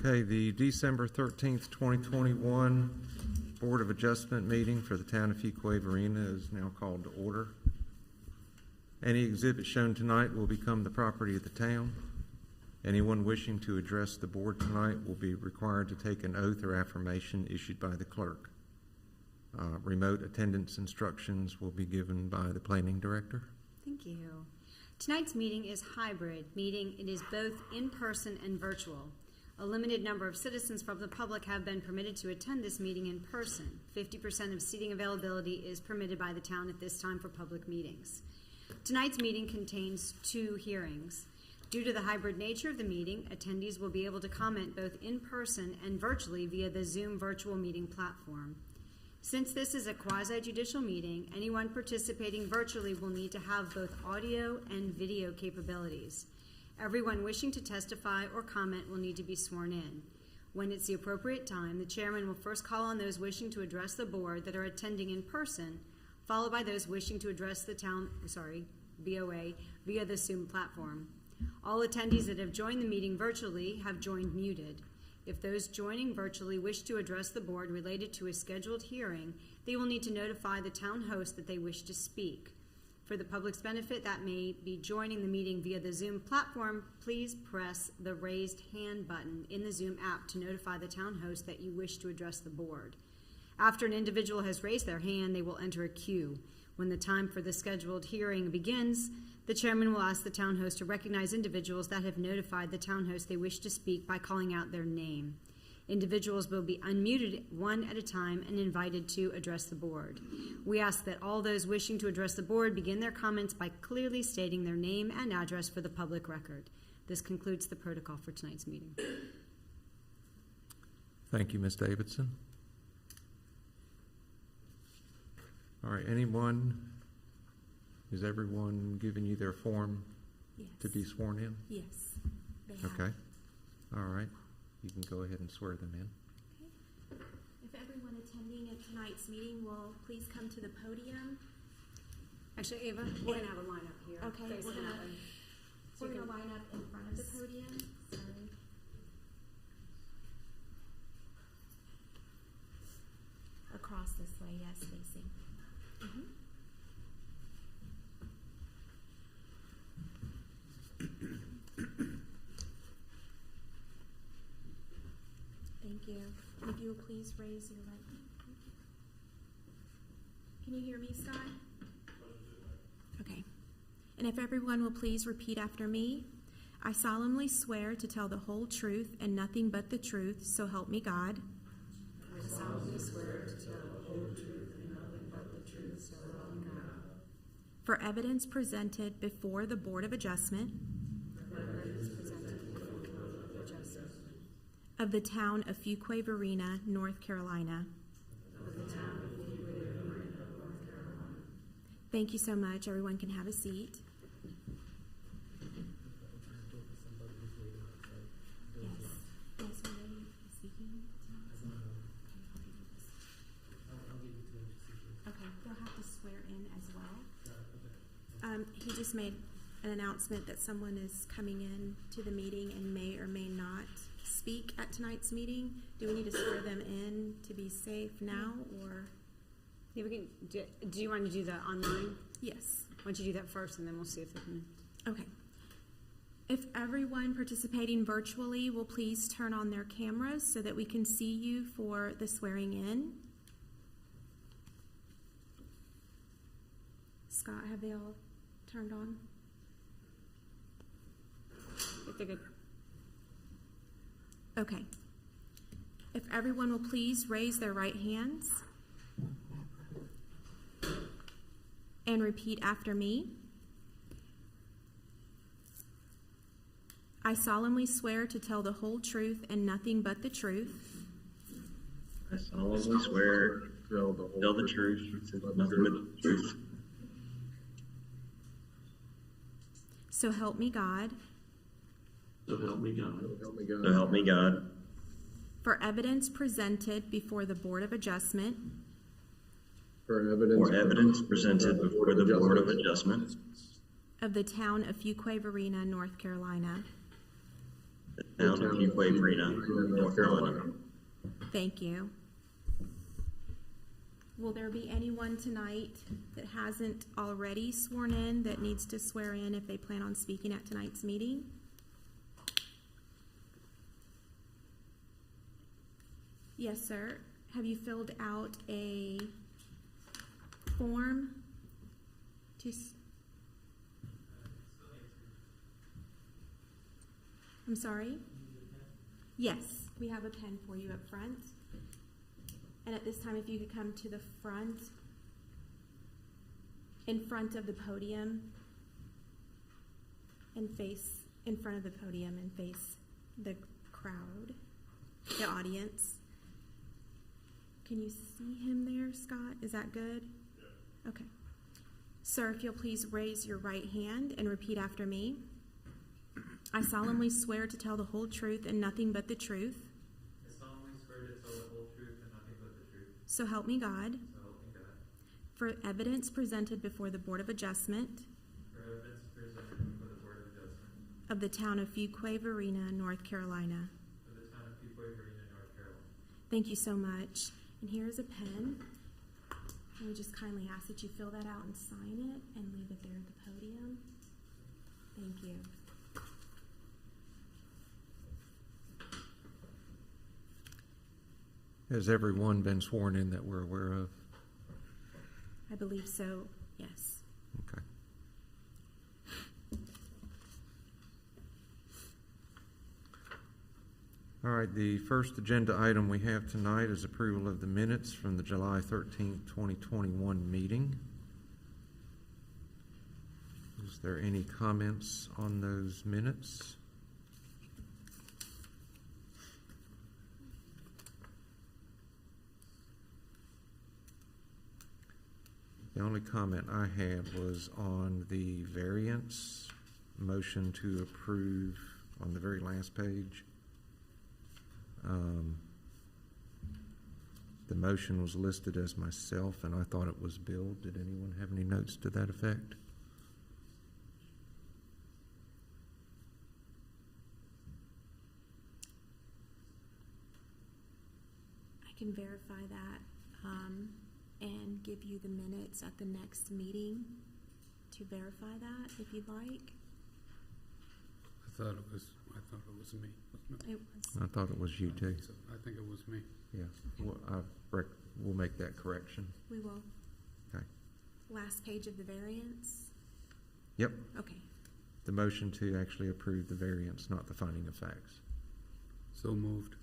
Okay, the December 13th, 2021 Board of Adjustment meeting for the town of Fuquay-Varina is now called to order. Any exhibit shown tonight will become the property of the town. Anyone wishing to address the board tonight will be required to take an oath or affirmation issued by the clerk. Remote attendance instructions will be given by the planning director. Thank you. Tonight's meeting is hybrid, meaning it is both in-person and virtual. A limited number of citizens from the public have been permitted to attend this meeting in person. 50% of seating availability is permitted by the town at this time for public meetings. Tonight's meeting contains 2 hearings. Due to the hybrid nature of the meeting, attendees will be able to comment both in person and virtually via the Zoom virtual meeting platform. Since this is a quasi-judicial meeting, anyone participating virtually will need to have both audio and video capabilities. Everyone wishing to testify or comment will need to be sworn in. When it's the appropriate time, the chairman will first call on those wishing to address the board that are attending in person, followed by those wishing to address the BOA via the Zoom platform. All attendees that have joined the meeting virtually have joined muted. If those joining virtually wish to address the board related to a scheduled hearing, they will need to notify the town host that they wish to speak. For the public's benefit that may be joining the meeting via the Zoom platform, please press the raised hand button in the Zoom app to notify the town host that you wish to address the board. After an individual has raised their hand, they will enter a queue. When the time for the scheduled hearing begins, the chairman will ask the town host to recognize individuals that have notified the town host they wish to speak by calling out their name. Individuals will be unmuted one at a time and invited to address the board. We ask that all those wishing to address the board begin their comments by clearly stating their name and address for the public record. This concludes the protocol for tonight's meeting. Thank you, Ms. Davidson. All right, has everyone given you their form to be sworn in? Yes. Okay. All right. You can go ahead and swear them in. Okay. If everyone attending at tonight's meeting will please come to the podium. Actually, Ava, we're going to have a line up here. Okay, we're going to line up in front of the podium. Sorry. Across this way, yes, facing. Mm-hmm. Thank you. And if you will please raise your right hand. Can you hear me, Scott? Okay. And if everyone will please repeat after me. I solemnly swear to tell the whole truth and nothing but the truth, so help me God. I solemnly swear to tell the whole truth and nothing but the truth, so help me God. For evidence presented before the Board of Adjustment of the town of Fuquay-Varina, North Carolina. Thank you so much. Everyone can have a seat. Yes, are they speaking? Okay, they'll have to swear in as well. He just made an announcement that someone is coming in to the meeting and may or may not speak at tonight's meeting. Do we need to swear them in to be safe now, or? Yeah, we can. Do you want to do that online? Yes. Why don't you do that first, and then we'll see if they can. Okay. If everyone participating virtually will please turn on their cameras so that we can see you for the swearing in. Scott, have they all turned on? If they're good. Okay. If everyone will please raise their right hands and repeat after me. I solemnly swear to tell the whole truth and nothing but the truth. I solemnly swear to tell the truth and nothing but the truth. So help me God. So help me God. So help me God. For evidence presented before the Board of Adjustment. For evidence presented before the Board of Adjustment. Of the town of Fuquay-Varina, North Carolina. the town of Fuquay-Varina, North Carolina. Thank you. Will there be anyone tonight that hasn't already sworn in that needs to swear in if they plan on speaking at tonight's meeting? Yes, sir. Have you filled out a form to I'm sorry? Yes, we have a pen for you up front. And at this time, if you could come to the front, in front of the podium, and face in front of the podium and face the crowd, the audience. Can you see him there, Scott? Is that good? Yeah. Okay. Sir, if you'll please raise your right hand and repeat after me. I solemnly swear to tell the whole truth and nothing but the truth. I solemnly swear to tell the whole truth and nothing but the truth. So help me God. So help me God. For evidence presented before the Board of Adjustment For evidence presented before the Board of Adjustment of the town of Fuquay-Varina, North Carolina. of the town of Fuquay-Varina, North Carolina. Thank you so much. And here is a pen. And we just kindly ask that you fill that out and sign it and leave it there at the podium. Thank you. Has everyone been sworn in that we're aware of? I believe so, yes. Okay. All right, the first agenda item we have tonight is approval of the minutes from the July 13th, 2021 meeting. Is there any comments on those minutes? The only comment I had was on the variance motion to approve on the very last page. The motion was listed as myself, and I thought it was Bill. Did anyone have any notes to that effect? I can verify that and give you the minutes at the next meeting to verify that if you'd like. I thought it was me, wasn't it? It was. I thought it was you too. I think it was me. Yeah, we'll make that correction. We will. Okay. Last page of the variance? Yep, Okay. the motion to actually approve the variance, not the finding of facts. So moved.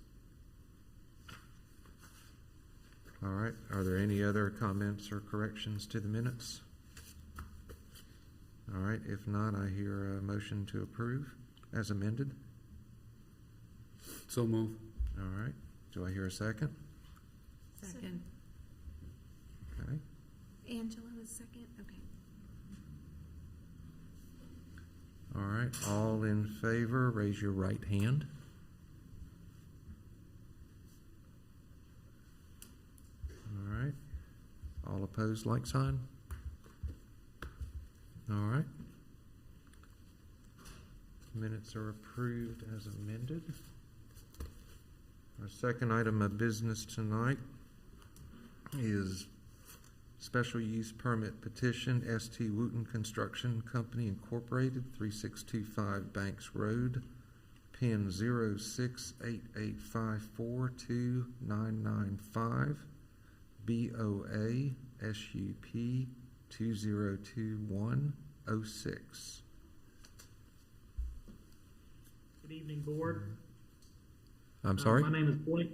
All right, are there any other comments or corrections to the minutes? All right, if not, I hear a motion to approve as amended. So move. All right, do I hear a second? Second. Okay, Angela was second? Okay. all right, all in favor, raise your right hand. All right, all opposed, like sign. All right. Minutes are approved as amended. Our second item of business tonight is special use permit petition, St. Wooten Construction Company Incorporated, 3625 Banks Road, PIN 06885429995, BOA SUP 202106. Good evening, Board. I'm sorry? My name is Boyd.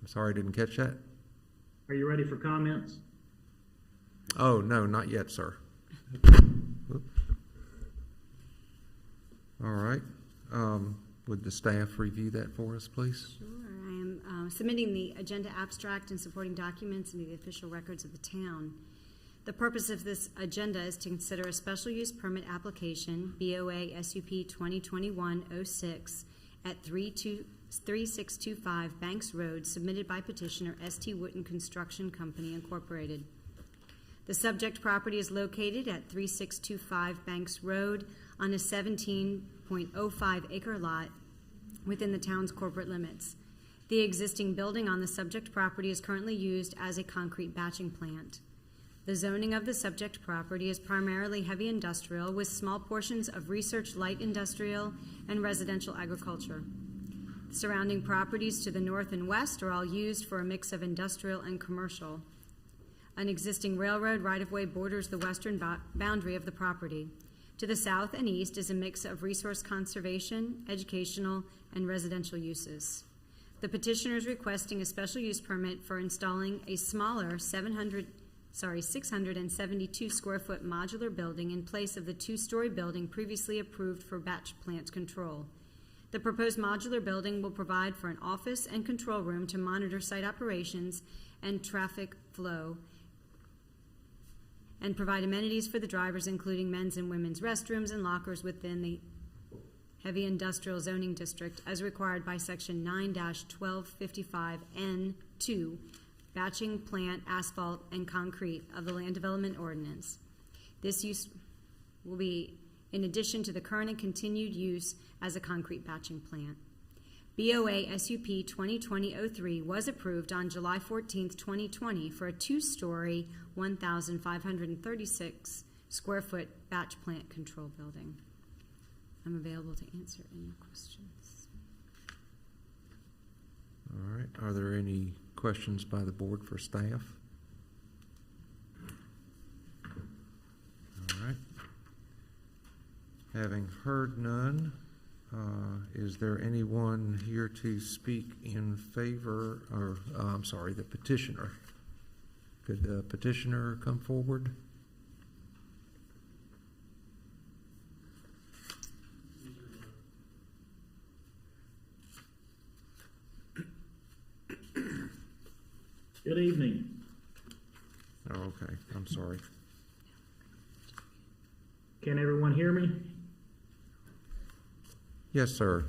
I'm sorry, I didn't catch that. Are you ready for comments? Oh, no, not yet, sir. Oop. All right. Would the staff review that for us, please? Sure. I am submitting the agenda abstract and supporting documents into the official records of the town. The purpose of this agenda is to consider a special use permit application, BOA SUP 2021-06, at 3625 Banks Road, submitted by petitioner St. Wooten Construction Company Incorporated. The subject property is located at 3625 Banks Road on a 17.05 acre lot within the town's corporate limits. The existing building on the subject property is currently used as a concrete batching plant. The zoning of the subject property is primarily heavy industrial with small portions of research light industrial and residential agriculture. The surrounding properties to the north and west are all used for a mix of industrial and commercial. An existing railroad right-of-way borders the western boundary of the property. To the south and east is a mix of resource conservation, educational, and residential uses. The petitioner is requesting a special use permit for installing a smaller 672 square foot modular building in place of the two-story building previously approved for batch plant control. The proposed modular building will provide for an office and control room to monitor site operations and traffic flow, and provide amenities for the drivers, including men's and women's restrooms and lockers within the heavy industrial zoning district as required by section 9-1255N2, batching plant, asphalt, and concrete of the land development ordinance. This use will be in addition to the current and continued use as a concrete batching plant. BOA SUP 2020-03 was approved on July 14, 2020 for a two-story, 1,536 square foot batch plant control building. I'm available to answer any questions. All right, are there any questions by the board for staff? All right. Having heard none, is there anyone here to speak in favor, or, the petitioner? Could the petitioner come forward? Good evening. Oh, okay, I'm sorry. Can everyone hear me? Yes, sir.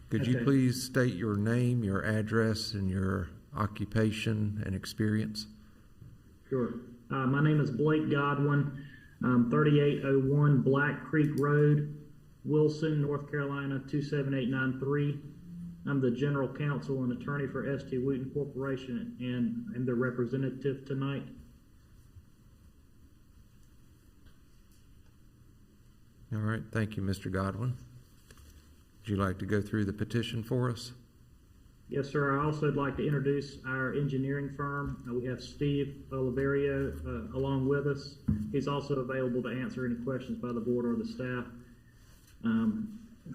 Could you Okay. please state your name, your address, and your occupation and experience? Sure. My name is Blake Godwin, 3801 Black Creek Road, Wilson, North Carolina, 27893. I'm the general counsel and attorney for S.T. Wooten Corporation and am the representative tonight. All right, thank you, Mr. Godwin. Would you like to go through the petition for us? Yes, sir. I also would like to introduce our engineering firm. We have Steve Oliverio along with us. He's also available to answer any questions by the board or the staff.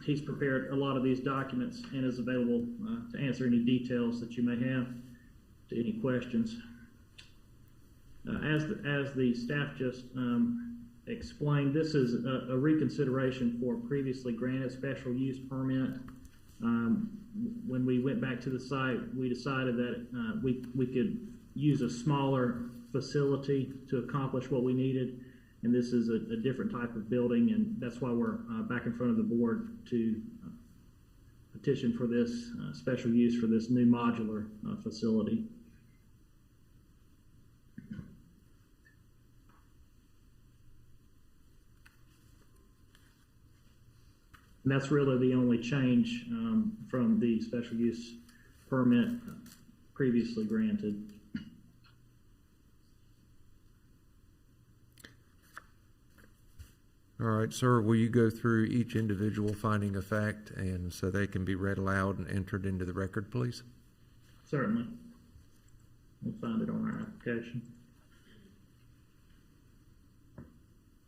He's prepared a lot of these documents and is available to answer any details that you may have to any questions. As the staff just explained, this is a reconsideration for a previously granted special use permit. When we went back to the site, we decided that we could use a smaller facility to accomplish what we needed, and this is a different type of building, and that's why we're back in front of the board to petition for this special use for this new modular facility. And that's really the only change from the special use permit previously granted. All right, sir, will you go through each individual finding of fact and so they can be read aloud and entered into the record, please? Certainly. We'll find it on our application.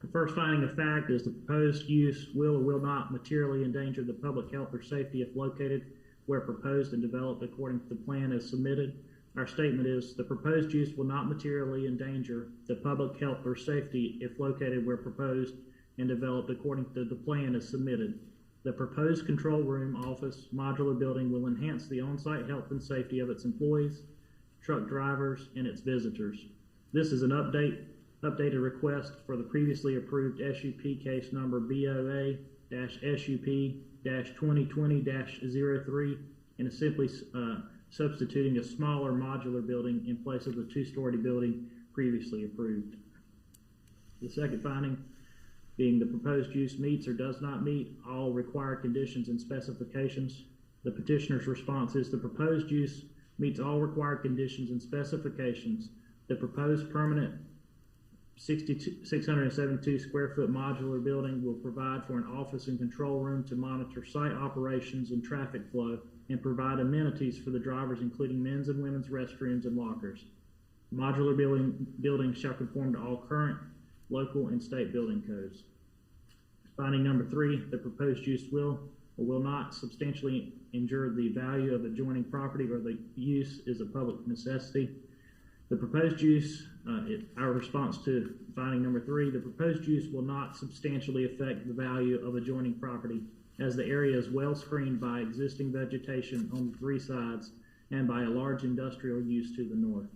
The first finding of fact is the proposed use will or will not materially endanger the public health or safety if located where proposed and developed according to the plan as submitted. Our statement is the proposed use will not materially endanger the public health or safety if located where proposed and developed according to the plan as submitted. The proposed control room, office, modular building will enhance the on-site health and safety of its employees, truck drivers, and its visitors. This is an updated request for the previously approved SUP case number BOA-SUP-2020-03 and is simply substituting a smaller modular building in place of the two-story building previously approved. The second finding being the proposed use meets or does not meet all required conditions and specifications. The petitioner's response is the proposed use meets all required conditions and specifications. The proposed permanent 672 square foot modular building will provide for an office and control room to monitor site operations and traffic flow and provide amenities for the drivers, including men's and women's restrooms and lockers. The modular building shall conform to all current, local, and state building codes. Finding number 3, the proposed use will or will not substantially injure the value of adjoining property or the use is a public necessity. The proposed use, our response to finding number 3, the proposed use will not substantially affect the value of adjoining property as the area is well screened by existing vegetation on the 3 sides and by a large industrial use to the north.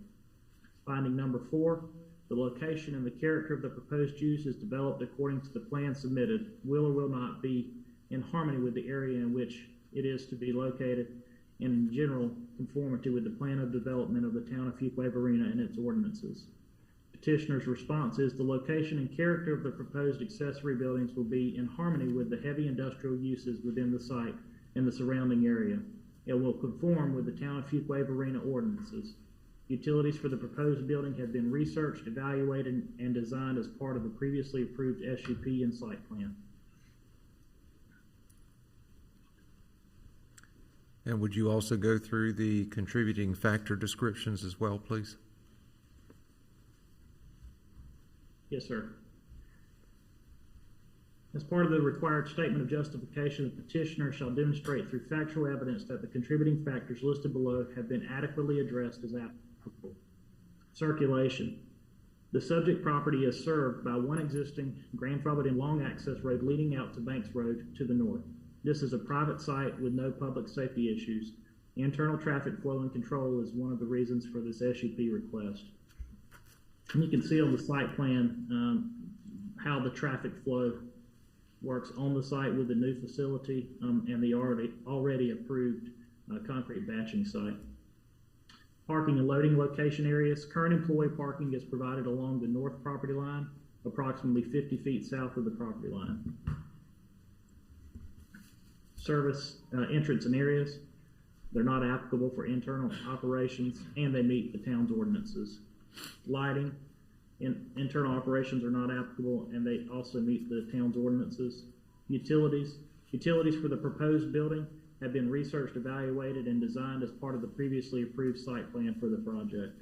Finding number 4, the location and the character of the proposed use is developed according to the plan submitted, will or will not be in harmony with the area in which it is to be located and in general conformity with the plan of development of the town of Fuquay-Varina and its ordinances. Petitioner's response is the location and character of the proposed accessory buildings will be in harmony with the heavy industrial uses within the site and the surrounding area. It will conform with the town of Fuquay-Varina ordinances. Utilities for the proposed building have been researched, evaluated, and designed as part of a previously approved SUP and site plan. And would you also go through the contributing factor descriptions as well, please? Yes, sir. As part of the required statement of justification, the petitioner shall demonstrate through factual evidence that the contributing factors listed below have been adequately addressed as applicable. Circulation. The subject property is served by one existing grandfathered in long access road leading out to Banks Road to the north. This is a private site with no public safety issues. Internal traffic flow and control is one of the reasons for this SUP request. And you can see on the site plan how the traffic flow works on the site with the new facility and the already approved concrete batching site. Parking and loading location areas. Current employee parking is provided along the north property line, approximately 50 feet south of the property line. Service entrance and areas. They're not applicable for internal operations and they meet the town's ordinances. Lighting. Internal operations are not applicable and they also meet the town's ordinances. Utilities. Utilities for the proposed building have been researched, evaluated, and designed as part of the previously approved site plan for the project.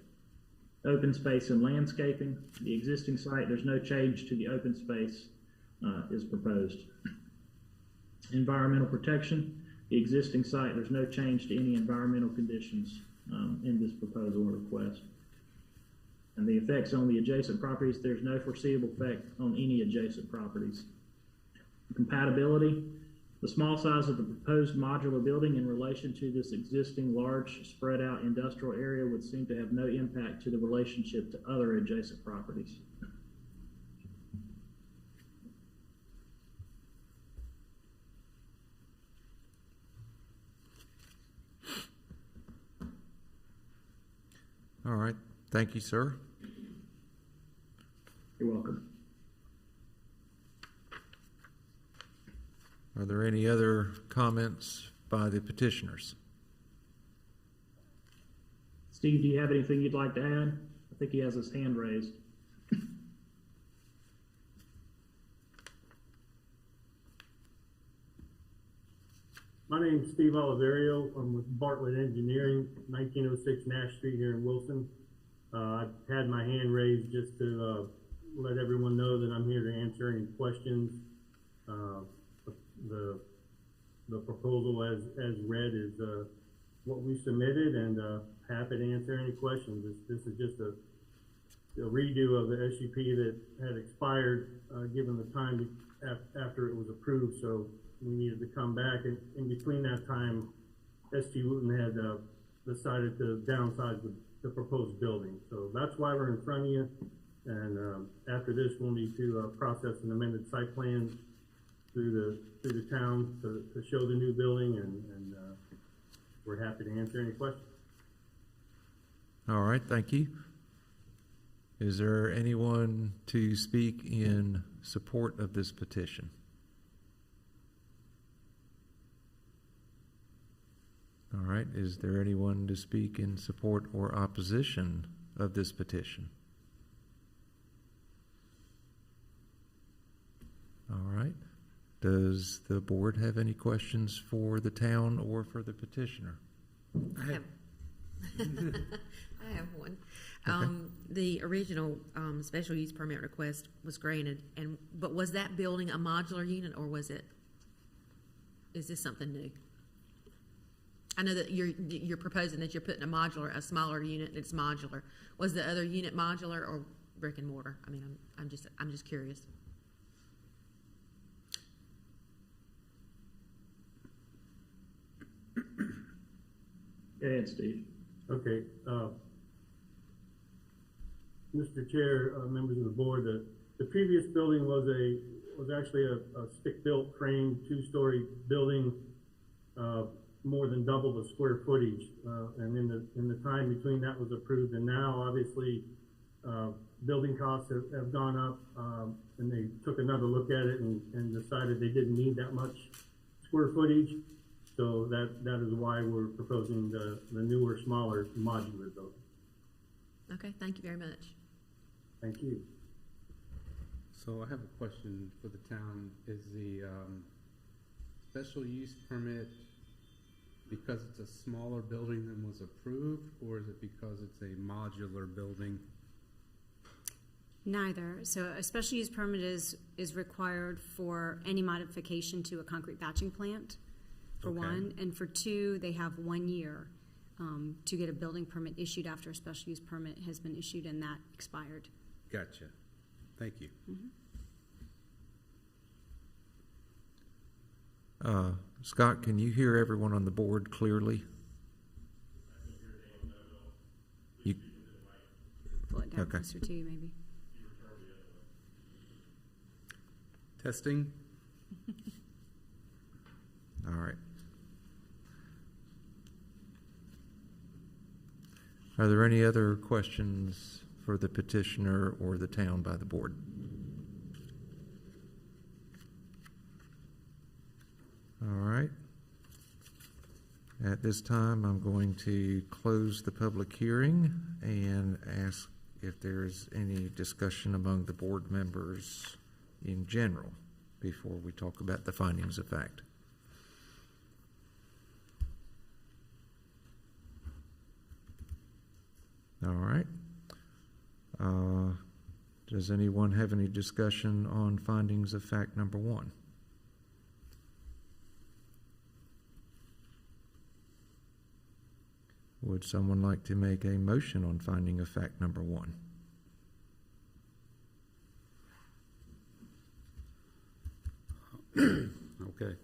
Open space and landscaping. The existing site, there's no change to the open space is proposed. Environmental protection. The existing site, there's no change to any environmental conditions in this proposal or request. And the effects on the adjacent properties, there's no foreseeable effect on any adjacent properties. Compatibility. The small size of the proposed modular building in relation to this existing large spread out industrial area would seem to have no impact to the relationship to other adjacent properties. All right. Thank you, sir. You're welcome. Are there any other comments by the petitioners? Steve, do you have anything you'd like to add? I think he has his hand raised. My name is Steve Oliverio. I'm with Bartlett Engineering, 1906 Nash Street here in Wilson. I had my hand raised just to let everyone know that I'm here to answer any questions. The proposal as read is what we submitted, and happy to answer any questions. This is just a redo of the SUP that had expired given the time after it was approved, so we needed to come back. And in between that time, SG Wooten had decided to downsize the proposed building. So that's why we're in front of you. And after this, we'll need to process an amended site plan through the town to show the new building, and we're happy to answer any questions. All right, thank you. Is there anyone to speak in support of this petition? All right, is there anyone to speak in support or opposition of this petition? All right. Does the board have any questions for the town or for the petitioner? I have one. Okay. The original special use permit request was granted, but was that building a modular unit, or is this something new? I know that you're proposing that you're putting a smaller unit that's modular. Was the other unit modular or brick and mortar? I mean, I'm just curious. Go ahead, Steve. Okay, Mr. Chair, members of the board, the previous building was actually a stick-built frame, two-story building, more than double the square footage. And in the time between that was approved and now, obviously, building costs have gone up, and they took another look at it and decided they didn't need that much square footage. So that is why we're proposing the newer, smaller modular building. Okay, thank you very much. Thank you. So I have a question for the town. Is the special use permit because it's a smaller building than was approved, or is it because it's a modular building? Neither. So a special use permit is required for any modification to a concrete batching plant, for Okay. one. And for two, they have 1 year to get a building permit issued after a special use permit has been issued and that expired. Gotcha. Thank you. Scott, can you hear everyone on the board clearly? You, Pull it down Okay. closer to you, maybe. Testing? all right. Are there any other questions for the petitioner or the town by the board? All right. At this time, I'm going to close the public hearing and ask if there's any discussion among the board members in general before we talk about the findings of fact. All right. Does anyone have any discussion on findings of fact number 1? Would someone like to make a motion on finding of fact number 1? Okay.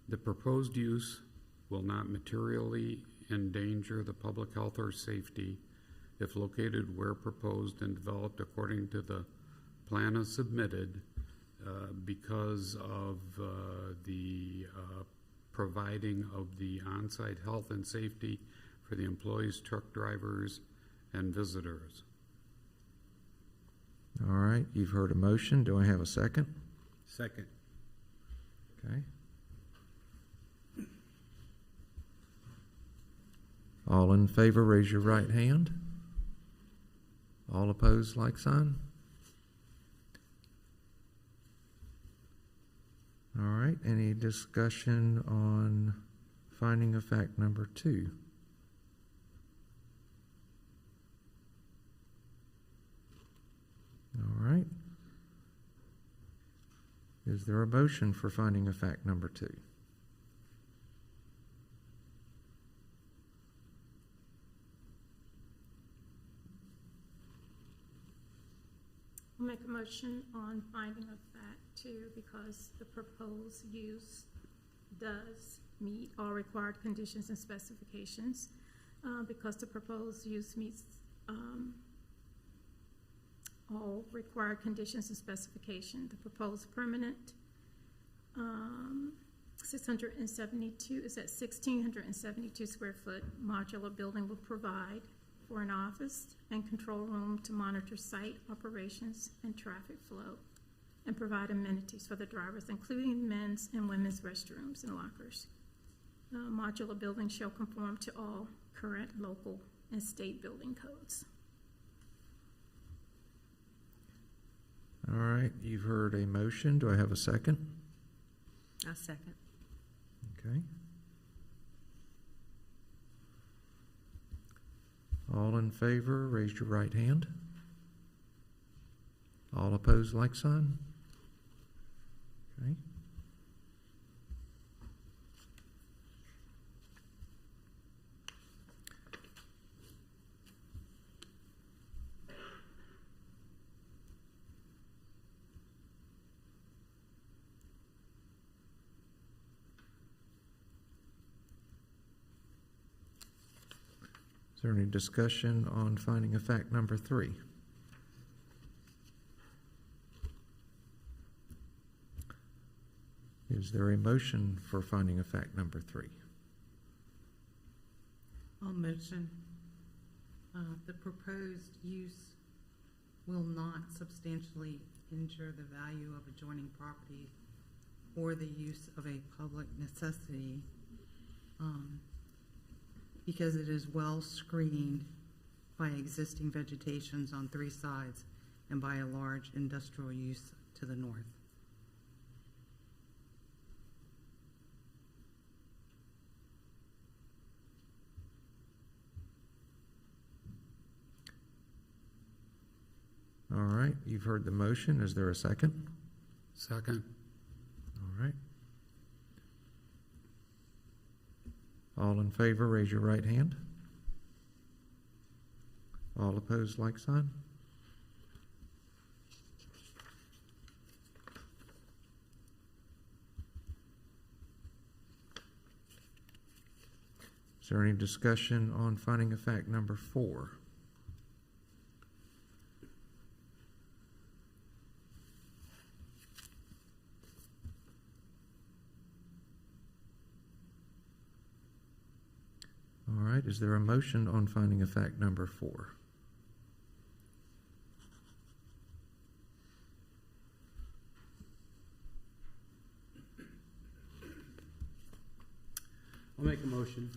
The proposed use will not materially endanger the public health or safety if located where proposed and developed according to the plan as submitted, because of the providing of the on-site health and safety for the employees, truck drivers, and visitors. All right, you've heard a motion. Do I have a second? Second. Okay. All in favor, raise your right hand. All opposed, like sign. All right, any discussion on finding of fact number 2? All right. Is there a motion for finding of fact number 2? I'll make a motion on finding of fact 2 because the proposed use does meet all required conditions and specifications. Because the proposed use meets all required conditions and specification. The proposed permanent 1,672 square foot modular building will provide for an office and control room to monitor site operations and traffic flow, and provide amenities for the drivers, including men's and women's restrooms and lockers. Modular buildings shall conform to all current local and state building codes. All right, you've heard a motion. Do I have a second? A second. Okay. All in favor, raise your right hand. All opposed, like sign. Okay. Is there any discussion on finding of fact number 3? Is there a motion for finding of fact number 3? I'll motion. The proposed use will not substantially injure the value of adjoining property or the use of a public necessity, because it is well screened by existing vegetations on 3 sides and by a large industrial use to the north. All right, you've heard the motion. Is there a second? Second. All right. All in favor, raise your right hand. All opposed, like sign. Is there any discussion on finding of fact number 4? All right, is there a motion on finding of fact number 4? I'll make a motion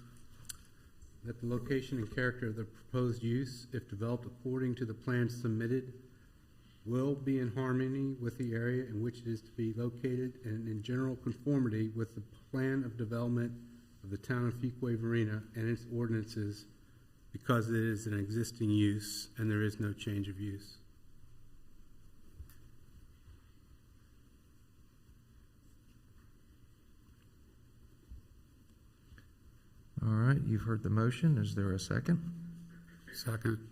that the location and character of the proposed use, if developed according to the plans submitted, will be in harmony with the area in which it is to be located and in general conformity with the plan of development of the town of Fuquay-Varina and its ordinances, because it is an existing use and there is no change of use. All right, you've heard the motion. Is there a second? Second.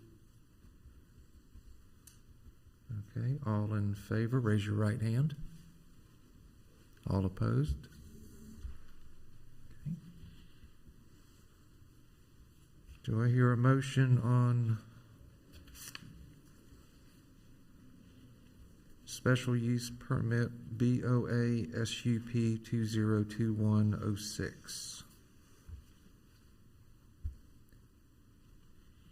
Okay, all in favor, raise your right hand. All opposed? Okay. Do I hear a motion on special use permit BOA SUP 202106?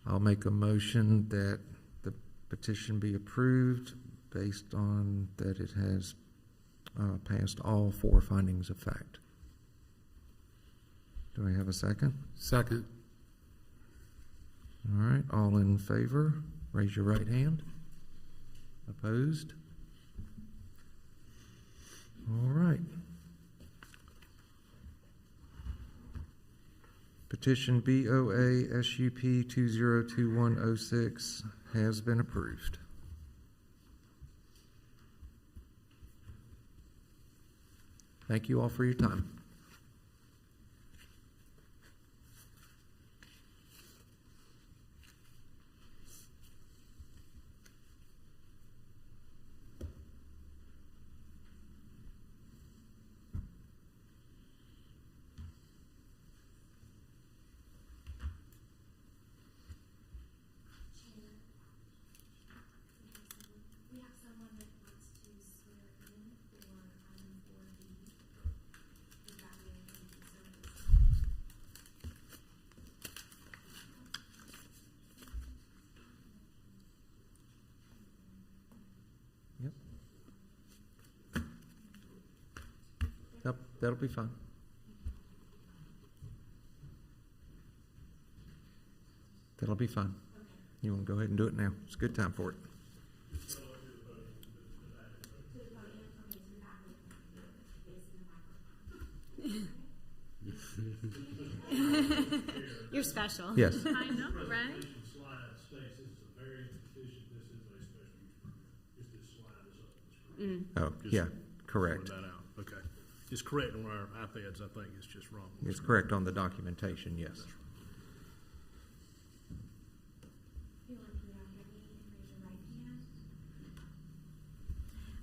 I'll make a motion that the petition be approved based on that it has passed all 4 findings of fact. Do I have a second? Second. All right, all in favor, raise your right hand. Opposed? All right. Petition BOA SUP 202106 has been approved. Thank you all for your time. Yep, that'll be fine. That'll be fine. You want to go ahead and do it now? It's a good time for it. You're special. Yes. I know, right? Slide states this is a variance petition, this is a special use permit. Just this slide is up on the screen. Oh, yeah, correct. Point that out. Okay. It's correct on our iPads, I think it's just wrong. It's correct on the documentation, yes.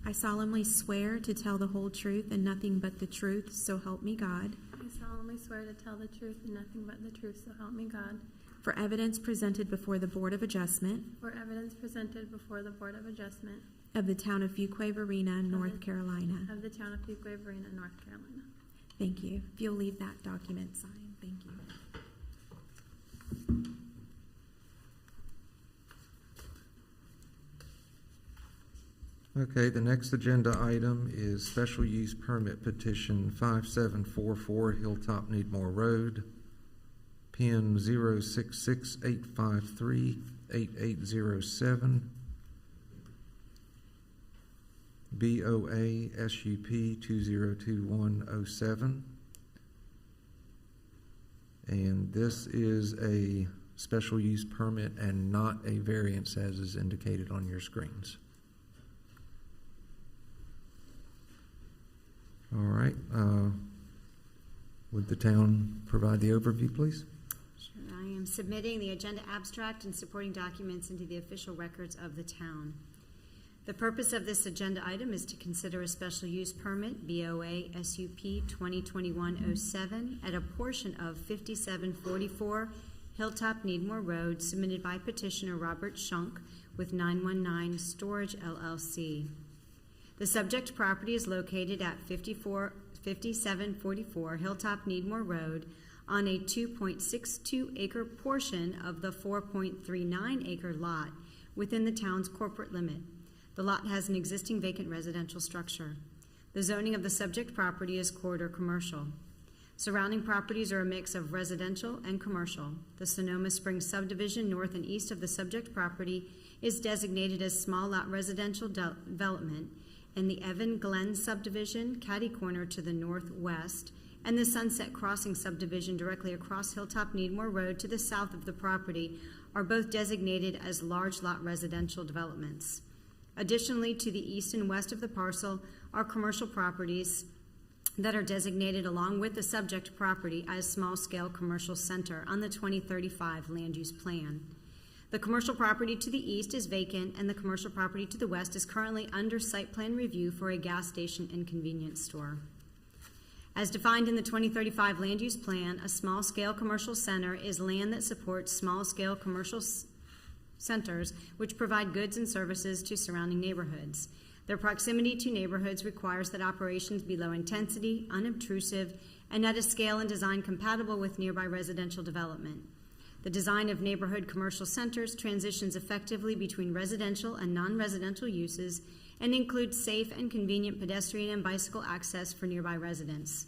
I solemnly swear to tell the whole truth and nothing but the truth, so help me God. I solemnly swear to tell the truth and nothing but the truth, so help me God. For evidence presented before the Board of Adjustment For evidence presented before the Board of Adjustment of the Town of Fuquay-Varina, North Carolina. of the Town of Fuquay-Varina, North Carolina. Thank you. If you'll leave that document signed, thank you. Okay, the next agenda item is special use permit petition 5744 Hilltop Needmore Road, PIN 06685388807, BOA SUP 202107. And this is a special use permit and not a variance as is indicated on your screens. All right. Would the town provide the overview, please? Sure. I am submitting the agenda abstract and supporting documents into the official records of the town. The purpose of this agenda item is to consider a special use permit, BOA SUP 2021-07, at a portion of 5744 Hilltop Needmore Road, submitted by petitioner Robert Shunk with 919 Storage LLC. The subject property is located at 5744 Hilltop Needmore Road on a 2.62 acre portion of the 4.39 acre lot within the town's corporate limit. The lot has an existing vacant residential structure. The zoning of the subject property is corridor commercial. Surrounding properties are a mix of residential and commercial. The Sonoma Springs subdivision north and east of the subject property is designated as small lot residential development, and the Evan Glen subdivision, catty corner to the northwest, and the Sunset Crossing subdivision directly across Hilltop Needmore Road to the south of the property are both designated as large lot residential developments. Additionally, to the east and west of the parcel are commercial properties that are designated along with the subject property as small-scale commercial center on the 2035 land use plan. The commercial property to the east is vacant, and the commercial property to the west is currently under site plan review for a gas station and convenience store. As defined in the 2035 land use plan, a small-scale commercial center is land that supports small-scale commercial centers which provide goods and services to surrounding neighborhoods. Their proximity to neighborhoods requires that operations be low intensity, unobtrusive, and at a scale and design compatible with nearby residential development. The design of neighborhood commercial centers transitions effectively between residential and non-residential uses and includes safe and convenient pedestrian and bicycle access for nearby residents.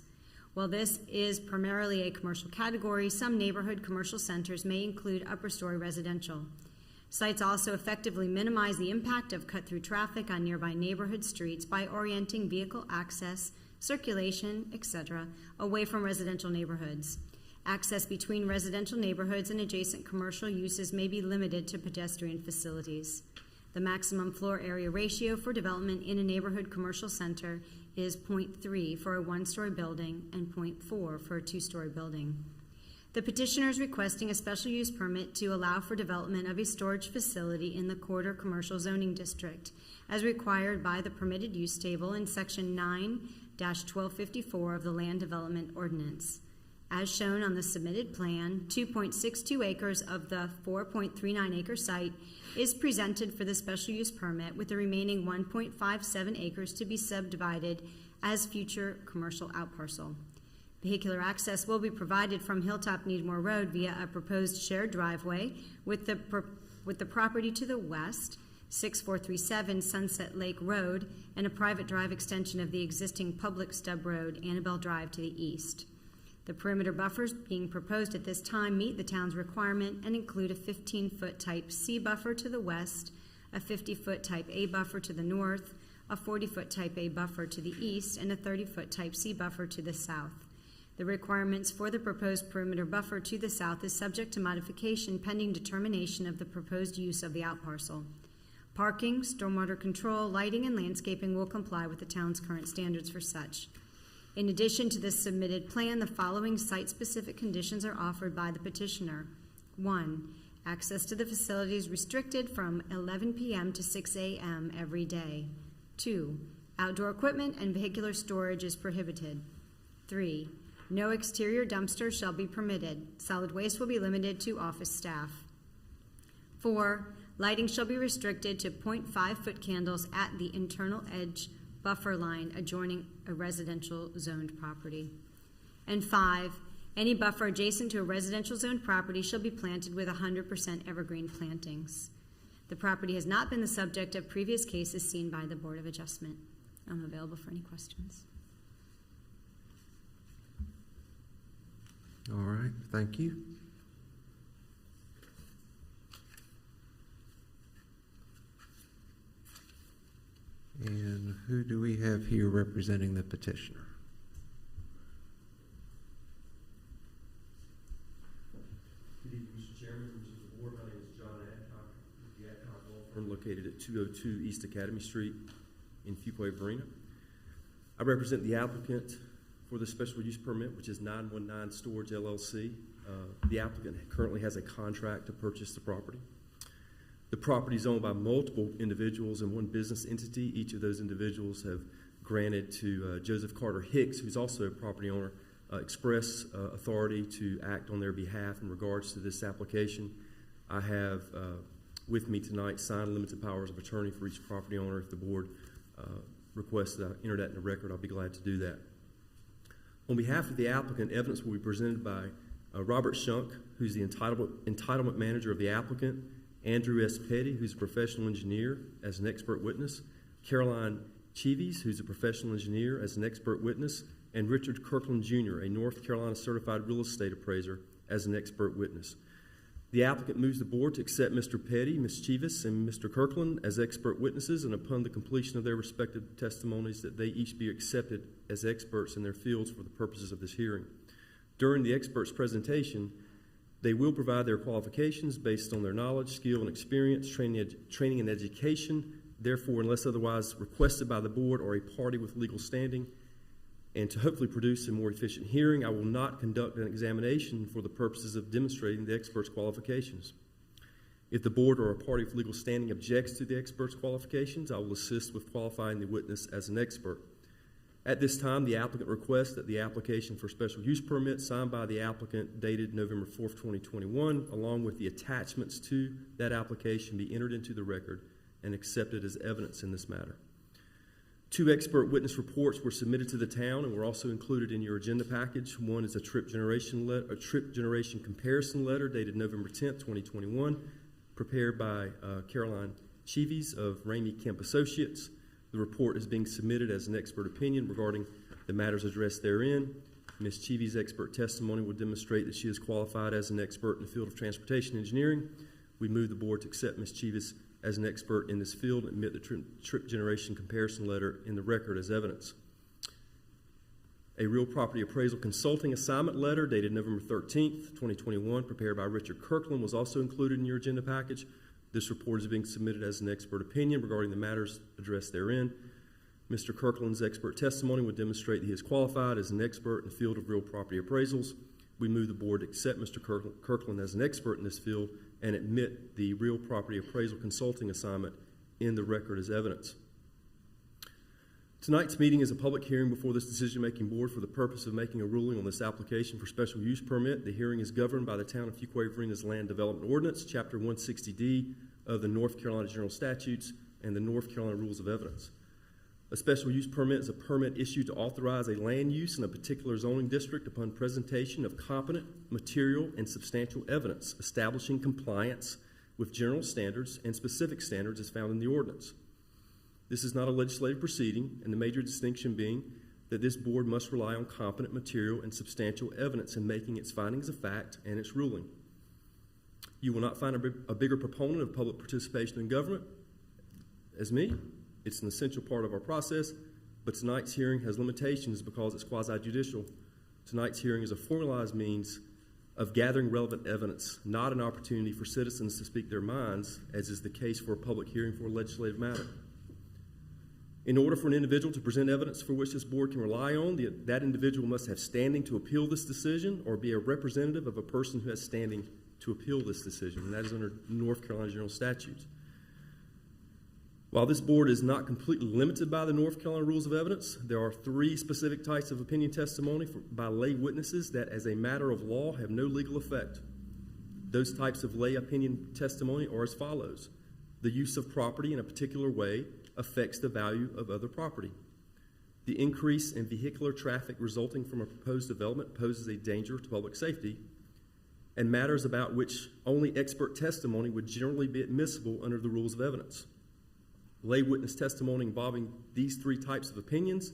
While this is primarily a commercial category, some neighborhood commercial centers may include upper-story residential. Sites also effectively minimize the impact of cut-through traffic on nearby neighborhood streets by orienting vehicle access, circulation, etc., away from residential neighborhoods. Access between residential neighborhoods and adjacent commercial uses may be limited to pedestrian facilities. The maximum floor area ratio for development in a neighborhood commercial center is 0.3 for a one-story building and 0.4 for a two-story building. The petitioner is requesting a special use permit to allow for development of a storage facility in the corridor commercial zoning district, as required by the permitted use table in section 9-1254 of the Land Development Ordinance. As shown on the submitted plan, 2.62 acres of the 4.39 acre site is presented for the special use permit, with the remaining 1.57 acres to be subdivided as future commercial outparcel. Vehicular access will be provided from Hilltop Needmore Road via a proposed shared driveway with the property to the west 6437 Sunset Lake Road, and a private drive extension of the existing public stub road, Annabelle Drive, to the east. The perimeter buffers being proposed at this time meet the town's requirement and include a 15-foot type C buffer to the west, a 50-foot type A buffer to the north, a 40-foot type A buffer to the east, and a 30-foot type C buffer to the south. The requirements for the proposed perimeter buffer to the south is subject to modification pending determination of the proposed use of the outparcel. Parking, stormwater control, lighting, and landscaping will comply with the town's current standards for such. In addition to this submitted plan, the following site-specific conditions are offered by the petitioner. 1. Access to the facility is restricted from 11 p.m. to 6 a.m. every day. 2. Outdoor equipment and vehicular storage is prohibited. 3. No exterior dumpsters shall be permitted. Solid waste will be limited to office staff. 4. Lighting shall be restricted to 0.5-foot candles at the internal edge buffer line adjoining a residential zoned property. And 5. Any buffer adjacent to a residential zoned property shall be planted with 100% evergreen plantings. The property has not been the subject of previous cases seen by the Board of Adjustment. I'm available for any questions. All right, thank you. And who do we have here representing the petitioner? Good evening, Mr. Chairman, members of the board. My name is John Adcock with the Adcock Law Firm located at 202 East Academy Street in Fuquay-Varina. I represent the applicant for the special use permit, which is 919 Storage LLC. The applicant currently has a contract to purchase the property. The property is owned by multiple individuals and one business entity. Each of those individuals have granted to Joseph Carter Hicks, who's also a property owner, express authority to act on their behalf in regards to this application. I have with me tonight signed limited powers of attorney for each property owner. If the board requests that I enter that in the record, I'll be glad to do that. On behalf of the applicant, evidence will be presented by Robert Shunk, who's the entitlement manager of the applicant, Andrew S. Petty, who's a professional engineer, as an expert witness, Caroline Cheeves, who's a professional engineer, as an expert witness, and Richard Kirkland, Jr., a North Carolina certified real estate appraiser, as an expert witness. The applicant moves the board to accept Mr. Petty, Ms. Cheeves, and Mr. Kirkland as expert witnesses, and upon the completion of their respective testimonies, that they each be accepted as experts in their fields for the purposes of this hearing. During the experts' presentation, they will provide their qualifications based on their knowledge, skill, and experience, training and education. Therefore, unless otherwise requested by the board or a party with legal standing, and to hopefully produce a more efficient hearing, I will not conduct an examination for the purposes of demonstrating the expert's qualifications. If the board or a party with legal standing objects to the expert's qualifications, I will assist with qualifying the witness as an expert. At this time, the applicant requests that the application for special use permit signed by the applicant dated November 4th, 2021, along with the attachments to that application, be entered into the record and accepted as evidence in this matter. 2 expert witness reports were submitted to the town and were also included in your agenda package. One is a trip generation comparison letter dated November 10th, 2021, prepared by Caroline Cheeves of Ramey Kemp Associates. The report is being submitted as an expert opinion regarding the matters addressed therein. Ms. Cheeves' expert testimony will demonstrate that she is qualified as an expert in the field of transportation engineering. We move the board to accept Ms. Cheeves as an expert in this field and admit the trip generation comparison letter in the record as evidence. A real property appraisal consulting assignment letter dated November 13th, 2021, prepared by Richard Kirkland, was also included in your agenda package. This report is being submitted as an expert opinion regarding the matters addressed therein. Mr. Kirkland's expert testimony would demonstrate that he is qualified as an expert in the field of real property appraisals. We move the board to accept Mr. Kirkland as an expert in this field and admit the real property appraisal consulting assignment in the record as evidence. Tonight's meeting is a public hearing before this decision-making board for the purpose of making a ruling on this application for special use permit. The hearing is governed by the Town of Fuquay-Varina's Land Development Ordinance, Chapter 160D of the North Carolina General Statutes and the North Carolina Rules of Evidence. A special use permit is a permit issued to authorize a land use in a particular zoning district upon presentation of competent, material, and substantial evidence establishing compliance with general standards and specific standards as found in the ordinance. This is not a legislative proceeding, and the major distinction being that this board must rely on competent material and substantial evidence in making its findings of fact and its ruling. You will not find a bigger proponent of public participation in government as me. It's an essential part of our process, but tonight's hearing has limitations because it's quasi-judicial. Tonight's hearing is a formalized means of gathering relevant evidence, not an opportunity for citizens to speak their minds, as is the case for a public hearing for a legislative matter. In order for an individual to present evidence for which this board can rely on, that individual must have standing to appeal this decision or be a representative of a person who has standing to appeal this decision, and that is under North Carolina General Statutes. While this board is not completely limited by the North Carolina Rules of Evidence, there are 3 specific types of opinion testimony by lay witnesses that, as a matter of law, have no legal effect. Those types of lay opinion testimony are as follows. The use of property in a particular way affects the value of other property. The increase in vehicular traffic resulting from a proposed development poses a danger to public safety, and matters about which only expert testimony would generally be admissible under the Rules of Evidence. Lay witness testimony involving these 3 types of opinions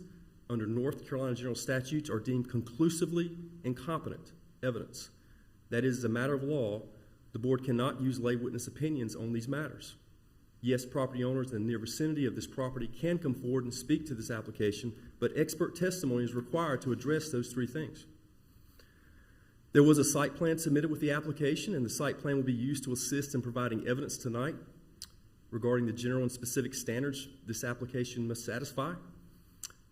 under North Carolina General Statutes are deemed conclusively incompetent evidence. That is, as a matter of law, the board cannot use lay witness opinions on these matters. Yes, property owners in the near vicinity of this property can come forward and speak to this application, but expert testimony is required to address those 3 things. There was a site plan submitted with the application, and the site plan will be used to assist in providing evidence tonight regarding the general and specific standards this application must satisfy.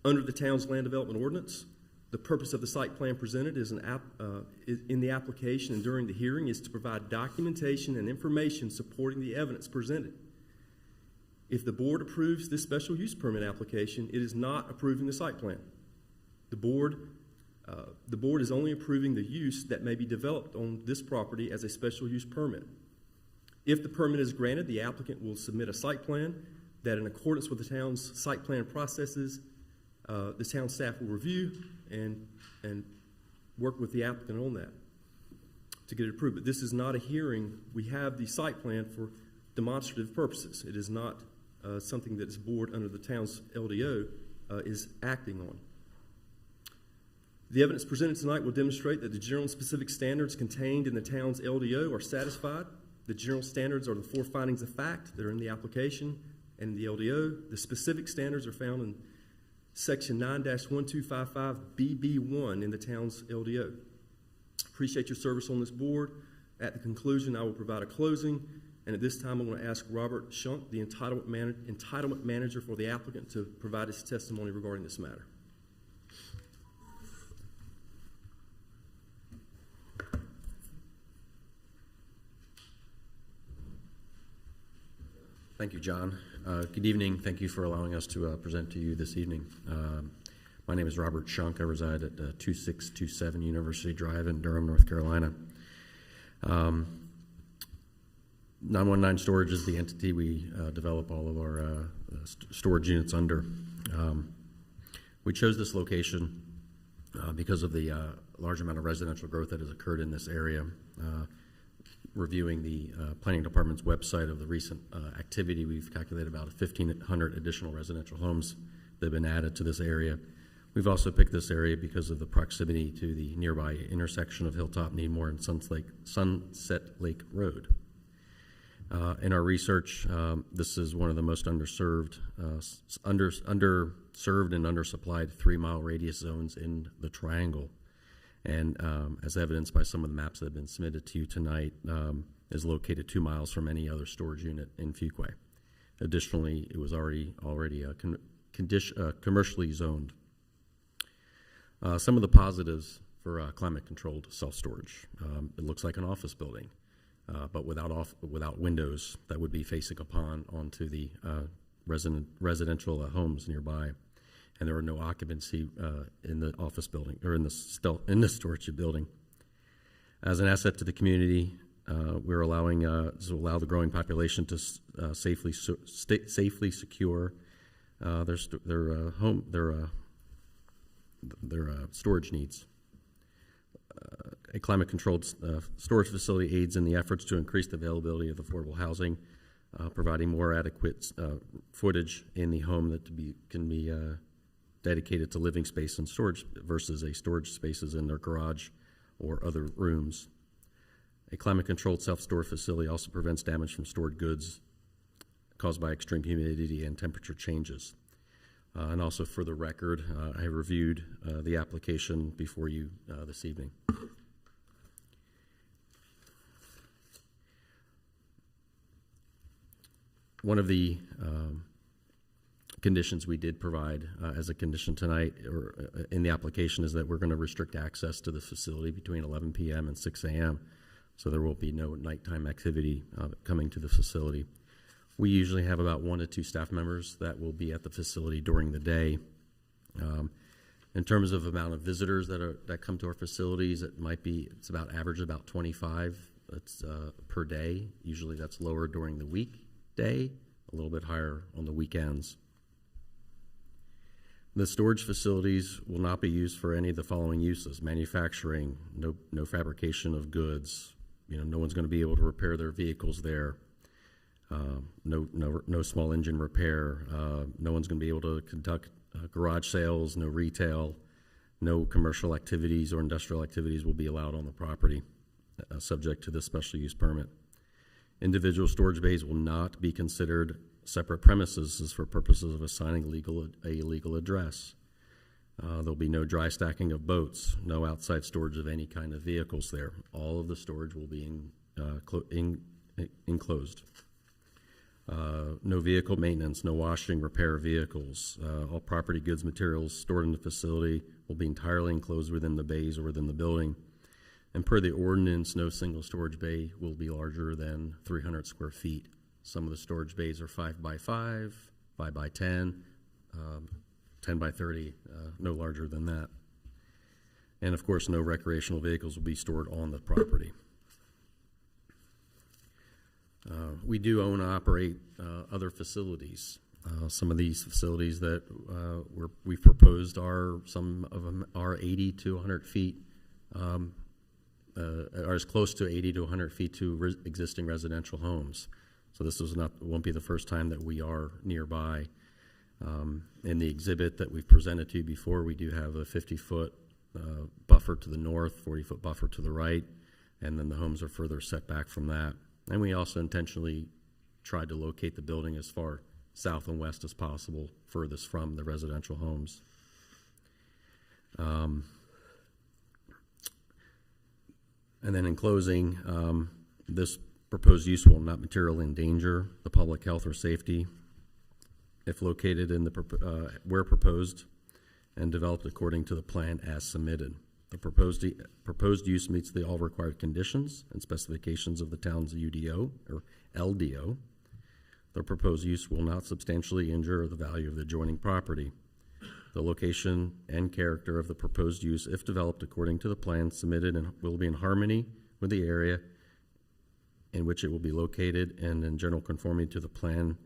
Under the town's land development ordinance, the purpose of the site plan presented in the application and during the hearing is to provide documentation and information supporting the evidence presented. If the board approves this special use permit application, it is not approving the site plan. The board is only approving the use that may be developed on this property as a special use permit. If the permit is granted, the applicant will submit a site plan that, in accordance with the town's site plan processes, the town staff will review and work with the applicant on that to get it approved. But this is not a hearing. We have the site plan for demonstrative purposes. It is not something that this board under the town's LDO is acting on. The evidence presented tonight will demonstrate that the general and specific standards contained in the town's LDO are satisfied. The general standards are the 4 findings of fact that are in the application and in the LDO. The specific standards are found in Section 9-1255BB1 in the town's LDO. Appreciate your service on this board. At the conclusion, I will provide a closing, and at this time, I'm going to ask Robert Shunk, the entitlement manager for the applicant, to provide his testimony regarding this matter. Thank you, John. Good evening. Thank you for allowing us to present to you this evening. My name is Robert Shunk. I reside at 2627 University Drive in Durham, North Carolina. 919 Storage is the entity we develop all of our storage units under. We chose this location because of the large amount of residential growth that has occurred in this area. Reviewing the planning department's website of the recent activity, we've calculated about 1,500 additional residential homes that have been added to this area. We've also picked this area because of the proximity to the nearby intersection of Hilltop, Needmore, and Sunset Lake Road. In our research, this is one of the most underserved and undersupplied 3-mile radius zones in the Triangle. And as evidenced by some of the maps that have been submitted to you tonight, is located 2 miles from any other storage unit in Fuquay. Additionally, it was already commercially zoned. Some of the positives for climate-controlled self-storage. It looks like an office building, but without windows that would be facing onto the residential homes nearby. And there are no occupancy in the office building or in the storage building. As an asset to the community, we're allowing to allow the growing population to safely secure their storage needs. A climate-controlled storage facility aids in the efforts to increase the availability of affordable housing, providing more adequate footage in the home that can be dedicated to living space and storage versus a storage spaces in their garage or other rooms. A climate-controlled self-storage facility also prevents damage from stored goods caused by extreme humidity and temperature changes. And also for the record, I reviewed the application before you this evening. One of the conditions we did provide as a condition tonight or in the application is that we're going to restrict access to the facility between 11 p.m. and 6 a.m. So there will be no nighttime activity coming to the facility. We usually have about 1 to 2 staff members that will be at the facility during the day. In terms of amount of visitors that come to our facilities, it's about average about 25 per day. Usually that's lower during the weekday, a little bit higher on the weekends. The storage facilities will not be used for any of the following uses: manufacturing, no fabrication of goods. No one's going to be able to repair their vehicles there. No small engine repair. No one's going to be able to conduct garage sales. No retail. No commercial activities or industrial activities will be allowed on the property, subject to this special use permit. Individual storage bays will not be considered separate premises for purposes of assigning a legal address. There'll be no dry stacking of boats, no outside storage of any kind of vehicles there. All of the storage will be enclosed. No vehicle maintenance, no washing, repair of vehicles. All property, goods, materials stored in the facility will be entirely enclosed within the bays or within the building. And per the ordinance, no single storage bay will be larger than 300 square feet. Some of the storage bays are 5 by 5, 5 by 10, 10 by 30, no larger than that. And of course, no recreational vehicles will be stored on the property. We do own and operate other facilities. Some of these facilities that we've proposed some of them are 80 to 100 feet, are as close to 80 to 100 feet to existing residential homes. So this won't be the first time that we are nearby. In the exhibit that we've presented to you before, we do have a 50-foot buffer to the north, 40-foot buffer to the right, and then the homes are further set back from that. And we also intentionally tried to locate the building as far south and west as possible, furthest from the residential homes. And then in closing, this proposed use will not materially endanger the public health or safety if located in where proposed and developed according to the plan as submitted. The proposed use meets all required conditions and specifications of the town's UDO or LDO. The proposed use will not substantially injure the value of the adjoining property. The location and character of the proposed use, if developed according to the plan submitted, will be in harmony with the area in which it will be located and in general conformity to the plan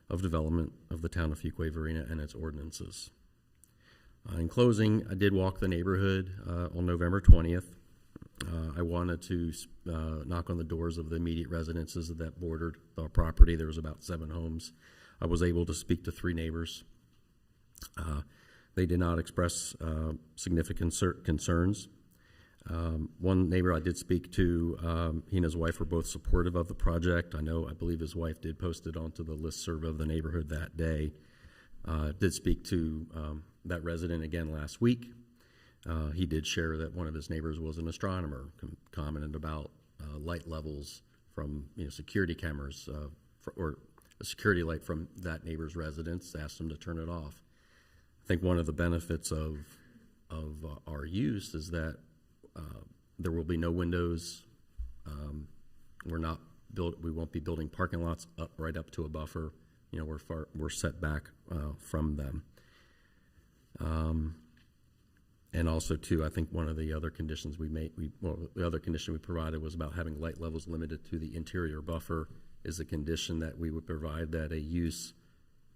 of development of the town of Fuquay-Varina and its ordinances. In closing, I did walk the neighborhood on November 20th. I wanted to knock on the doors of the immediate residences that bordered our property. There was about 7 homes. I was able to speak to 3 neighbors. They did not express significant concerns. One neighbor I did speak to, he and his wife were both supportive of the project. I believe his wife did post it onto the listserv of the neighborhood that day. Did speak to that resident again last week. He did share that one of his neighbors was an astronomer, commented about light levels from security cameras or a security light from that neighbor's residence, asked him to turn it off. I think one of the benefits of our use is that there will be no windows. We won't be building parking lots right up to a buffer. We're set back from them. And also too, I think one of the other conditions the other condition we provided was about having light levels limited to the interior buffer is a condition that we would provide that a use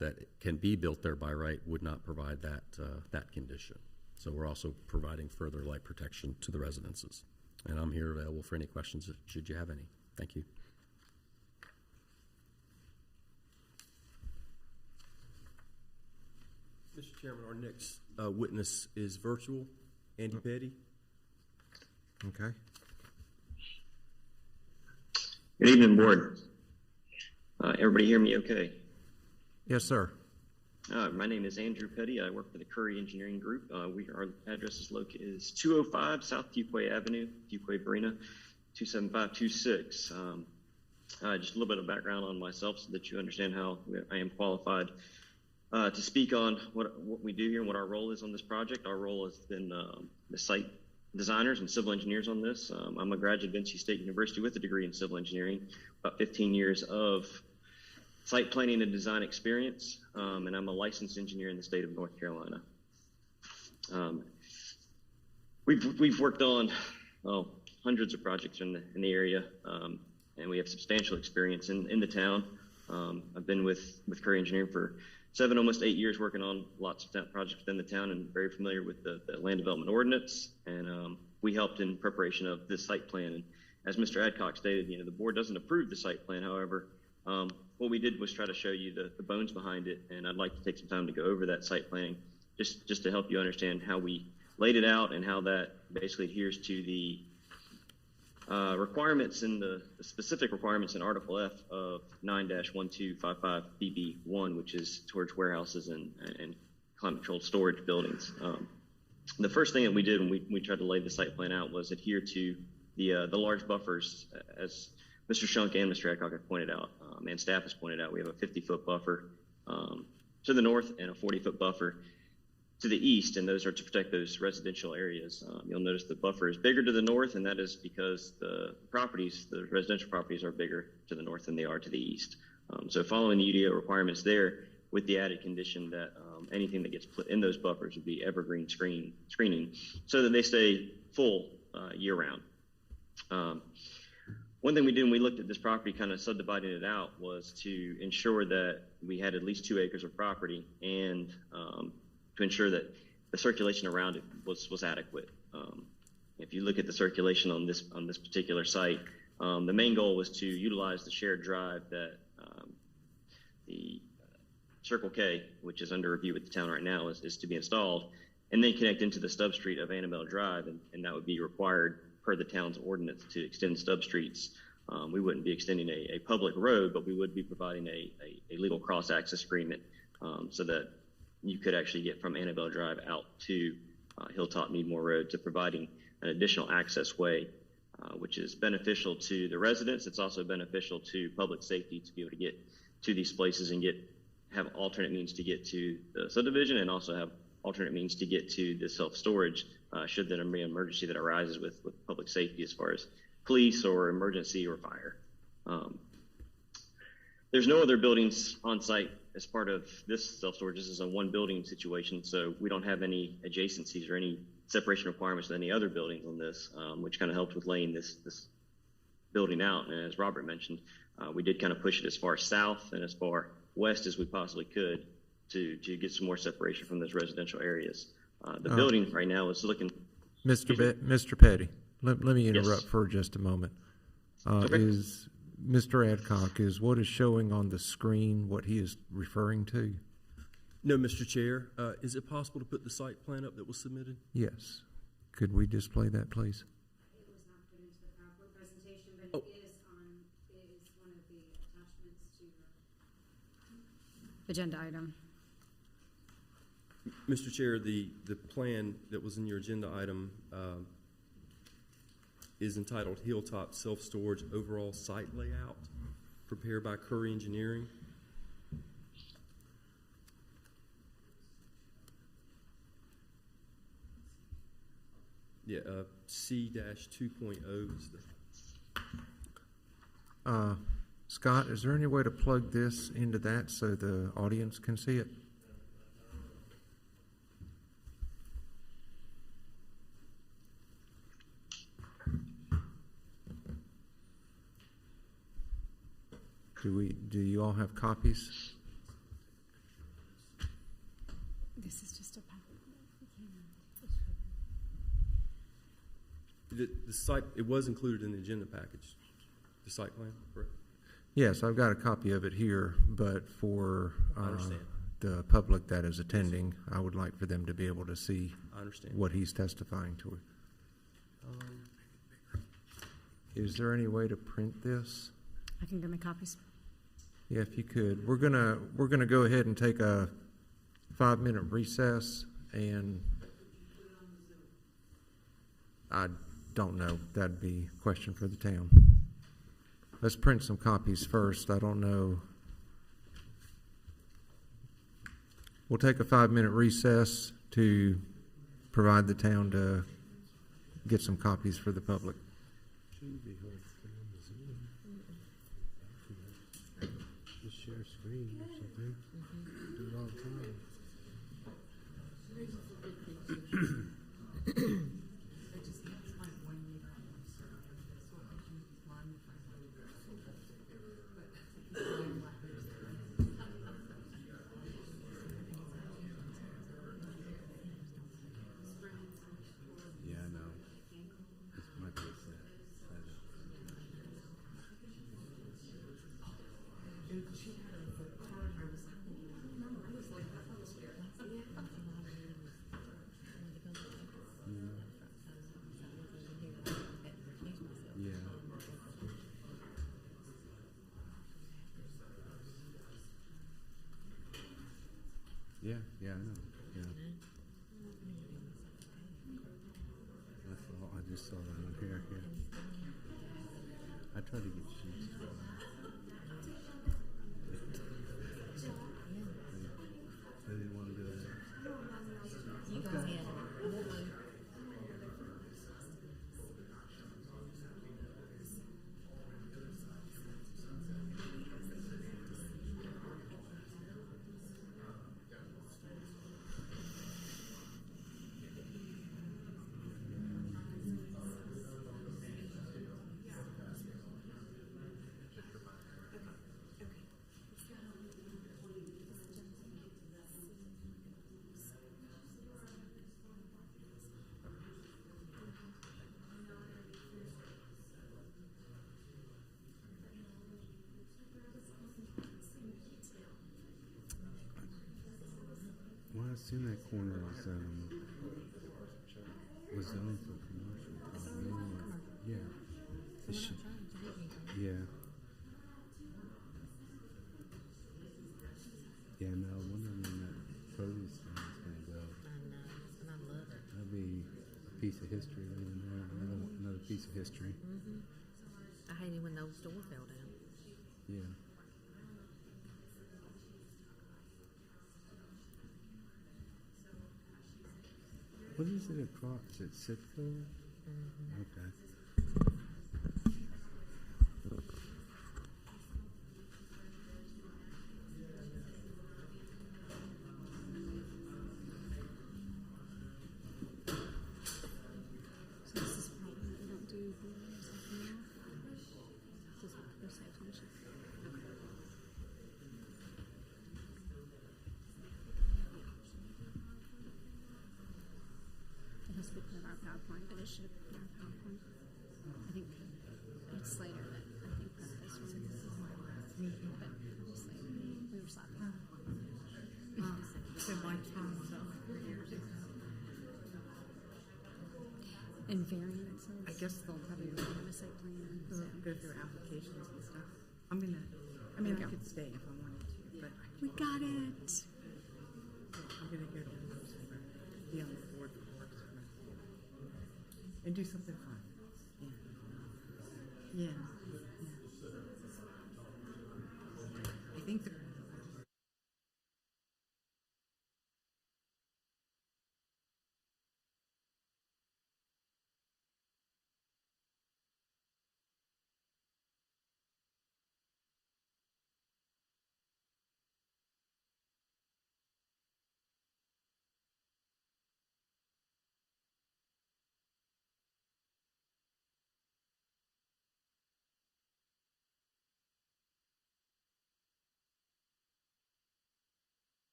that can be built there by right would not provide that condition. So we're also providing further light protection to the residences. And I'm here available for any questions, should you have any. Thank you. Mr. Chairman, our next witness is virtual, Andy Petty. Okay. Good evening, board. Everybody hear me okay? Yes, sir. My name is Andrew Petty. I work for the Curry Engineering Group. Our address is 205 South Fuquay Avenue, Fuquay-Varina, 27526. Just a little bit of background on myself so that you understand how I am qualified to speak on what we do here and what our role is on this project. Our role has been the site designers and civil engineers on this. I'm a graduate of NC State University with a degree in civil engineering, about 15 years of site planning and design experience, and I'm a licensed engineer in the state of North Carolina. We've worked on hundreds of projects in the area, and we have substantial experience in the town. I've been with Curry Engineering for 7, almost 8 years, working on lots of projects within the town, and very familiar with the land development ordinance. And we helped in preparation of this site plan. And as Mr. Adcock stated, the board doesn't approve the site plan. However, what we did was try to show you the bones behind it, and I'd like to take some time to go over that site planning just to help you understand how we laid it out and how that basically adheres to the requirements in the specific requirements in Article F of 9-1255 BB1, which is towards warehouses and climate-controlled storage buildings. The first thing that we did when we tried to lay the site plan out was adhere to the large buffers, as Mr. Shunk and Mr. Adcock have pointed out, and staff has pointed out. We have a 50-foot buffer to the north and a 40-foot buffer to the east, and those are to protect those residential areas. You'll notice the buffer is bigger to the north, and that is because the residential properties are bigger to the north than they are to the east. So following the UDO requirements there, with the added condition that anything that gets put in those buffers would be evergreen screening, so that they stay full year-round. One thing we did when we looked at this property, kind of subdividing it out, was to ensure that we had at least 2 acres of property, and to ensure that the circulation around it was adequate. If you look at the circulation on this particular site, the main goal was to utilize the shared drive that the Circle K, which is under review with the town right now, is to be installed, and then connect into the stub street of Annabelle Drive, and that would be required per the town's ordinance to extend stub streets. We wouldn't be extending a public road, but we would be providing a legal cross-access agreement so that you could actually get from Annabelle Drive out to Hilltop Meadmore Road, to providing an additional access way, which is beneficial to the residents. It's also beneficial to public safety to be able to get to these places and have alternate means to get to the subdivision, and also have alternate means to get to the self-storage should there be an emergency that arises with public safety, as far as police or emergency or fire. There's no other buildings on site as part of this self-storage. This is a one building situation, so we don't have any adjacencies or any separation requirements with any other buildings on this, which kind of helped with laying this building out. And as Robert mentioned, we did kind of push it as far south and as far west as we possibly could to get some more separation from those residential areas. The building right now is looking... Mr. Petty, let me interrupt Yes. for just a moment. Okay. Is Mr. Adcock, is what is showing on the screen what he is referring to? No, Mr. Chair. Is it possible to put the site plan up that was submitted? Yes. Could we display that, please? It was not put into the PowerPoint presentation, but it is one of the attachments to the agenda item. Mr. Chair, the plan that was in your agenda item is entitled Hilltop Self-Storage Overall Site Layout, prepared by Curry Engineering. Yeah, C-2.0 is the... Scott, is there any way to plug this into that so the audience can see it? Do you all have copies? This is just a PowerPoint. The site, it was included in the agenda package. The site plan, correct? Yes, I've got a copy of it here, but for I understand. the public that is attending, I would like for them to be able to see I understand. what he's testifying to. Is there any way to print this? I can get my copies. Yeah, if you could. We're gonna go ahead and take a 5-minute recess, and I don't know. That'd be a question for the town. Let's print some copies first. I don't know. We'll take a 5-minute recess to provide the town to get some copies for the public. Shouldn't be hard to put on the Zoom. Just share screen or something. Do it all the time. Yeah, I know. This might be a set. Yeah. Yeah, yeah, I know. Yeah. I just saw that on here. Yeah. I tried to get sheets. They didn't want to do that. You go ahead. Well, I assume that corner was zoned for commercial. Yeah. It should, yeah. Yeah, no, I wonder when that produce thing is gonna go. I know, and I love it. That'd be a piece of history right in there. Another piece of history. I hated when the old store fell down. Yeah. What is it across? Is it Sitco? Okay. So this is a problem that we don't do Variance anymore? This is what we say, function. It has to be put in our PowerPoint, but it should have been in our PowerPoint. I think it's Slater that I think that this one. But Slater, we were slapping. So my term was up 3 years ago. And Variance. I guess they'll Probably do, have a site plan. So. go through applications and stuff. I Okay. could stay if I wanted to, but We got it. I'm gonna go to be on the board for Works for me. And do something fun. Yeah. Yeah. I think the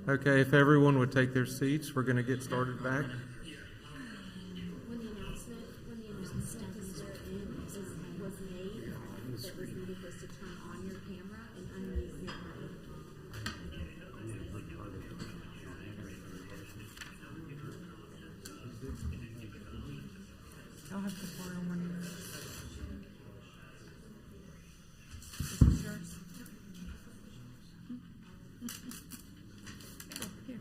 Okay, if everyone would take their seats, we're going to get started back. When the announcement to swear in was made, that was needed was to turn on your camera and unmute your mic. I'll have to borrow one of those. Is this yours? Oh, here.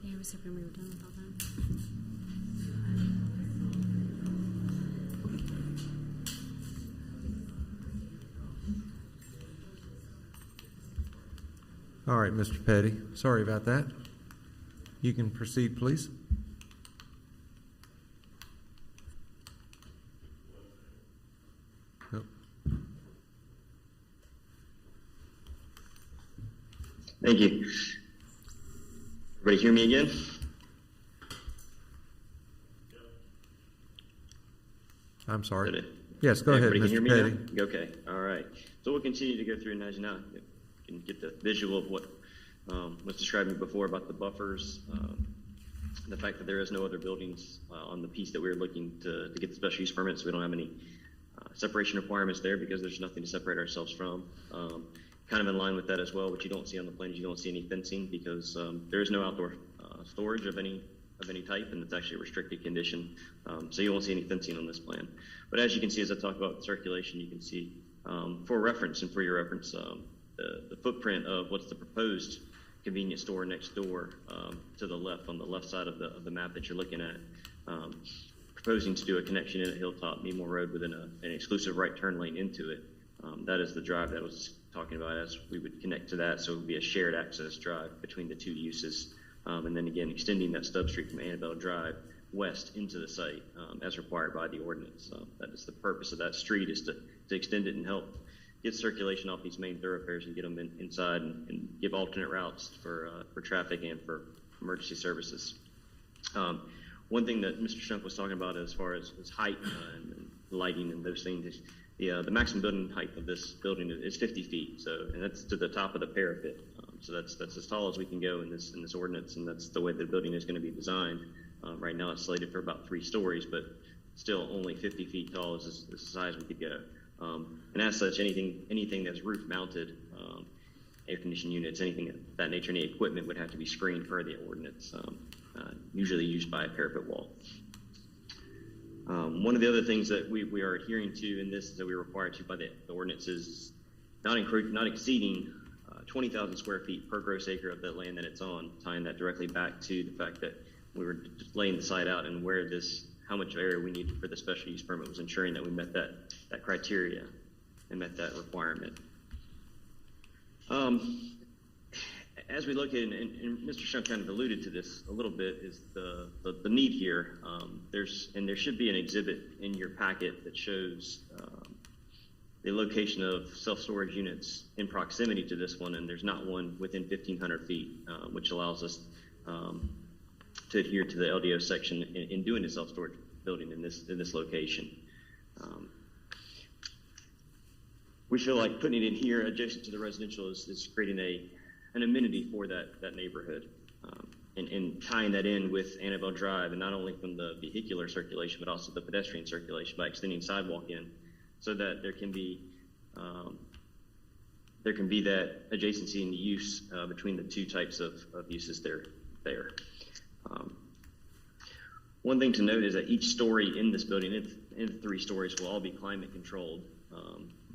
Yeah, I was hoping we were done with all that. All right, Mr. Petty, sorry about that. You can proceed, please. Nope. Thank you. Everybody hear me again? I'm sorry. Did it? Yes, go ahead, Everybody can hear Mr. me Petty. now? Okay, all right. So we'll continue to go through, and as you know, you can get the visual of what was described before about the buffers, the fact that there is no other buildings on the piece that we were looking to get the special use permit, so we don't have any separation requirements there because there's nothing to separate ourselves from. Kind of in line with that as well, what you don't see on the plans, you don't see any fencing because there is no outdoor storage of any type, and it's actually a restricted condition. So you won't see any fencing on this plan. But as you can see, as I talk about circulation, you can see for reference and for your reference, the footprint of what's the proposed convenience store next door to the left, on the left side of the map that you're looking at. Proposing to do a connection in at Hilltop Meemore Road with an exclusive right turn lane into it. That is the drive that I was talking about as we would connect to that. So it would be a shared access drive between the two uses. And then again, extending that stub street from Annabelle Drive west into the site as required by the ordinance. That is the purpose of that street, is to extend it and help get circulation off these main thoroughfares and get them inside and give alternate routes for traffic and for emergency services. One thing that Mr. Shunk was talking about as far as height and lighting and those things is the maximum building height of this building is 50 feet. So, and that's to the top of the parapet. So that's as tall as we can go in this ordinance, and that's the way the building is going to be designed. Right now it's slated for about 3 stories, but still only 50 feet tall is the size we could go. And as such, anything that's roof mounted, air conditioning units, anything of that nature, any equipment would have to be screened per the ordinance, usually used by a parapet wall. One of the other things that we are adhering to in this is that we're required to by the ordinance is not exceeding 20,000 square feet per gross acre of that land that it's on, tying that directly back to the fact that we were just laying the site out and where how much area we needed for the special use permit was ensuring that we met that criteria and met that requirement. As we look at it, and Mr. Shunk kind of alluded to this a little bit, is the need here. There should be an exhibit in your packet that shows the location of self-storage units in proximity to this one, and there's not one within 1,500 feet, which allows us to adhere to the LDO section in doing the self-storage building in this location. We feel like putting it in here adjacent to the residential is creating an amenity for that neighborhood, and tying that in with Annabelle Drive, and not only from the vehicular circulation but also the pedestrian circulation by extending sidewalk in, so that there can be that adjacency in the use between the two types of uses there. One thing to note is that each story in this building, in the 3 stories, will all be climate controlled,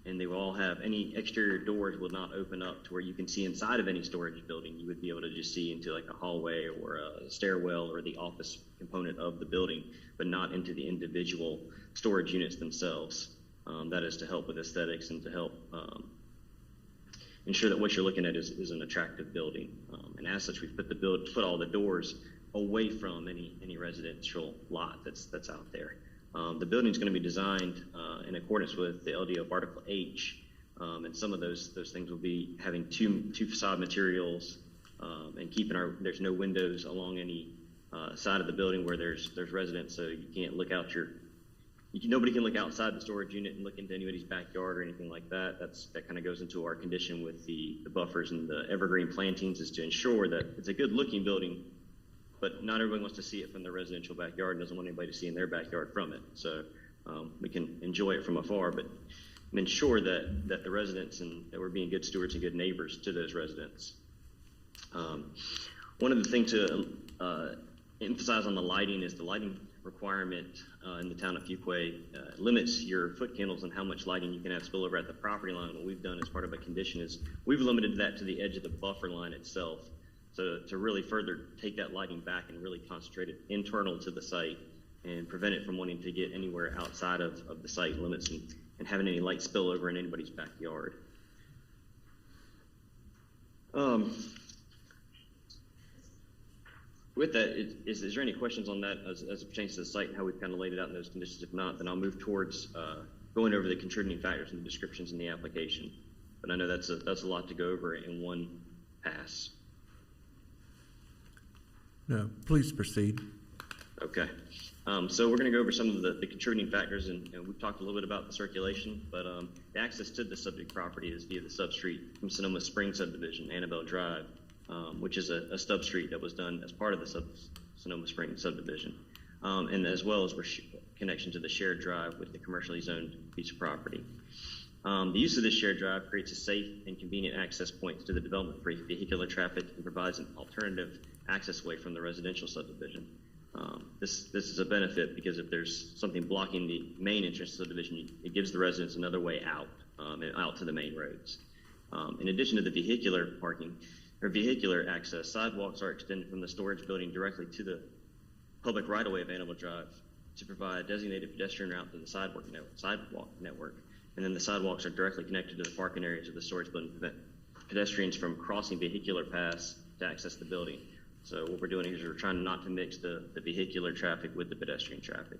and they will all have, any exterior doors will not open up to where you can see inside of any storage building. You would be able to just see into like a hallway or a stairwell or the office component of the building, but not into the individual storage units themselves. That is to help with aesthetics and to help ensure that what you're looking at is an attractive building. And as such, we've put all the doors away from any residential lot that's out there. The building is going to be designed in accordance with the LDO of Article H, and some of those things will be having two facade materials and there's no windows along any side of the building where there's residents, so you can't look out nobody can look outside the storage unit and look into anybody's backyard or anything like that. That kind of goes into our condition with the buffers and the evergreen plantings, is to ensure that it's a good looking building, but not everyone wants to see it from their residential backyard and doesn't want anybody to see in their backyard from it. So we can enjoy it from afar, but ensure that the residents and that we're being good stewards and good neighbors to those residents. One of the things to emphasize on the lighting is the lighting requirement in the town of Fuquay limits your foot candles and how much lighting you can have spill over at the property line. What we've done as part of a condition is we've limited that to the edge of the buffer line itself, so to really further take that lighting back and really concentrate it internal to the site and prevent it from wanting to get anywhere outside of the site limits and having any light spill over in anybody's backyard. With that, is there any questions on that as it pertains to the site and how we've kind of laid it out in those conditions? If not, then I'll move towards going over the contributing factors and the descriptions in the application. But I know that's a lot to go over in one pass. No, please proceed. Okay. So we're going to go over some of the contributing factors, and we've talked a little bit about the circulation, but the access to the subject property is via the substreet from Sonoma Springs subdivision, Annabelle Drive, which is a stub street that was done as part of the Sonoma Springs subdivision, and as well as connection to the shared drive with the commercially zoned piece of property. The use of this shared drive creates a safe and convenient access point to the development for vehicular traffic and provides an alternative access way from the residential subdivision. This is a benefit because if there's something blocking the main entrance to the subdivision, it gives the residents another way out and out to the main roads. In addition to the vehicular parking or vehicular access, sidewalks are extended from the storage building directly to the public right-of-way of Annabelle Drive to provide a designated pedestrian route to the sidewalk network. And then the sidewalks are directly connected to the parking areas of the storage building to prevent pedestrians from crossing vehicular paths to access the building. So what we're doing is we're trying not to mix the vehicular traffic with the pedestrian traffic.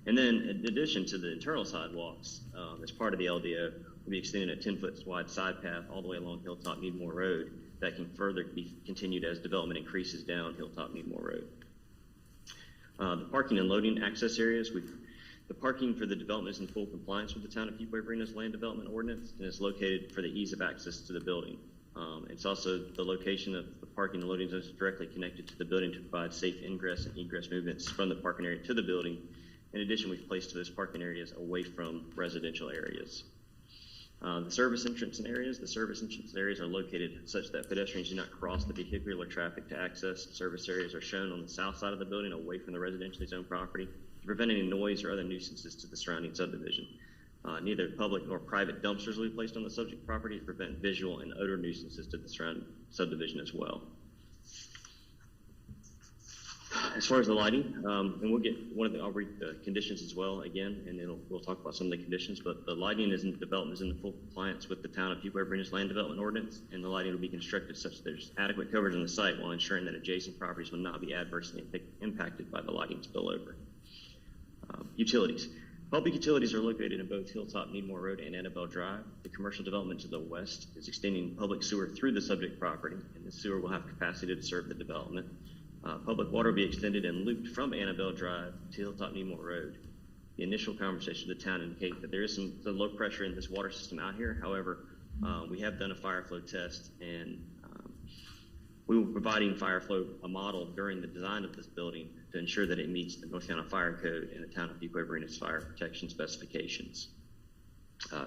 And then in addition to the internal sidewalks, as part of the LDO, we'll be extending a 10-foot wide side path all the way along Hilltop Needmore Road that can further be continued as development increases down Hilltop Needmore Road. The parking and loading access areas, the parking for the development is in full compliance with the town of Fuquay-Varina's land development ordinance, and it's located for the ease of access to the building. It's also the location of the parking and loading zones is directly connected to the building to provide safe ingress and egress movements from the parking area to the building. In addition, we've placed those parking areas away from residential areas. The service entrance areas are located such that pedestrians do not cross the vehicular traffic to access. Service areas are shown on the south side of the building away from the residentially zoned property to prevent any noise or other nuisances to the surrounding subdivision. Neither public nor private dumpsters will be placed on the subject property to prevent visual and odor nuisances to the surrounding subdivision as well. As far as the lighting, and we'll get I'll read the conditions as well again, and then we'll talk about some of the conditions, but the lighting is in development is in full compliance with the town of Fuquay-Varina's land development ordinance, and the lighting will be constructed such that there's adequate coverage on the site while ensuring that adjacent properties will not be adversely impacted by the lighting spillover. Utilities. Public utilities are located in both Hilltop Needmore Road and Annabelle Drive. The commercial development to the west is extending public sewer through the subject property, and the sewer will have capacity to serve the development. Public water will be extended and looped from Annabelle Drive to Hilltop Needmore Road. The initial conversation with the town indicate that there is some low pressure in this water system out here. However, we have done a fire flow test, and we will be providing fire flow a model during the design of this building to ensure that it meets the North Carolina Fire Code and the town of Fuquay-Varina's fire protection specifications.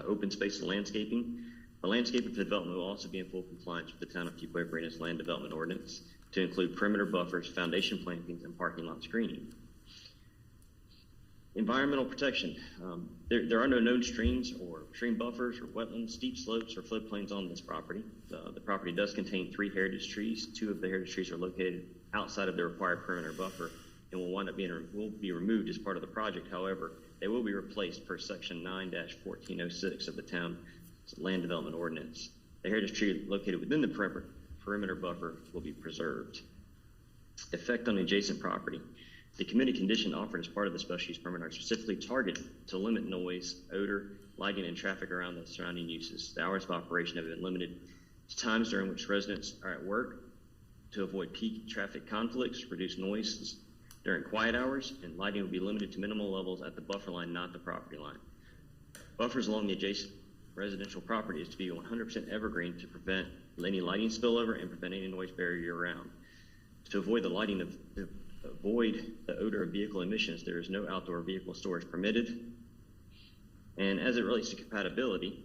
Open space and landscaping. The landscaping for the development will also be in full compliance with the town of Fuquay-Varina's land development ordinance to include perimeter buffers, foundation plantings, and parking lot screening. Environmental protection. There are no known streams or stream buffers or wetlands, steep slopes, or floodplains on this property. The property does contain 3 heritage trees. 2 of the heritage trees are located outside of the required perimeter buffer and will be removed as part of the project. However, they will be replaced per section 9-1406 of the town land development ordinance. The heritage tree located within the perimeter buffer will be preserved. Effect on adjacent property. The committed condition offered as part of the special use permit are specifically targeted to limit noise, odor, lighting, and traffic around the surrounding uses. The hours of operation have been limited to times during which residents are at work to avoid peak traffic conflicts, reduce noise during quiet hours, and lighting will be limited to minimal levels at the buffer line, not the property line. Buffers along the adjacent residential property is to be 100% evergreen to prevent any lighting spillover and prevent any noise barrier year-round. To avoid the odor of vehicle emissions, there is no outdoor vehicle storage permitted. And as it relates to compatibility,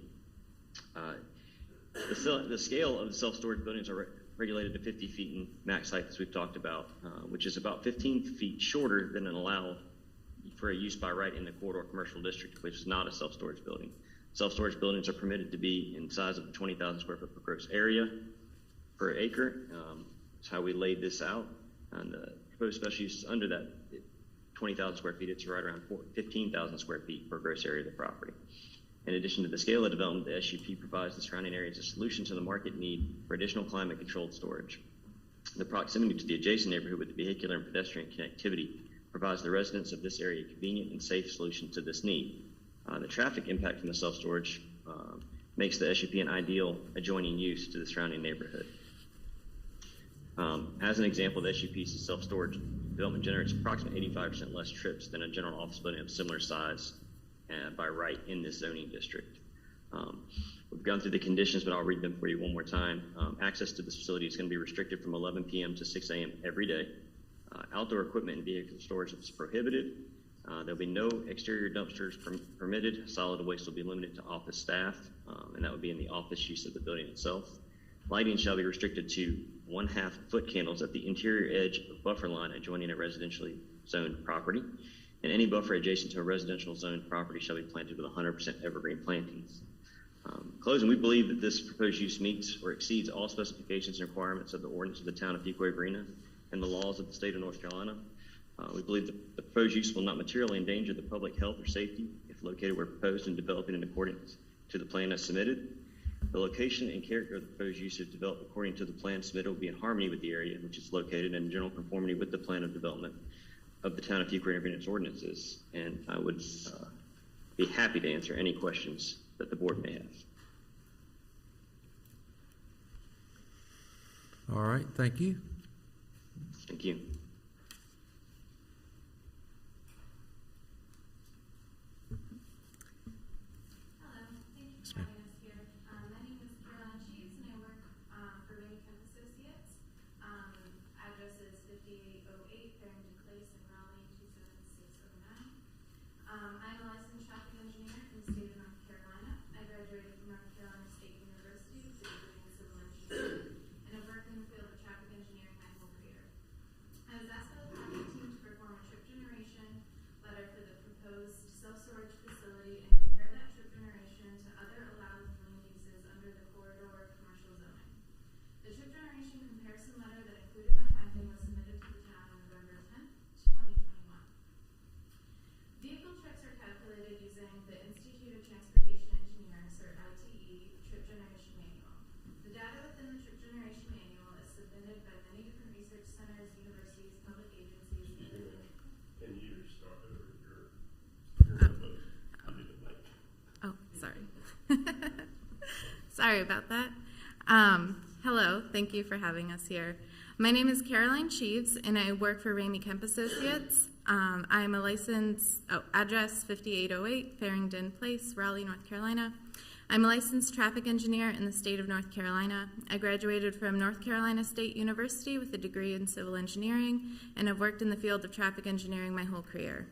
the scale of the self-storage buildings are regulated to 50 feet in max height, as we've talked about, which is about 15 feet shorter than an allowed for a use by right in the corridor commercial district, which is not a self-storage building. Self-storage buildings are permitted to be in size of 20,000 square foot per gross area per acre. That's how we laid this out. And the proposed special use is under that 20,000 square feet. It's right around 15,000 square feet per gross area of the property. In addition to the scale of development, the SUP provides the surrounding areas a solution to the market need for additional climate-controlled storage. The proximity to the adjacent neighborhood with the vehicular and pedestrian connectivity provides the residents of this area a convenient and safe solution to this need. The traffic impact from the self-storage makes the SUP an ideal adjoining use to the surrounding neighborhood. As an example, the SUP's self-storage development generates approximately 85% less trips than a general office building of similar size by right in this zoning district. We've gone through the conditions, but I'll read them for you one more time. Access to this facility is going to be restricted from 11 p.m. to 6 a.m. every day. Outdoor equipment and vehicle storage is prohibited. There'll be no exterior dumpsters permitted. Solid waste will be limited to office staff, and that would be in the office use of the building itself. Lighting shall be restricted to 1/2 foot candles at the interior edge of buffer line adjoining a residentially zoned property, and any buffer adjacent to a residential zoned property shall be planted with 100% evergreen plantings. Closing, we believe that this proposed use meets or exceeds all specifications and requirements of the ordinance of the town of Fuquay-Varina and the laws of the state of North Carolina. We believe that the proposed use will not materially endanger the public health or safety if located where proposed and developing in accordance to the plan as submitted. The location and character of the proposed use is developed according to the plan submitted will be in harmony with the area in which it's located and in general conformity with the plan of development of the town of Fuquay-Varina's ordinances. And I would be happy to answer any questions that the board may have. All right, thank you. Thank you. Sorry about that. Hello, thank you for having us here. My name is Caroline Sheaves, and I work for Ramey Kemp Associates. I'm a licensed, address 5808 Farrington Place, Raleigh, North Carolina. I'm a licensed traffic engineer in the state of North Carolina. I graduated from North Carolina State University with a degree in civil engineering, and have worked in the field of traffic engineering my whole career.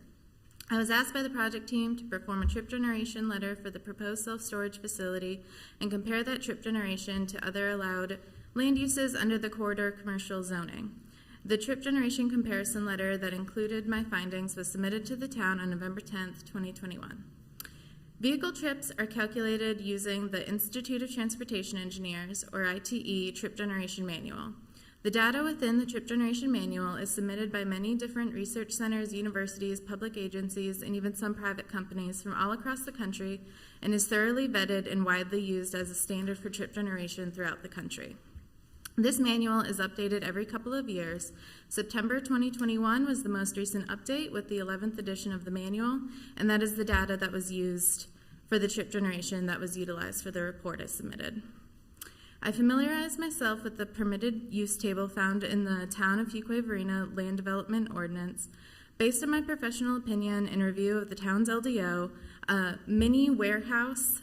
I was asked by the project team to perform a trip generation letter for the proposed self-storage facility and compare that trip generation to other allowed land uses under the corridor commercial zoning. The trip generation comparison letter that included my findings was submitted to the town on November 10th, 2021. Vehicle trips are calculated using the Institute of Transportation Engineers, or ITE, trip generation manual. The data within the trip generation manual is submitted by many different research centers, universities, public agencies, and even some private companies from all across the country, and is thoroughly vetted and widely used as a standard for trip generation throughout the country. This manual is updated every couple of years. September 2021 was the most recent update with the 11th edition of the manual, and that is the data that was used for the trip generation that was utilized for the report as submitted. I familiarized myself with the permitted use table found in the Town of Fuquay-Varina Land Development Ordinance. Based on my professional opinion and review of the town's LDO, mini warehouse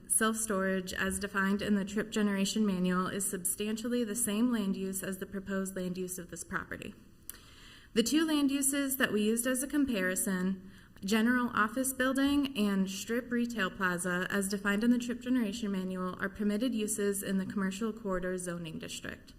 self-storage as defined in the Trip Generation Manual is substantially the same land use as the proposed land use of this property. The two land uses that we used as a comparison, general office building and strip retail plaza as defined in the Trip Generation Manual, are permitted uses in the commercial corridor zoning district.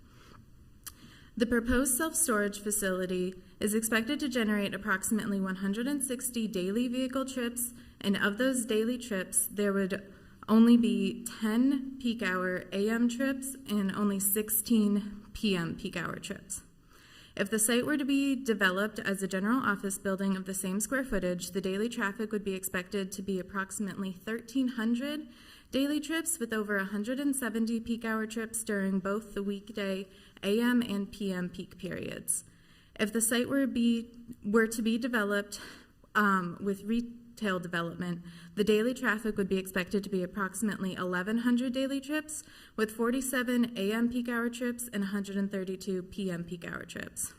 The proposed self-storage facility is expected to generate approximately 160 daily vehicle trips, and of those daily trips, there would only be 10 peak hour AM trips and only 16 PM peak hour trips. If the site were to be developed as a general office building of the same square footage, the daily traffic would be expected to be approximately 1,300 daily trips, with over 170 peak hour trips during both the weekday AM and PM peak periods. If the site were to be developed with retail development, the daily traffic would be expected to be approximately 1,100 daily trips, with 47 AM peak hour trips and 132 PM peak hour trips.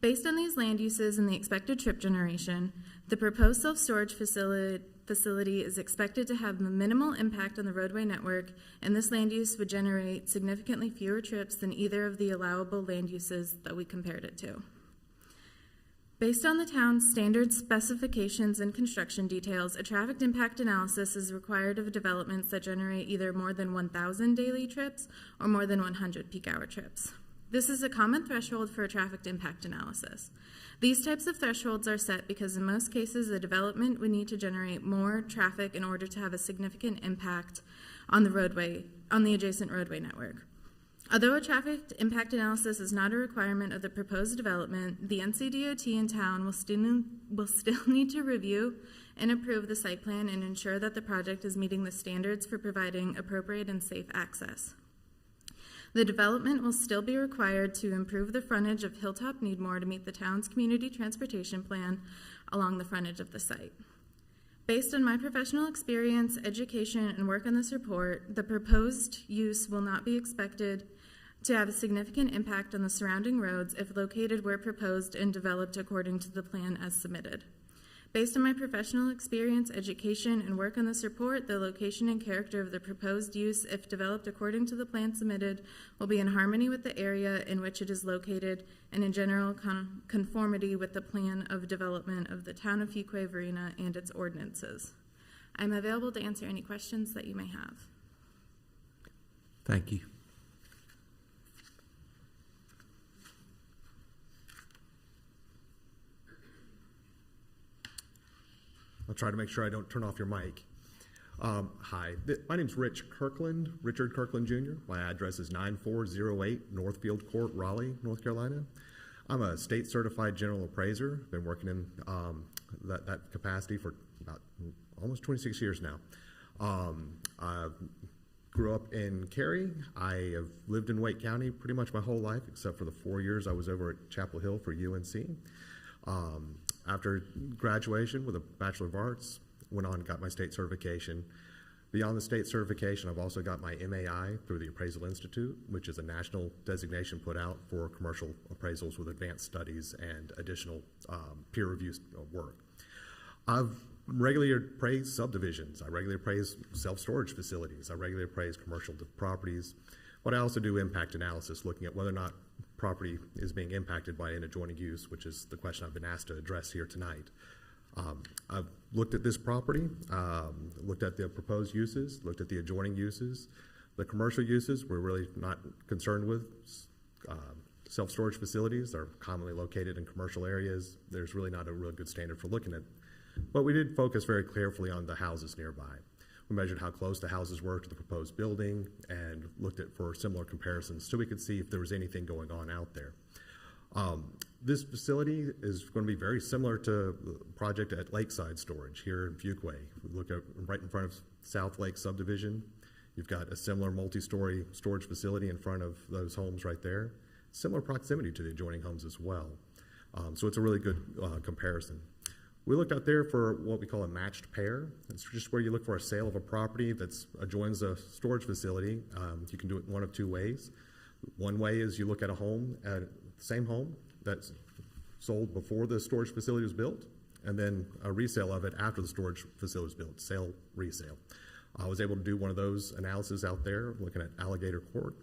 Based on these land uses and the expected trip generation, the proposed self-storage facility is expected to have minimal impact on the roadway network, and this land use would generate significantly fewer trips than either of the allowable land uses that we compared it to. Based on the town's standard specifications and construction details, a traffic impact analysis is required of developments that generate either more than 1,000 daily trips or more than 100 peak hour trips. This is a common threshold for a traffic impact analysis. These types of thresholds are set because in most cases the development would need to generate more traffic in order to have a significant impact on the adjacent roadway network. Although a traffic impact analysis is not a requirement of the proposed development, the NCDOT in town will still need to review and approve the site plan and ensure that the project is meeting the standards for providing appropriate and safe access. The development will still be required to improve the frontage of Hilltop Needmore to meet the town's community transportation plan along the frontage of the site. Based on my professional experience, education, and work on this report, the proposed use will not be expected to have a significant impact on the surrounding roads if located where proposed and developed according to the plan as submitted. Based on my professional experience, education, and work on this report, the location and character of the proposed use, if developed according to the plan submitted, will be in harmony with the area in which it is located and in general conformity with the plan of development of the town of Fuquay-Varina and its ordinances. I am available to answer any questions that you may have. Thank you. I'll try to make sure I don't turn off your mic. Hi, my name's Richard Kirkland Jr. My address is 9408 Northfield Court, Raleigh, North Carolina. I'm a state certified general appraiser. Been working in that capacity for about almost 26 years now. I grew up in Cary. I have lived in Wake County pretty much my whole life, except for the 4 years I was over at Chapel Hill for UNC. After graduation with a Bachelor of Arts, went on and got my state certification. Beyond the state certification, I've also got my MAI through the Appraisal Institute, which is a national designation put out for commercial appraisals with advanced studies and additional peer-reviewed work. I've regularly appraised subdivisions. I regularly appraise self-storage facilities. I regularly appraise commercial properties. But I also do impact analysis, looking at whether or not property is being impacted by an adjoining use, which is the question I've been asked to address here tonight. I've looked at this property, looked at the proposed uses, looked at the adjoining uses. The commercial uses we're really not concerned with. Self-storage facilities are commonly located in commercial areas. There's really not a real good standard for looking at. But we did focus very carefully on the houses nearby. We measured how close the houses were to the proposed building and looked at for similar comparisons so we could see if there was anything going on out there. This facility is going to be very similar to the project at Lakeside Storage here in Fuquay. We look at right in front of South Lake Subdivision. You've got a similar multi-story storage facility in front of those homes right there. Similar proximity to the adjoining homes as well. So it's a really good comparison. We looked out there for what we call a matched pair. It's just where you look for a sale of a property that adjoins a storage facility. You can do it one of two ways. One way is you look at a home, at the same home that's sold before the storage facility was built, and then a resale of it after the storage facility was built, sale, resale. I was able to do one of those analyses out there, looking at Alligator Court,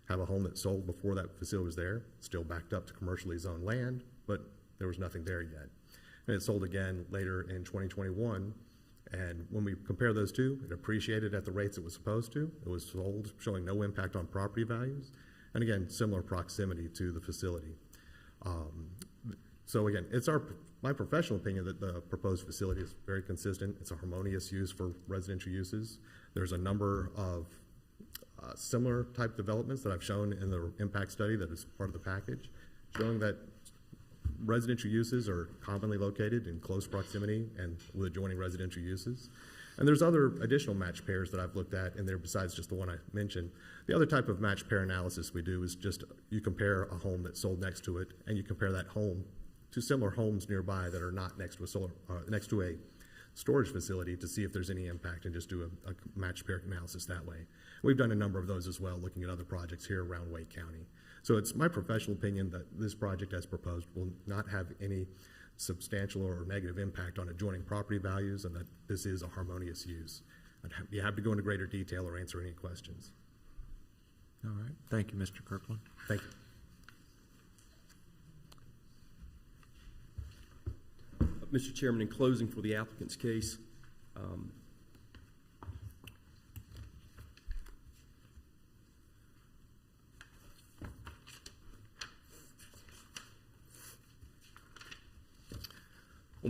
have a home that sold before that facility was there, still backed up to commercially zoned land, but there was nothing there yet. And it sold again later in 2021, and when we compare those two, it appreciated at the rates it was supposed to. It was sold showing no impact on property values, and again, similar proximity to the facility. So again, it's my professional opinion that the proposed facility is very consistent. It's a harmonious use for residential uses. There's a number of similar type developments that I've shown in the impact study that is part of the package, showing that residential uses are commonly located in close proximity and with adjoining residential uses. And there's other additional match pairs that I've looked at in there besides just the one I mentioned. The other type of match pair analysis we do is just you compare a home that's sold next to it, and you compare that home to similar homes nearby that are not next to a storage facility to see if there's any impact, and just do a match pair analysis that way. We've done a number of those as well, looking at other projects here around Wake County. So it's my professional opinion that this project as proposed will not have any substantial or negative impact on adjoining property values, and that this is a harmonious use. I'd be happy to go into greater detail or answer any questions. All right. Thank you, Mr. Kirkland. Thank you. Mr. Chairman, in closing for the applicant's case, on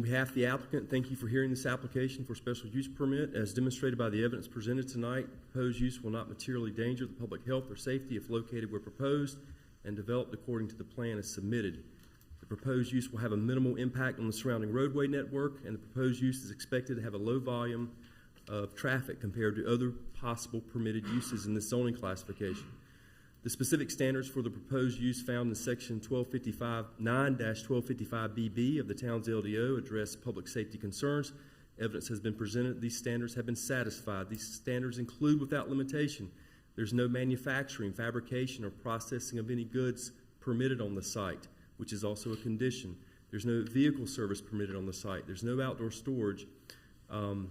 behalf of the applicant, thank you for hearing this application for special use permit. As demonstrated by the evidence presented tonight, proposed use will not materially endanger the public health or safety if located where proposed and developed according to the plan as submitted. The proposed use will have a minimal impact on the surrounding roadway network, and the proposed use is expected to have a low volume of traffic compared to other possible permitted uses in this zoning classification. The specific standards for the proposed use found in section 9-1255BB of the town's LDO address public safety concerns. Evidence has been presented. These standards have been satisfied. These standards include, without limitation, there's no manufacturing, fabrication, or processing of any goods permitted on the site, which is also a condition. There's no vehicle service permitted on the site. There's no outdoor storage. And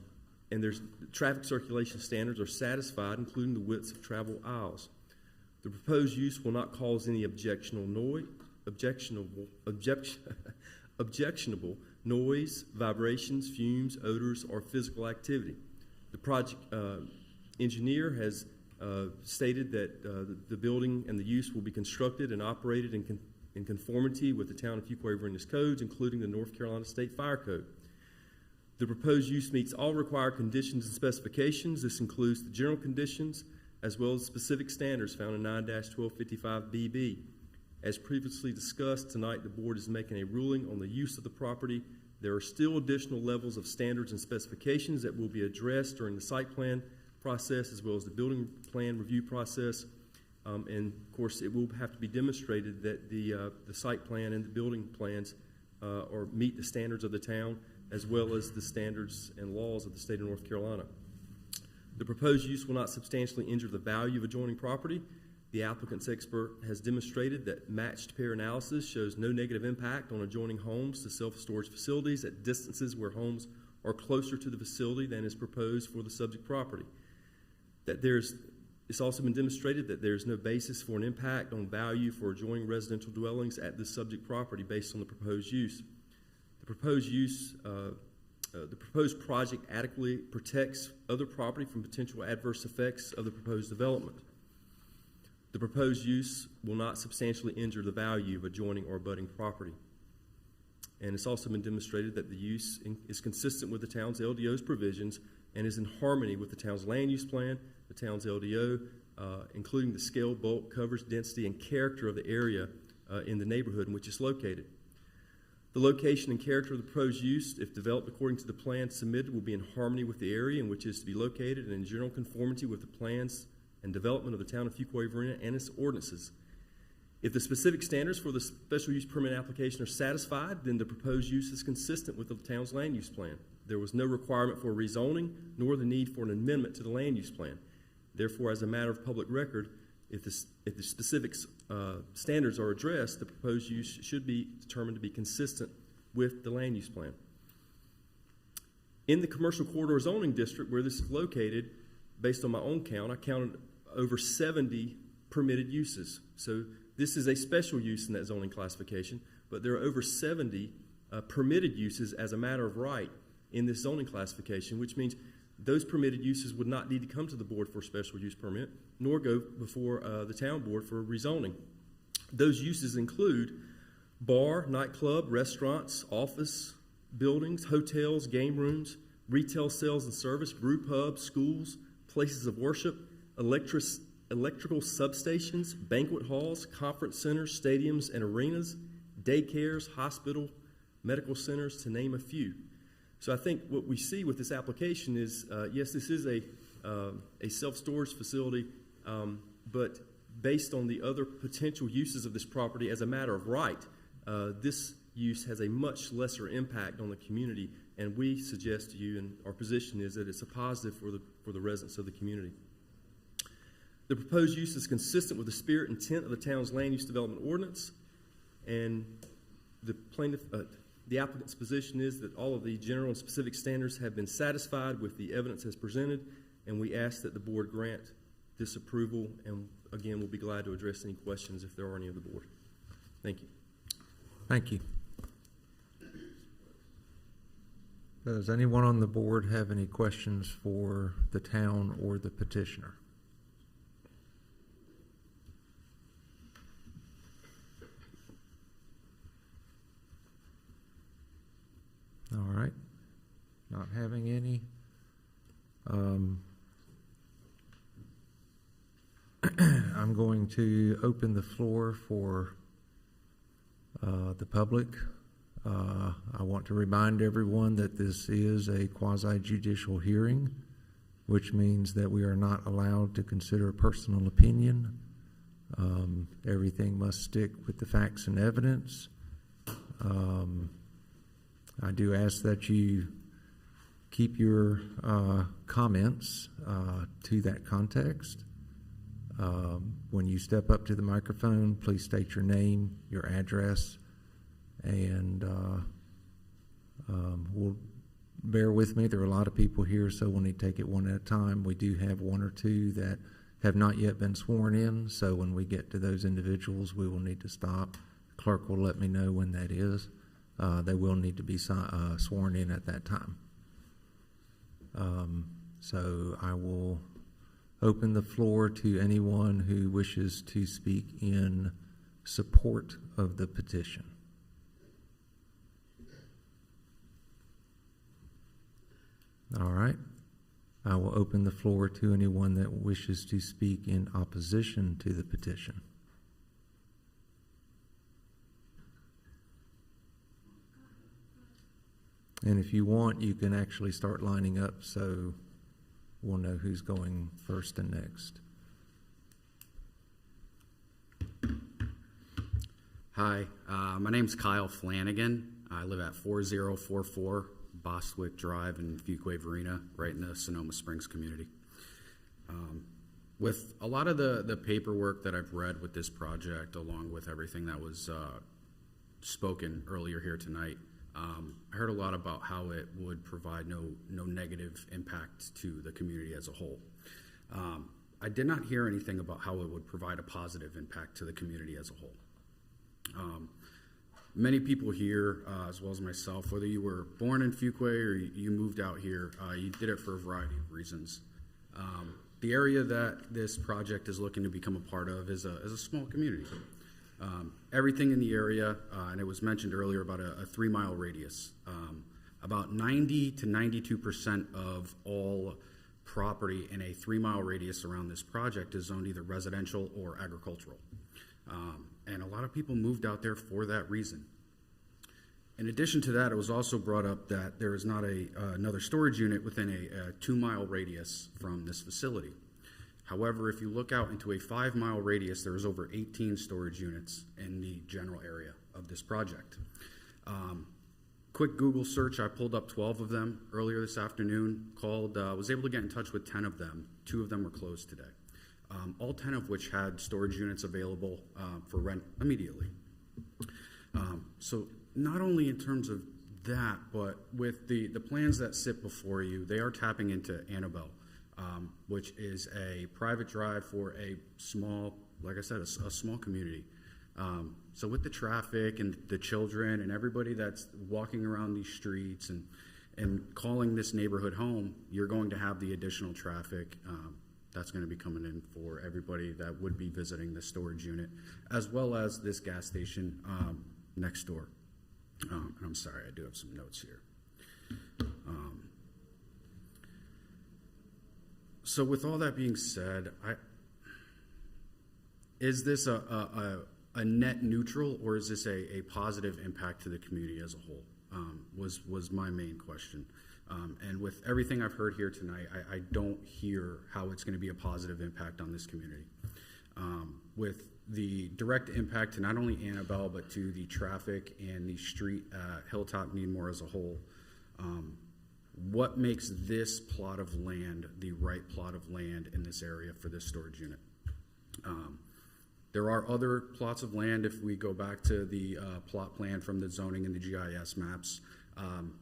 there's traffic circulation standards are satisfied, including the widths of travel aisles. The proposed use will not cause any objectionable noise, vibrations, fumes, odors, or physical activity. The project engineer has stated that the building and the use will be constructed and operated in conformity with the town of Fuquay-Varina's codes, including the North Carolina State Fire Code. The proposed use meets all required conditions and specifications. This includes the general conditions as well as specific standards found in 9-1255BB. As previously discussed, tonight the board is making a ruling on the use of the property. There are still additional levels of standards and specifications that will be addressed during the site plan process as well as the building plan review process. And of course, it will have to be demonstrated that the site plan and the building plans meet the standards of the town as well as the standards and laws of the state of North Carolina. The proposed use will not substantially injure the value of adjoining property. The applicant's expert has demonstrated that matched pair analysis shows no negative impact on adjoining homes to self-storage facilities at distances where homes are closer to the facility than is proposed for the subject property. It's also been demonstrated that there is no basis for an impact on value for adjoining residential dwellings at this subject property based on the proposed use. The proposed project adequately protects other property from potential adverse effects of the proposed development. The proposed use will not substantially injure the value of adjoining or abutting property. And it's also been demonstrated that the use is consistent with the town's LDO's provisions and is in harmony with the town's land use plan, the town's LDO, including the scale, bulk, coverage, density, and character of the area in the neighborhood in which it's located. The location and character of the proposed use, if developed according to the plan submitted, will be in harmony with the area in which it is to be located and in general conformity with the plans and development of the town of Fuquay-Varina and its ordinances. If the specific standards for the special use permit application are satisfied, then the proposed use is consistent with the town's land use plan. There was no requirement for rezoning, nor the need for an amendment to the land use plan. Therefore, as a matter of public record, if the specific standards are addressed, the proposed use should be determined to be consistent with the land use plan. In the commercial corridor zoning district where this is located, based on my own count, I counted over 70 permitted uses. So this is a special use in that zoning classification, but there are over 70 permitted uses as a matter of right in this zoning classification, which means those permitted uses would not need to come to the board for a special use permit, nor go before the town board for rezoning. Those uses include bar, nightclub, restaurants, office buildings, hotels, game rooms, retail sales and service, brew pubs, schools, places of worship, electrical substations, banquet halls, conference centers, stadiums and arenas, daycares, hospital, medical centers, to name a few. So I think what we see with this application is, yes, this is a self-storage facility, but based on the other potential uses of this property as a matter of right, this use has a much lesser impact on the community, and we suggest to you, and our position is that it's a positive for the residents of the community. The proposed use is consistent with the spirit and intent of the town's land use development ordinance, and the applicant's position is that all of the general and specific standards have been satisfied with the evidence as presented, and we ask that the board grant this approval, and again, we'll be glad to address any questions if there are any of the board. Thank you. Thank you. Does anyone on the board have any questions for the town or the petitioner? All right. Not having any. I'm going to open the floor for the public. I want to remind everyone that this is a quasi-judicial hearing, which means that we are not allowed to consider personal opinion. Everything must stick with the facts and evidence. I do ask that you keep your comments to that context. When you step up to the microphone, please state your name, your address, and we'll bear with me. There are a lot of people here, so we'll need to take it one at a time. We do have one or two that have not yet been sworn in, so when we get to those individuals, we will need to stop. The clerk will let me know when that is. They will need to be sworn in at that time. So I will open the floor to anyone who wishes to speak in support of the petition. All right. I will open the floor to anyone that wishes to speak in opposition to the petition. And if you want, you can actually start lining up so we'll know who's going first and next. Hi, my name's Kyle Flanagan. I live at 4044 Bostwick Drive in Fuquay-Varina, right in the Sonoma Springs community. With a lot of the paperwork that I've read with this project, along with everything that was spoken earlier here tonight, I heard a lot about how it would provide no negative impact to the community as a whole. I did not hear anything about how it would provide a positive impact to the community as a whole. Many people here, as well as myself, whether you were born in Fuquay or you moved out here, you did it for a variety of reasons. The area that this project is looking to become a part of is a small community. Everything in the area, and it was mentioned earlier about a 3-mile radius. About 90 to 92% of all property in a 3-mile radius around this project is zoned either residential or agricultural. And a lot of people moved out there for that reason. In addition to that, it was also brought up that there is not another storage unit within a 2-mile radius from this facility. However, if you look out into a 5-mile radius, there is over 18 storage units in the general area of this project. Quick Google search, I pulled up 12 of them earlier this afternoon, was able to get in touch with 10 of them. 2 of them were closed today. All 10 of which had storage units available for rent immediately. So not only in terms of that, but with the plans that sit before you, they are tapping into Annabelle, which is a private drive for a small, like I said, a small community. So with the traffic and the children and everybody that's walking around these streets and calling this neighborhood home, you're going to have the additional traffic that's going to be coming in for everybody that would be visiting the storage unit, as well as this gas station next door. And I'm sorry, I do have some notes here. So with all that being said, is this a net neutral, or is this a positive impact to the community as a whole? Was my main question. And with everything I've heard here tonight, I don't hear how it's going to be a positive impact on this community. With the direct impact to not only Annabelle, but to the traffic and the street at Hilltop Needmore as a whole, what makes this plot of land the right plot of land in this area for this storage unit? There are other plots of land, if we go back to the plot plan from the zoning and the GIS maps,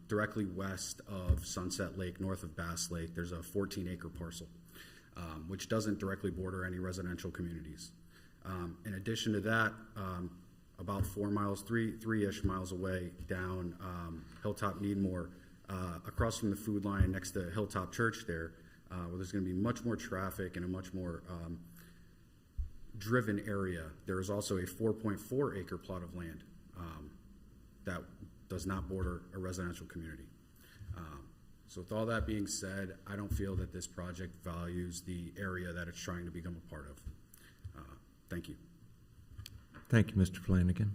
directly west of Sunset Lake, north of Bass Lake, there's a 14-acre parcel, which doesn't directly border any residential communities. In addition to that, about 4 miles, three-ish miles away down Hilltop Needmore, across from the food line next to Hilltop Church there, where there's going to be much more traffic and a much more driven area. There is also a 4.4 acre plot of land that does not border a residential community. So with all that being said, I don't feel that this project values the area that it's trying to become a part of. Thank you. Thank you, Mr. Flanagan.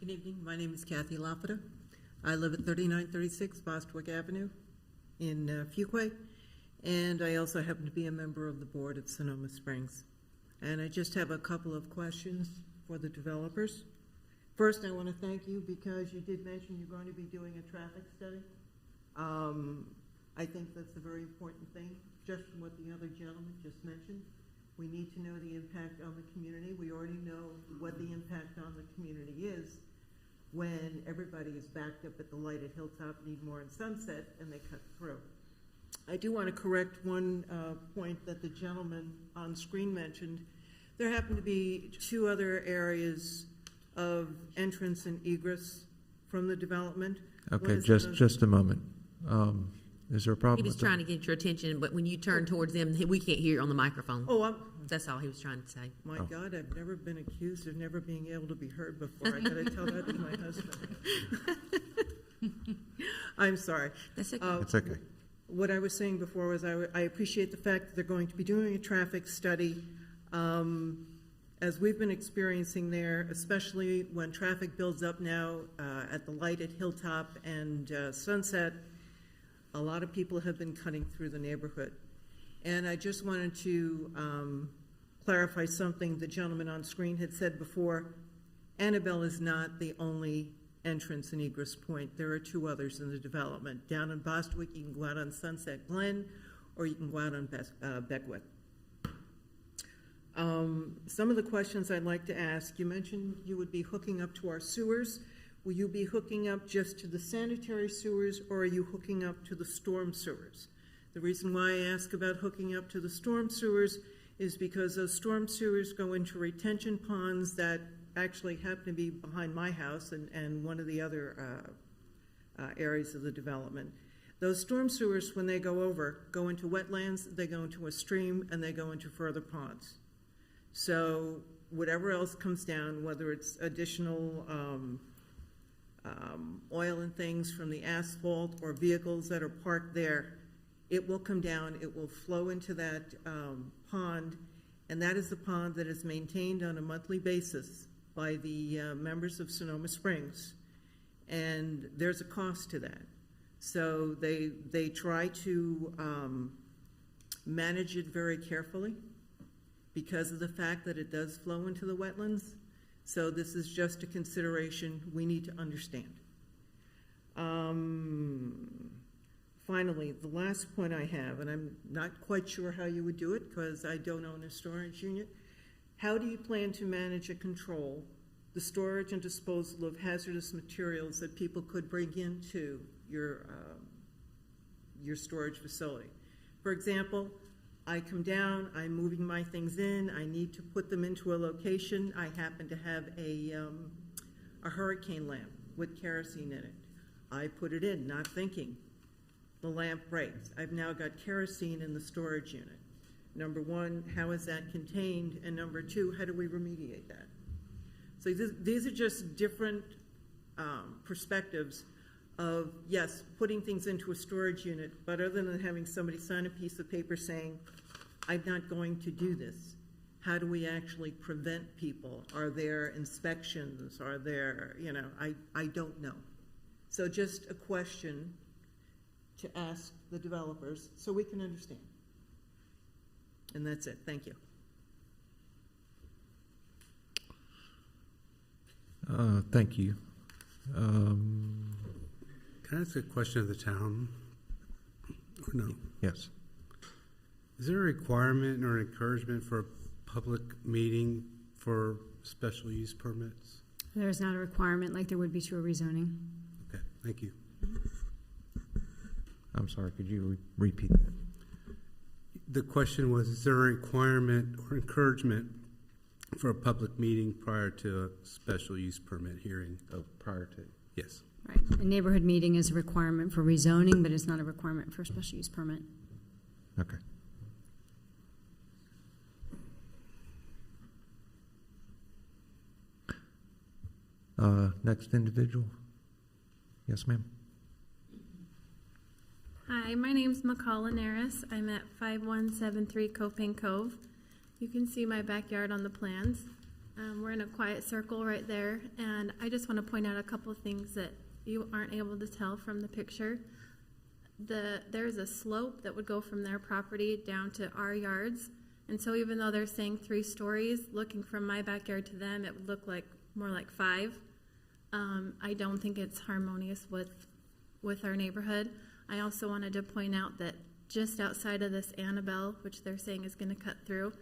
Good evening. My name is Kathy Lafferty. I live at 3936 Bostwick Avenue in Fuquay, and I also happen to be a member of the board of Sonoma Springs. And I just have a couple of questions for the developers. First, I want to thank you because you did mention you're going to be doing a traffic study. I think that's a very important thing, just from what the other gentleman just mentioned. We need to know the impact on the community. We already know what the impact on the community is when everybody is backed up at the light at Hilltop, Needmore, and Sunset, and they cut through. I do want to correct one point that the gentleman on screen mentioned. There happen to be 2 other areas of entrance and egress from the development. Okay, just a moment. Is there a problem? He was trying to get your attention, but when you turn towards them, we can't hear you on the microphone. Oh, that's all he was trying to say. My God, I've never been accused of never being able to be heard before. I got to tell that to my husband. I'm sorry. That's okay. It's okay. What I was saying before was I appreciate the fact that they're going to be doing a traffic study. As we've been experiencing there, especially when traffic builds up now at the light at Hilltop and Sunset, a lot of people have been cutting through the neighborhood. And I just wanted to clarify something the gentleman on screen had said before. Annabelle is not the only entrance and egress point. There are 2 others in the development. Down in Bostwick, you can go out on Sunset Glen, or you can go out on Beckwith. Some of the questions I'd like to ask, you mentioned you would be hooking up to our sewers. Will you be hooking up just to the sanitary sewers, or are you hooking up to the storm sewers? The reason why I ask about hooking up to the storm sewers is because those storm sewers go into retention ponds that actually happen to be behind my house and one of the other areas of the development. Those storm sewers, when they go into wetlands, they go into a stream, and they go into further ponds. So whatever else comes down, whether it's additional oil and things from the asphalt or vehicles that are parked there, it will come down, it will flow into that pond, and that is the pond that is maintained on a monthly basis by the members of Sonoma Springs, and there's a cost to that. So they try to manage it very carefully because of the fact that it does flow into the wetlands. So this is just a consideration we need to understand. Finally, the last point I have, and I'm not quite sure how you would do it because I don't own a storage unit. How do you plan to manage and control the storage and disposal of hazardous materials that people could bring into your storage facility? For example, I come down, I'm moving my things in, I need to put them into a location. I happen to have a hurricane lamp with kerosene in it. I put it in, not thinking. The lamp breaks. I've now got kerosene in the storage unit. Number one, how is that contained? And number two, how do we remediate that? So these are just different perspectives of, yes, putting things into a storage unit, but other than having somebody sign a piece of paper saying, I'm not going to do this, how do we actually prevent people? Are there inspections? Are there, I don't know. So just a question to ask the developers so we can understand. And that's it. Thank you. Thank you. Can I ask a question of the town? Or no? Yes. Is there a requirement or encouragement for a public meeting for special use permits? There is not a requirement like there would be to a rezoning. Okay, thank you. I'm sorry, could you repeat that? The question was, is there a requirement or encouragement for a public meeting prior to a special use permit hearing? Oh, prior to? Yes. Right. A neighborhood meeting is a requirement for rezoning, but it's not a requirement for a special use permit. Okay. Next individual. Yes, ma'am. Hi, my name's McCall Linares. I'm at 5173 Coping Cove. You can see my backyard on the plans. We're in a quiet circle right there, and I just want to point out a couple of things that you aren't able to tell from the picture. There's a slope that would go from their property down to our yards, and so even though they're saying 3 stories, looking from my backyard to them, it would look like more like 5. I don't think it's harmonious with our neighborhood. I also wanted to point out that just outside of this Annabelle, which they're saying is going to cut through,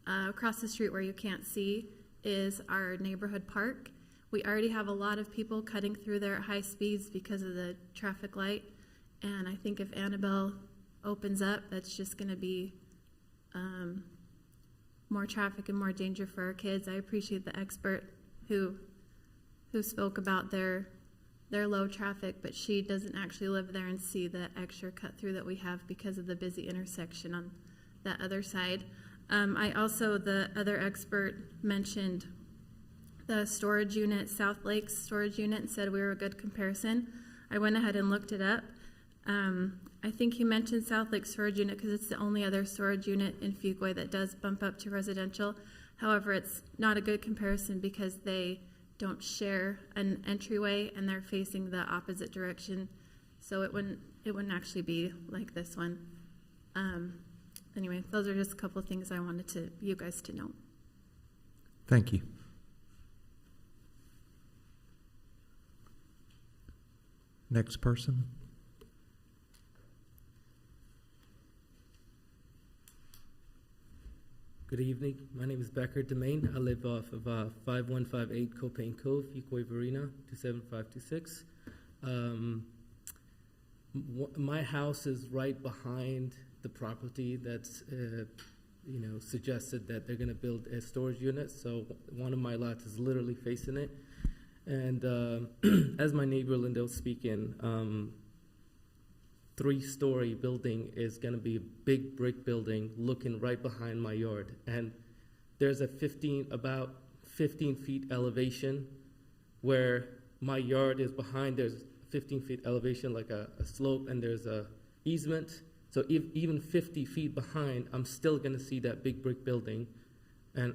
across the street where you can't see is our neighborhood park. We already have a lot of people cutting through there at high speeds because of the traffic light, and I think if Annabelle opens up, that's just going to be more traffic and more danger for our kids. I appreciate the expert who spoke about their low traffic, but she doesn't actually live there and see the extra cut through that we have because of the busy intersection on that other side. The other expert mentioned the storage unit, South Lake's storage unit, and said we were a good comparison. I went ahead and looked it up. I think he mentioned South Lake storage unit because it's the only other storage unit in Fuquay that does bump up to residential. However, it's not a good comparison because they don't share an entryway and they're facing the opposite direction, so it wouldn't actually be like this one. Anyway, those are just a couple of things I wanted you guys to know. Thank you. Next person. Good evening. My name is Becker Domain. I live off of 5158 Copane Cove, Fuquay-Varina, 27526. My house is right behind the property that's, suggested that they're going to build a storage unit. So one of my lots is literally facing it. And as my neighbor Linda was speaking, 3-story building is going to be a big brick building looking right behind my yard. And there's about 15 feet elevation where my yard is behind. There's 15 feet elevation, like a slope, and there's a easement. So even 50 feet behind, I'm still going to see that big brick building. And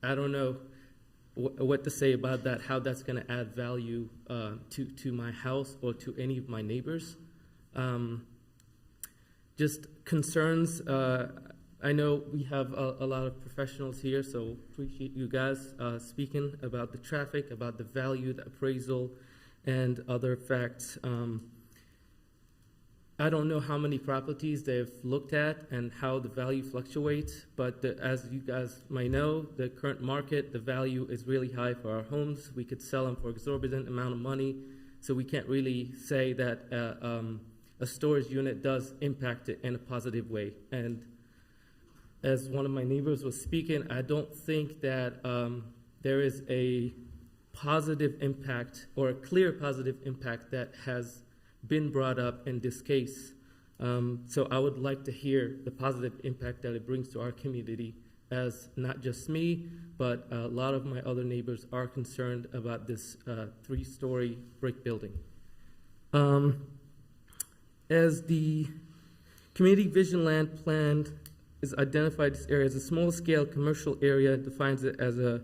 I don't know what to say about that, how that's going to add value to my house or to any of my neighbors. Just concerns. I know we have a lot of professionals here, so appreciate you guys speaking about the traffic, about the value, the appraisal, and other facts. I don't know how many properties they've looked at and how the value fluctuates, but as you guys might know, the current market, the value is really high for our homes. We could sell them for exorbitant amount of money, so we can't really say that a storage unit does impact it in a positive way. And as one of my neighbors was speaking, I don't think that there is a positive impact or a clear positive impact that has been brought up in this case. So I would like to hear the positive impact that it brings to our community, as not just me, but a lot of my other neighbors are concerned about this 3-story brick building. As the community vision land plan is identified this area as a small-scale commercial area, defines it as a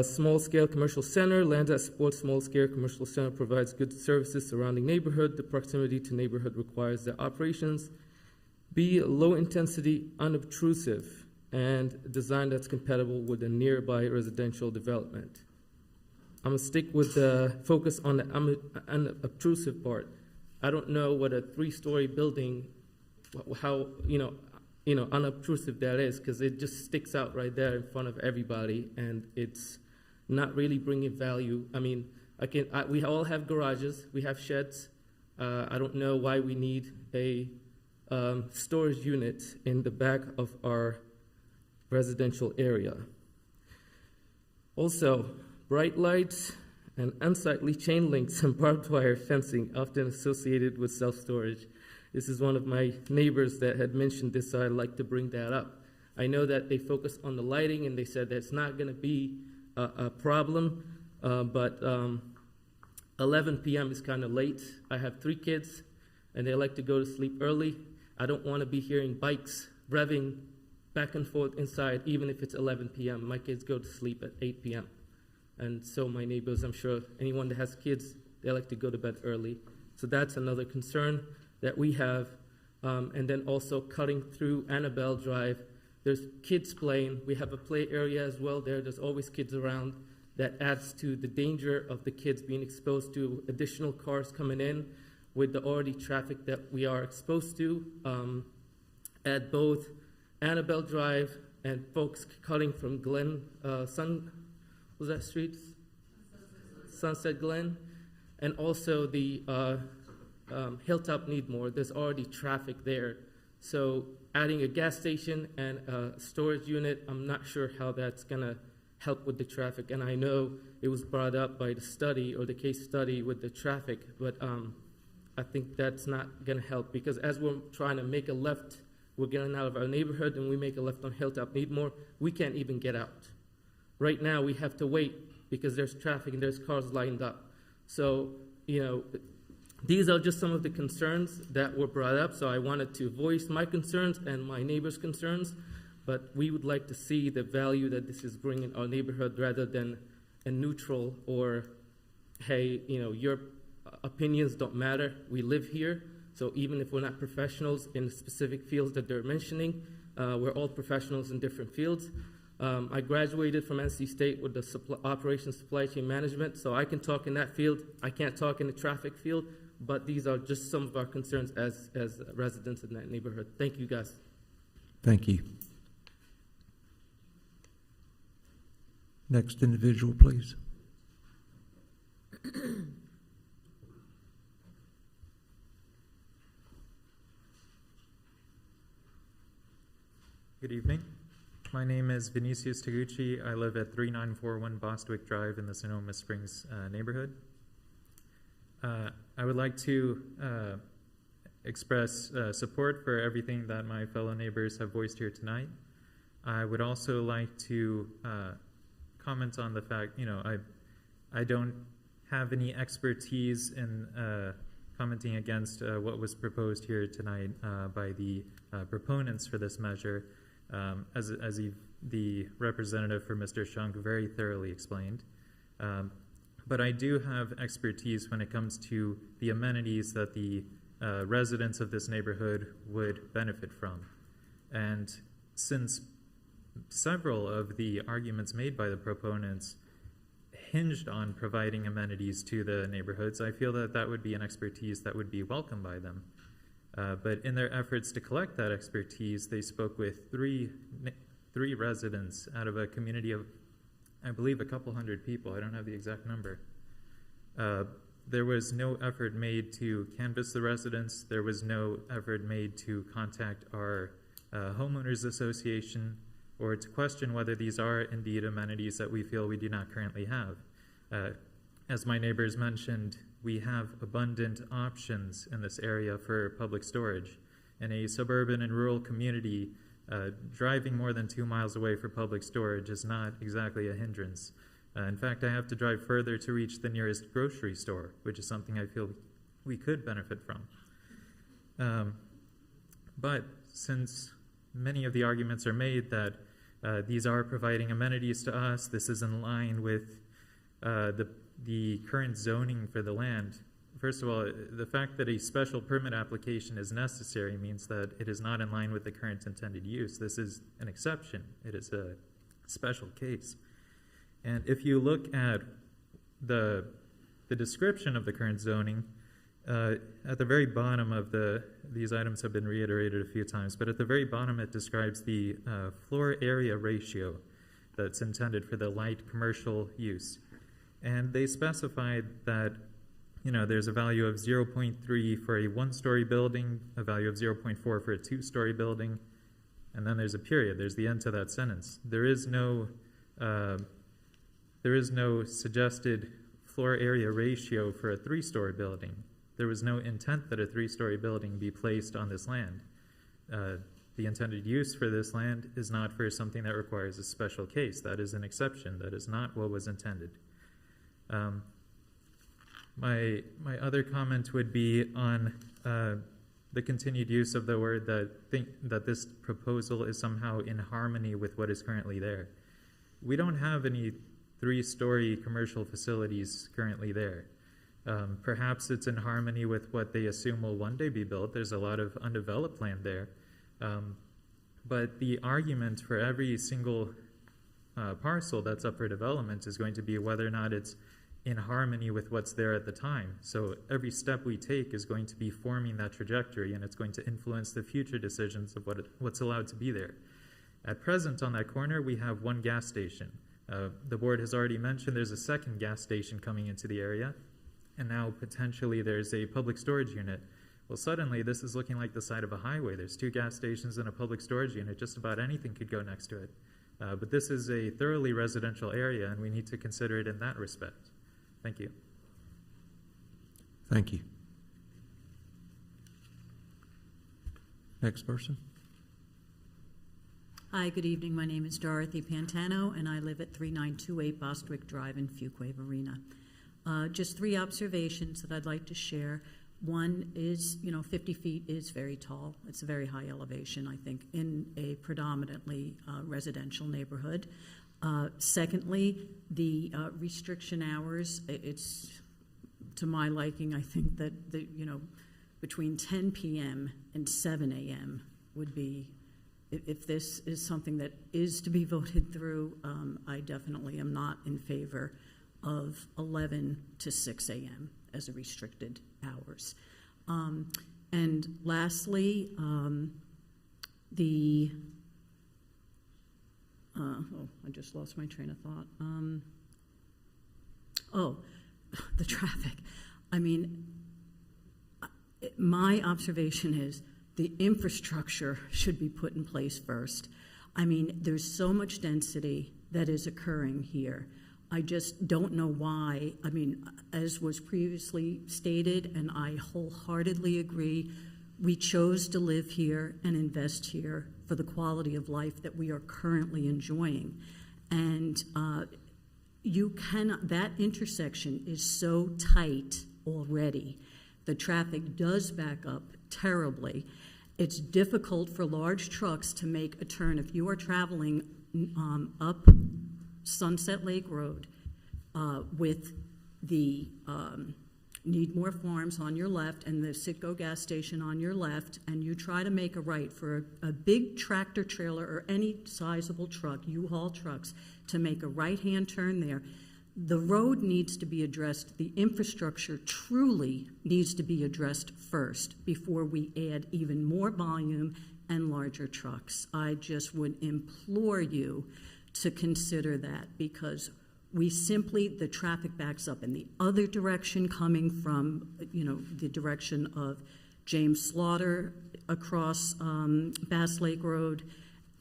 small-scale commercial center. Land that supports small-scale commercial center provides good services surrounding neighborhood. The proximity to neighborhood requires that operations be low-intensity, unobtrusive, and design that's compatible with a nearby residential development. I'm gonna stick with the focus on the unobtrusive part. I don't know what a 3-story building, how unobtrusive that is, because it just sticks out right there in front of everybody, and it's not really bringing value. I mean, we all have garages, we have sheds. I don't know why we need a storage unit in the back of our residential area. Also, bright lights and unsightly chain links and barbed wire fencing often associated with self-storage. This is one of my neighbors that had mentioned this, so I'd like to bring that up. I know that they focus on the lighting, and they said that's not going to be a problem, but 11 p.m. is kind of late. I have 3 kids, and they like to go to sleep early. I don't want to be hearing bikes revving back and forth inside, even if it's 11 p.m. My kids go to sleep at 8 p.m. And so my neighbors, I'm sure anyone that has kids, they like to go to bed early. So that's another concern that we have. And then also cutting through Annabelle Drive, there's kids playing. We have a play area as well there. There's always kids around. That adds to the danger of the kids being exposed to additional cars coming in with the already traffic that we are exposed to at both Annabelle Drive and folks cutting from was that street? Sunset Glen. And also the Hilltop Needmore, there's already traffic there. So adding a gas station and a storage unit, I'm not sure how that's gonna help with the traffic. And I know it was brought up by the study or the case study with the traffic, but I think that's not gonna help, because as we're trying to make a left, we're getting out of our neighborhood and we make a left on Hilltop Needmore, we can't even get out. Right now, we have to wait because there's traffic and there's cars lined up. So, these are just some of the concerns that were brought up. So I wanted to voice my concerns and my neighbors' concerns, but we would like to see the value that this is bringing our neighborhood rather than a neutral or, hey, your opinions don't matter. We live here. So even if we're not professionals in the specific fields that they're mentioning, we're all professionals in different fields. I graduated from NC State with the operations supply chain management, so I can talk in that field. I can't talk in the traffic field, but these are just some of our concerns as residents in that neighborhood. Thank you, guys. Thank you. Next individual, please. Good evening. My name is Vinicius Taguchi. I live at 3941 Bostwick Drive in the Sonoma Springs neighborhood. I would like to express support for everything that my fellow neighbors have voiced here tonight. I would also like to comment on the fact, I don't have any expertise in commenting against what was proposed here tonight by the proponents for this measure. as the representative for Mr. Shunk very thoroughly explained. But I do have expertise when it comes to the amenities that the residents of this neighborhood would benefit from. And since several of the arguments made by the proponents hinged on providing amenities to the neighborhoods, I feel that that would be an expertise that would be welcomed by them. But in their efforts to collect that expertise, they spoke with three residents out of a community of, I believe, a couple hundred people. I don't have the exact number. There was no effort made to canvass the residents. There was no effort made to contact our homeowners association or to question whether these are indeed amenities that we feel we do not currently have. As my neighbors mentioned, we have abundant options in this area for public storage. In a suburban and rural community, driving more than 2 miles away for public storage is not exactly a hindrance. In fact, I have to drive further to reach the nearest grocery store, which is something I feel we could benefit from. But since many of the arguments are made that these are providing amenities to us, this is in line with the current zoning for the land. First of all, the fact that a special permit application is necessary means that it is not in line with the current intended use. This is an exception. It is a special case. And if you look at the description of the current zoning, at the very bottom of these items have been reiterated a few times, but at the very bottom it describes the floor area ratio that's intended for the light commercial use. And they specified that, there's a value of 0.3 for a one-story building, a value of 0.4 for a two-story building, and then there's a period. There's the end to that sentence. There is no suggested floor area ratio for a three-story building. There was no intent that a three-story building be placed on this land. The intended use for this land is not for something that requires a special case. That is an exception. That is not what was intended. My other comment would be on the continued use of the word that this proposal is somehow in harmony with what is currently there. We don't have any three-story commercial facilities currently there. Perhaps it's in harmony with what they assume will one day be built. There's a lot of undeveloped land there. But the argument for every single parcel that's up for development is going to be whether or not it's in harmony with what's there at the time. So every step we take is going to be forming that trajectory, and it's going to influence the future decisions of what's allowed to be there. At present, on that corner, we have one gas station. The board has already mentioned there's a second gas station coming into the area, and now potentially there's a public storage unit. Well, suddenly this is looking like the side of a highway. There's two gas stations and a public storage unit. Just about anything could go next to it. But this is a thoroughly residential area, and we need to consider it in that respect. Thank you. Thank you. Next person. Hi, good evening. My name is Dorothy Pantano, and I live at 3928 Bostwick Drive in Fuquay-Varina. Just three observations that I'd like to share. One is, 50 feet is very tall. It's a very high elevation, I think, in a predominantly residential neighborhood. Secondly, the restriction hours, it's to my liking. I think that, between 10 p.m. and 7 a.m. would be, if this is something that is to be voted through, I definitely am not in favor of 11 to 6 a.m. as a restricted hours. And lastly, I just lost my train of thought. The traffic. I mean, my observation is the infrastructure should be put in place first. I mean, there's so much density that is occurring here. I just don't know why. I mean, as was previously stated, and I wholeheartedly agree, we chose to live here and invest here for the quality of life that we are currently enjoying. And that intersection is so tight already. The traffic does back up terribly. It's difficult for large trucks to make a turn. If you are traveling up Sunset Lake Road with the Needmore Farms on your left and the Citgo gas station on your left, and you try to make a right for a big tractor trailer or any sizable truck, U-Haul trucks, to make a right-hand turn there, the road needs to be addressed. The infrastructure truly needs to be addressed first before we add even more volume and larger trucks. I just would implore you to consider that, because we simply, the traffic backs up in the other direction coming from, the direction of James Slaughter across Bass Lake Road.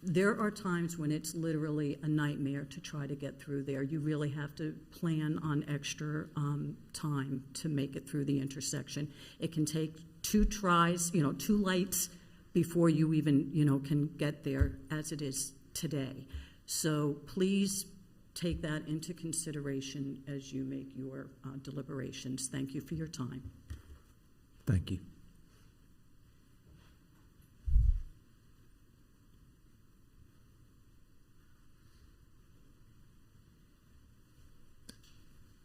There are times when it's literally a nightmare to try to get through there. You really have to plan on extra time to make it through the intersection. It can take 2 tries, 2 lights before you even, can get there as it is today. So please take that into consideration as you make your deliberations. Thank you for your time. Thank you.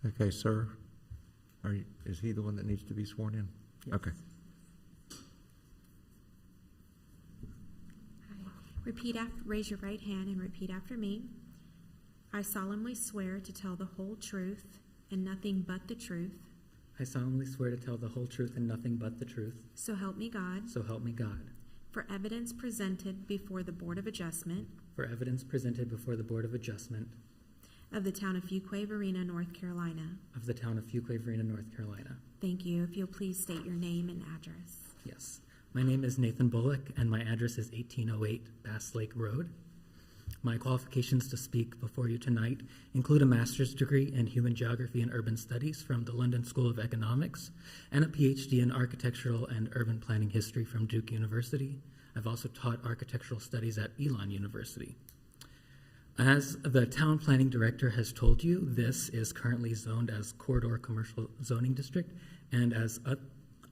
Okay, sir. Is he the one that needs to be sworn in? Yes. Okay. Raise your right hand and repeat after me. I solemnly swear to tell the whole truth and nothing but the truth. I solemnly swear to tell the whole truth and nothing but the truth. So help me God. So help me God. For evidence presented before the Board of Adjustment. For evidence presented before the Board of Adjustment. Of the town of Fuquay-Varina, North Carolina. Of the town of Fuquay-Varina, North Carolina. Thank you. If you'll please state your name and address. Yes. My name is Nathan Bullock, and my address is 1808 Bass Lake Road. My qualifications to speak before you tonight include a master's degree in human geography and urban studies from the London School of Economics and a PhD in architectural and urban planning history from Duke University. I've also taught architectural studies at Elon University. As the town planning director has told you, this is currently zoned as Corridor Commercial Zoning District, and as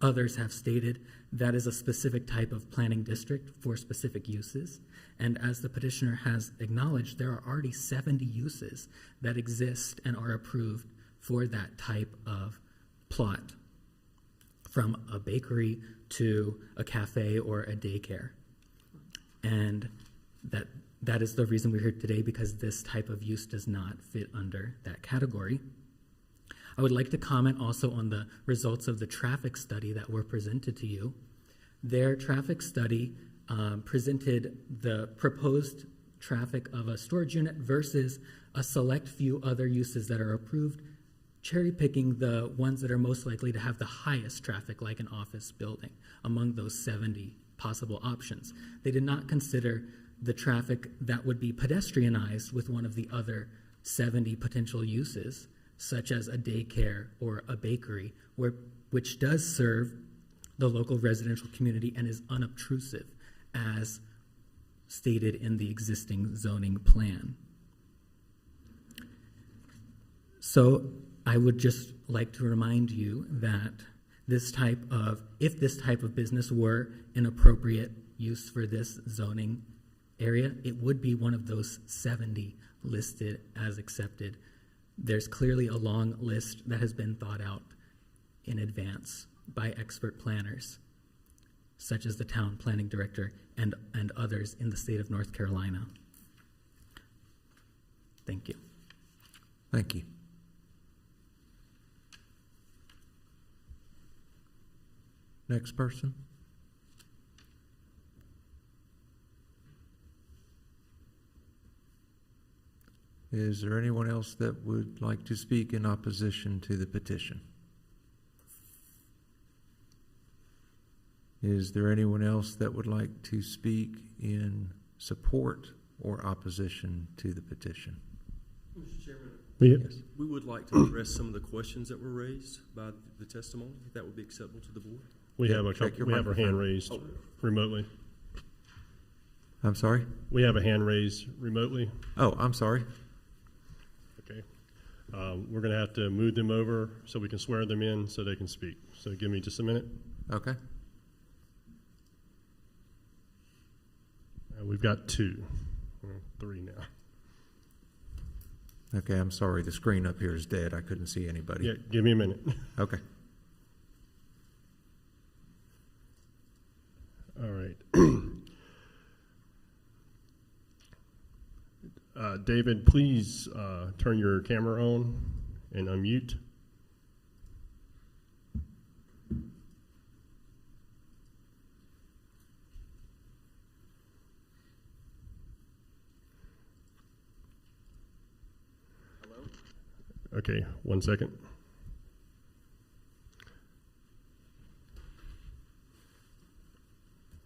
others have stated, that is a specific type of planning district for specific uses. And as the petitioner has acknowledged, there are already 70 uses that exist and are approved for that type of plot, from a bakery to a cafe or a daycare. And that is the reason we're here today, because this type of use does not fit under that category. I would like to comment also on the results of the traffic study that were presented to you. Their traffic study presented the proposed traffic of a storage unit versus a select few other uses that are approved, cherry picking the ones that are most likely to have the highest traffic, like an office building, among those 70 possible options. They did not consider the traffic that would be pedestrianized with one of the other 70 potential uses, such as a daycare or a bakery, which does serve the local residential community and is unobtrusive, as stated in the existing zoning plan. So I would just like to remind you that if this type of business were an appropriate use for this zoning area, it would be one of those 70 listed as accepted. There's clearly a long list that has been thought out in advance by expert planners, such as the town planning director and others in the state of North Carolina. Thank you. Thank you. Next person. Is there anyone else that would like to speak in opposition to the petition? Is there anyone else that would like to speak in support or opposition to the petition? Mr. Chairman, Yes. we would like to address some of the questions that were raised by the testimony, if that would be acceptable to the board. We have our hand raised remotely. I'm sorry? We have a hand raised remotely. Oh, I'm sorry. Okay. We're going to have to move them over so we can swear them in so they can speak. So give me just a minute. Okay. We've got 2. Well, 3 now. Okay, I'm sorry, the screen up here is dead. I couldn't see anybody. Yeah, give me a minute. Okay. All right. David, please turn your camera on and unmute. Okay, 1 second.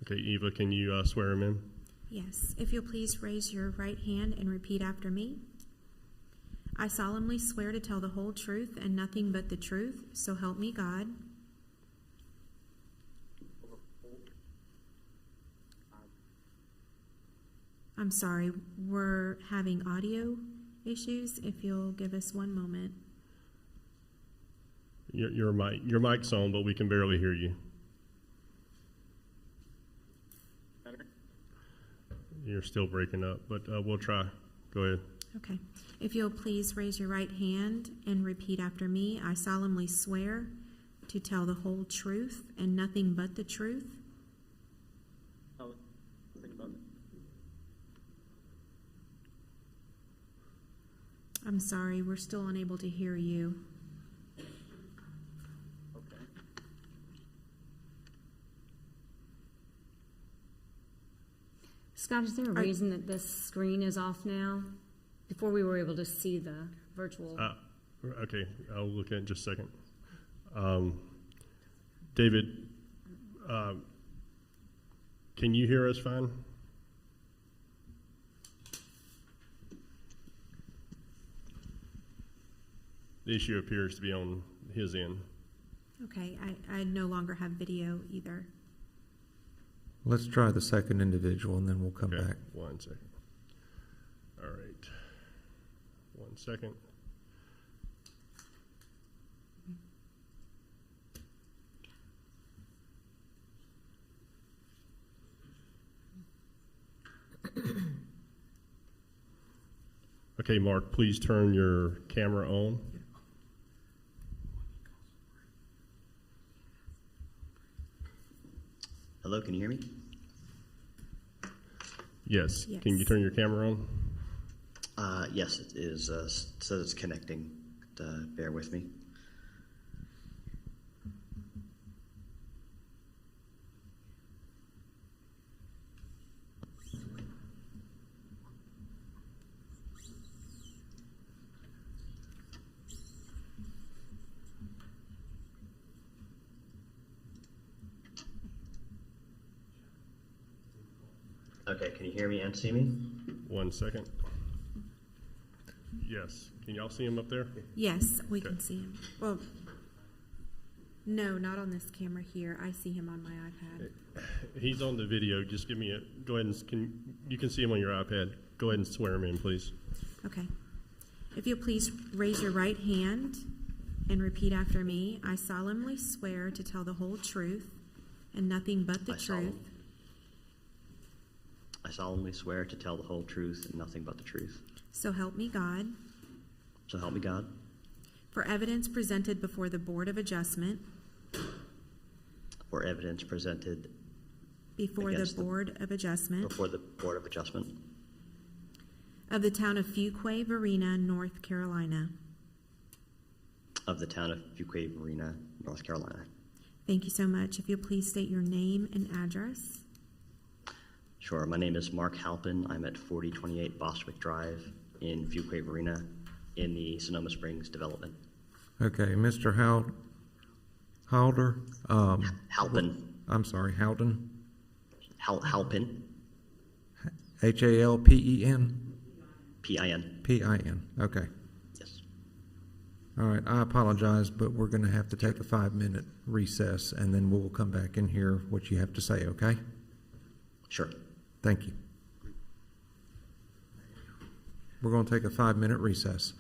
Okay, Eva, can you swear him in? Yes. If you'll please raise your right hand and repeat after me. I solemnly swear to tell the whole truth and nothing but the truth, so help me God. I'm sorry, we're having audio issues. If you'll give us 1 moment. Your mic's on, but we can barely hear you. You're still breaking up, but we'll try. Go ahead. Okay. If you'll please raise your right hand and repeat after me. I solemnly swear to tell the whole truth and nothing but the truth. I'm sorry, we're still unable to hear you. Scott, is there a reason that this screen is off now? Before we were able to see the virtual. Okay, I'll look at it in just a second. David, can you hear us fine? The issue appears to be on his end. Okay, I no longer have video either. Let's try the second individual and then we'll come back. 1 second. All right. 1 second. Okay, Mark, please turn your camera on. Hello, can you hear me? Yes. Yes. Can you turn your camera on? Yes, it is. Says it's connecting. Bear with me. Okay, can you hear me and see me? 1 second. Yes. Can y'all see him up there? Yes, we can see him. Well, no, not on this camera here. I see him on my iPad. He's on the video. Just give me a, go ahead and, you can see him on your iPad. Go ahead and swear him in, please. Okay. If you'll please raise your right hand and repeat after me. I solemnly swear to tell the whole truth and nothing but the truth. I solemnly swear to tell the whole truth and nothing but the truth. So help me God. So help me God. For evidence presented before the Board of Adjustment. For evidence presented before the Board of Adjustment. Before the Board of Adjustment. of the town of Fuquay-Varina, North Carolina. Of the town of Fuquay-Varina, North Carolina. Thank you so much. If you'll please state your name and address. Sure. My name is Mark Halpin. I'm at 4028 Bostwick Drive in Fuquay-Varina in the Sonoma Springs development. Okay, Mr. Halder. Halpin. I'm sorry, Howden. Halpin. Halpen? P-I-N. P-I-N, okay. Yes. All right, I apologize, but we're going to have to take a 5-minute recess, and then we'll come back and hear what you have to say, okay? Sure. Thank you. We're going to take a 5-minute recess.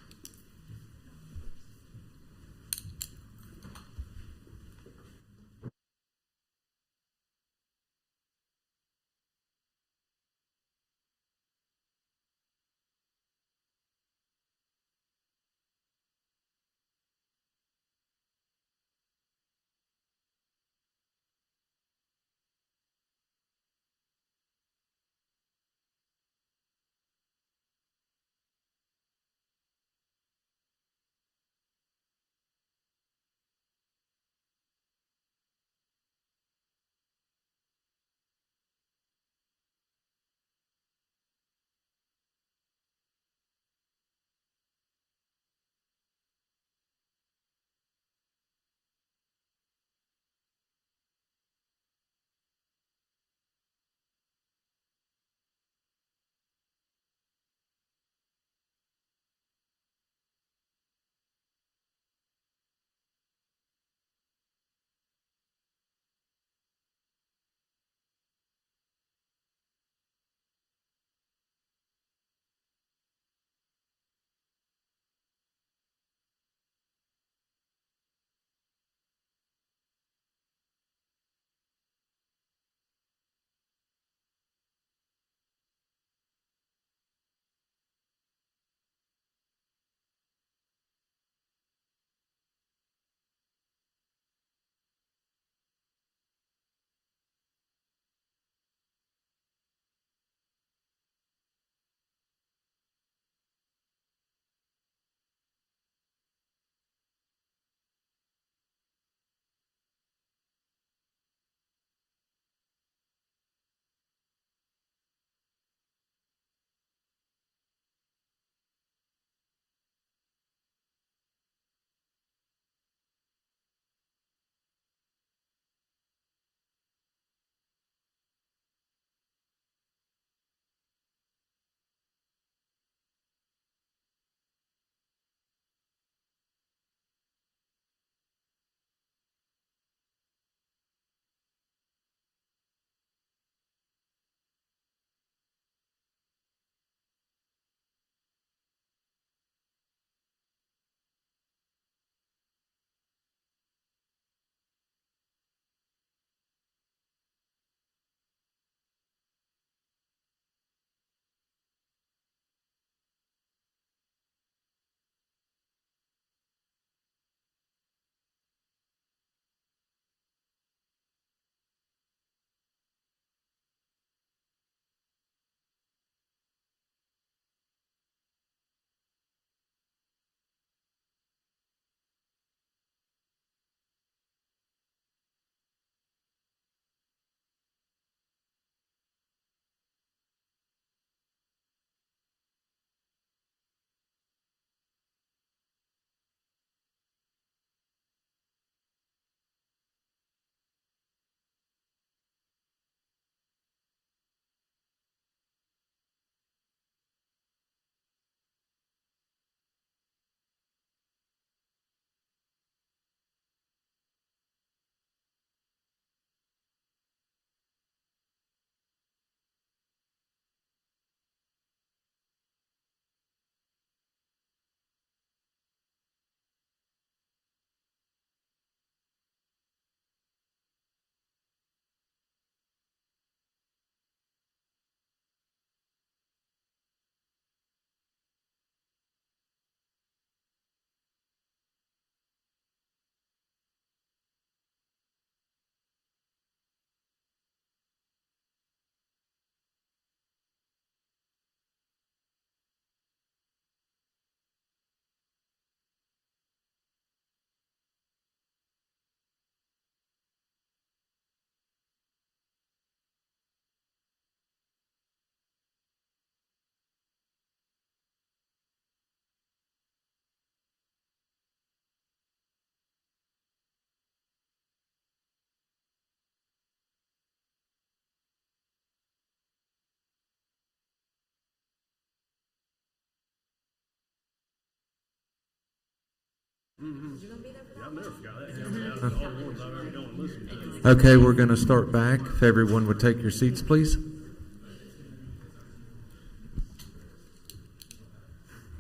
I've never forgot that. All the ones I've ever gone and listened to. Okay, we're going to start back. If everyone would take your seats, please.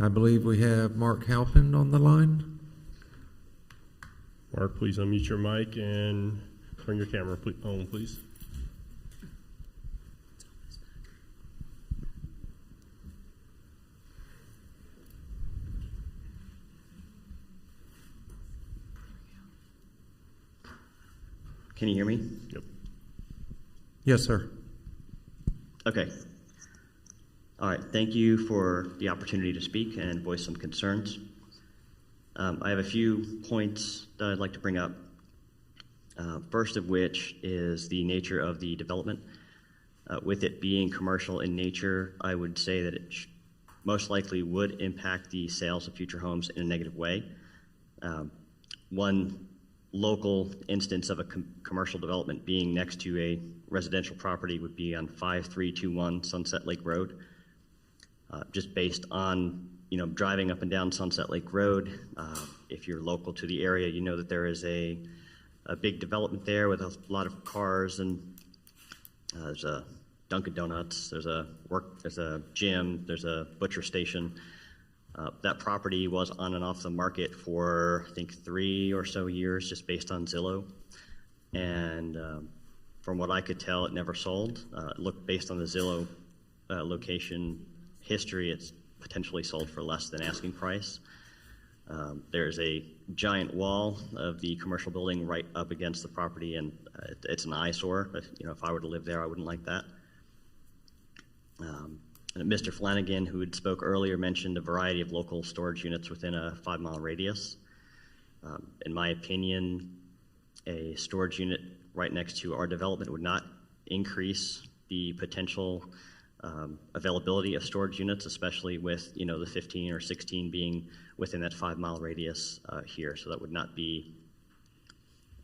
I believe we have Mark Halpin on the line. Mark, please unmute your mic and turn your camera on, please. Can you hear me? Yep. Yes, sir. Okay. All right. Thank you for the opportunity to speak and voice some concerns. I have a few points that I'd like to bring up. First of which is the nature of the development. With it being commercial in nature, I would say that it most likely would impact the sales of future homes in a negative way. One local instance of a commercial development being next to a residential property would be on 5321 Sunset Lake Road. Just based on driving up and down Sunset Lake Road, if you're local to the area, you know that there is a big development there with a lot of cars, and there's a Dunkin' Donuts, there's a gym, there's a butcher station. That property was on and off the market for, I think, 3 or so years, just based on Zillow. And from what I could tell, it never sold. Look, based on the Zillow location history, it's potentially sold for less than asking price. There's a giant wall of the commercial building right up against the property, and it's an eyesore. If I were to live there, I wouldn't like that. And Mr. Flanagan, who had spoke earlier, mentioned a variety of local storage units within a 5-mile radius. In my opinion, a storage unit right next to our development would not increase the potential availability of storage units, especially with the 15 or 16 being within that 5-mile radius here. So that would not be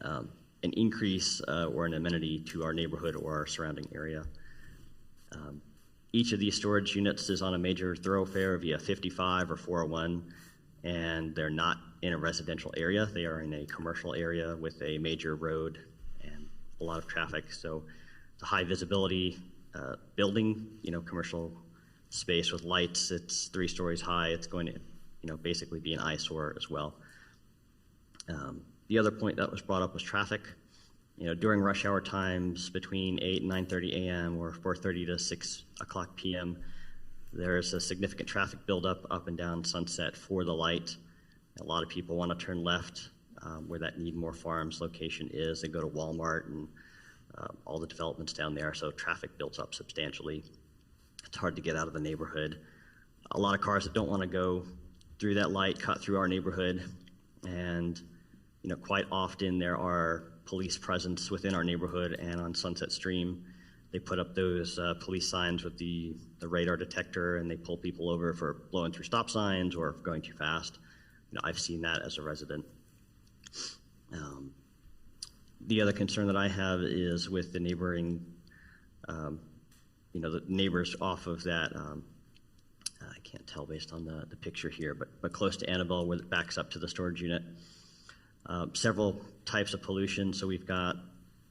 an increase or an amenity to our neighborhood or our surrounding area. Each of these storage units is on a major thoroughfare via 55 or 401, and they're not in a residential area. They are in a commercial area with a major road and a lot of traffic. So it's a high visibility building, commercial space with lights. It's 3 stories high. It's going to, basically be an eyesore as well. The other point that was brought up was traffic. During rush hour times between 8 and 9:30 a.m. or 4:30 to 6 o'clock p.m., there is a significant traffic buildup up and down Sunset for the light. A lot of people want to turn left where that Needmore Farms location is and go to Walmart and all the developments down there, so traffic builds up substantially. It's hard to get out of the neighborhood. A lot of cars that don't want to go through that light cut through our neighborhood, and quite often there are police presence within our neighborhood and on Sunset Stream. They put up those police signs with the radar detector, and they pull people over for blowing through stop signs or going too fast. I've seen that as a resident. The other concern that I have is with the neighboring, the neighbors off of that, I can't tell based on the picture here, but close to Annabelle where it backs up to the storage unit. Several types of pollution. So we've got